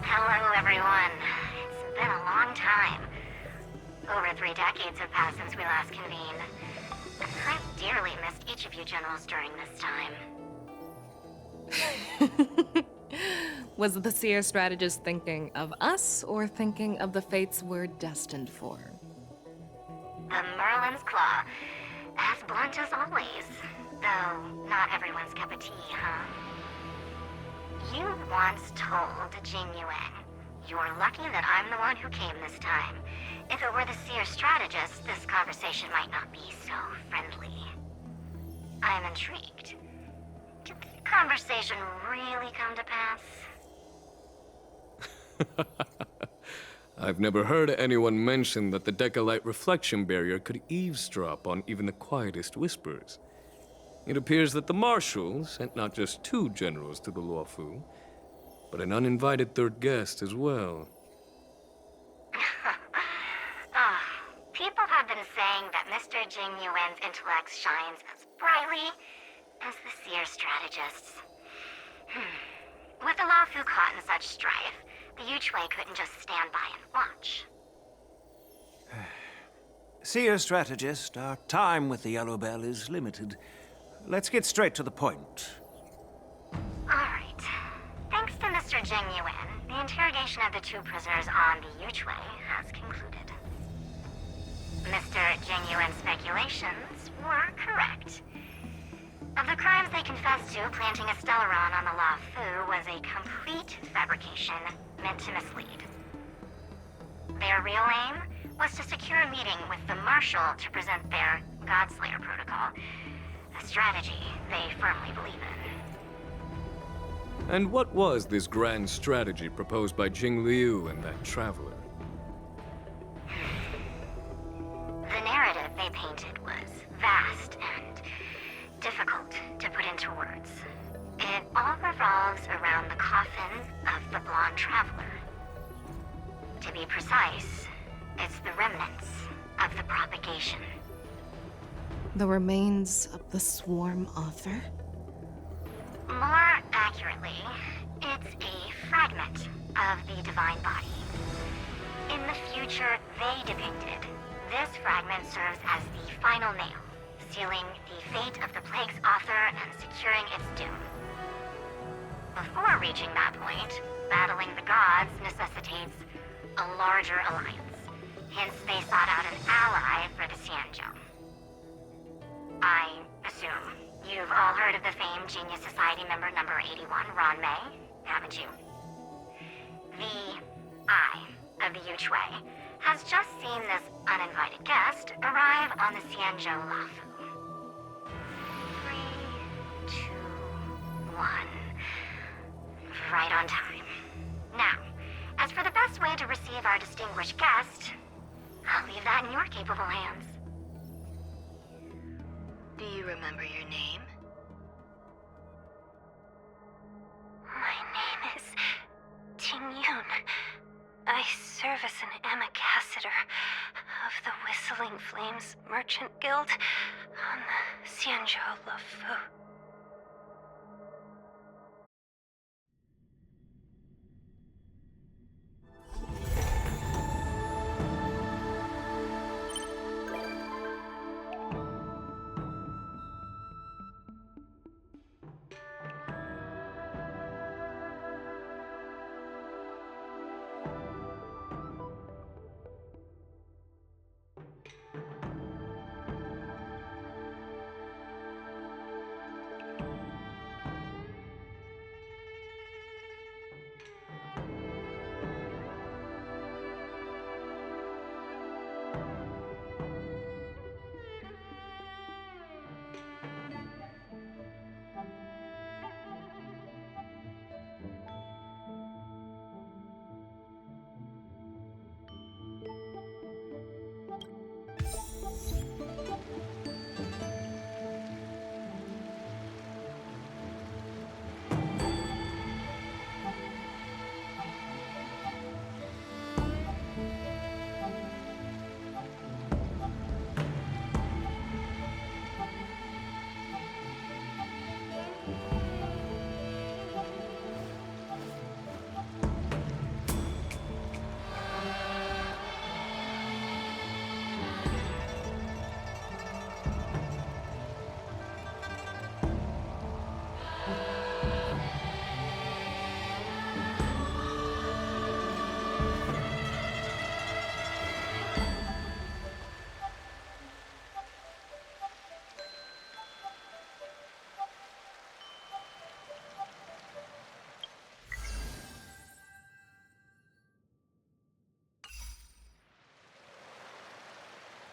Hello, everyone. It's been a long time. Over 3 decades have passed since we last convened. I've dearly missed each of you generals during this time. Was the Seer strategist thinking of us or thinking of the fates we're destined for? The Merlin's Claw. As blunt as always. Though not everyone's cup of tea, huh? You once told Jing Yuan, "You're lucky that I'm the one who came this time. If it were the Seer strategist, this conversation might not be so friendly." I'm intrigued. Did the conversation really come to pass? I've never heard anyone mention that the Decalite reflection barrier could eavesdrop on even the quietest whispers. It appears that the Marshal sent not just 2 generals to the Luofu, but an uninvited 3rd guest as well. People have been saying that Mr. Jing Yuan's intellect shines as brightly as the seer strategists. With the Luofu caught in such strife, the Yuchwei couldn't just stand by and watch. Seer strategist, our time with the Yellow Bell is limited. Let's get straight to the point. Alright. Thanks to Mr. Jing Yuan, the interrogation of the 2 prisoners on the Yuchwei has concluded. Mr. Jing Yuan's speculations were correct. Of the crimes they confessed to, planting a Stellaron on the Luofu was a complete fabrication meant to mislead. Their real aim was to secure a meeting with the Marshal to present their Godslayer protocol, a strategy they firmly believe in. And what was this grand strategy proposed by Jing Liu and that traveler? The narrative they painted was vast and difficult to put into words. It all revolves around the coffin of the blonde traveler. To be precise, it's the remnants of the propagation. The remains of the Swarm Author? More accurately, it's a fragment of the Divine Body. In the future they depicted, this fragment serves as the final nail, sealing the fate of the Plague's author and securing its doom. Before reaching that point, battling the gods necessitates a larger alliance. Hence, they sought out an ally for the Xianzhou. I assume you've all heard of the famed Genius Society member number 81, Ron Mei, haven't you? The Eye of the Yuchwei has just seen this uninvited guest arrive on the Xianzhou Luofu. 3, 2, 1. Right on time. Now, as for the best way to receive our distinguished guest, I'll leave that in your capable hands. Do you remember your name? My name is Tingyun. I serve as an ambassador of the Whistling Flames Merchant Guild on the Xianzhou Luofu.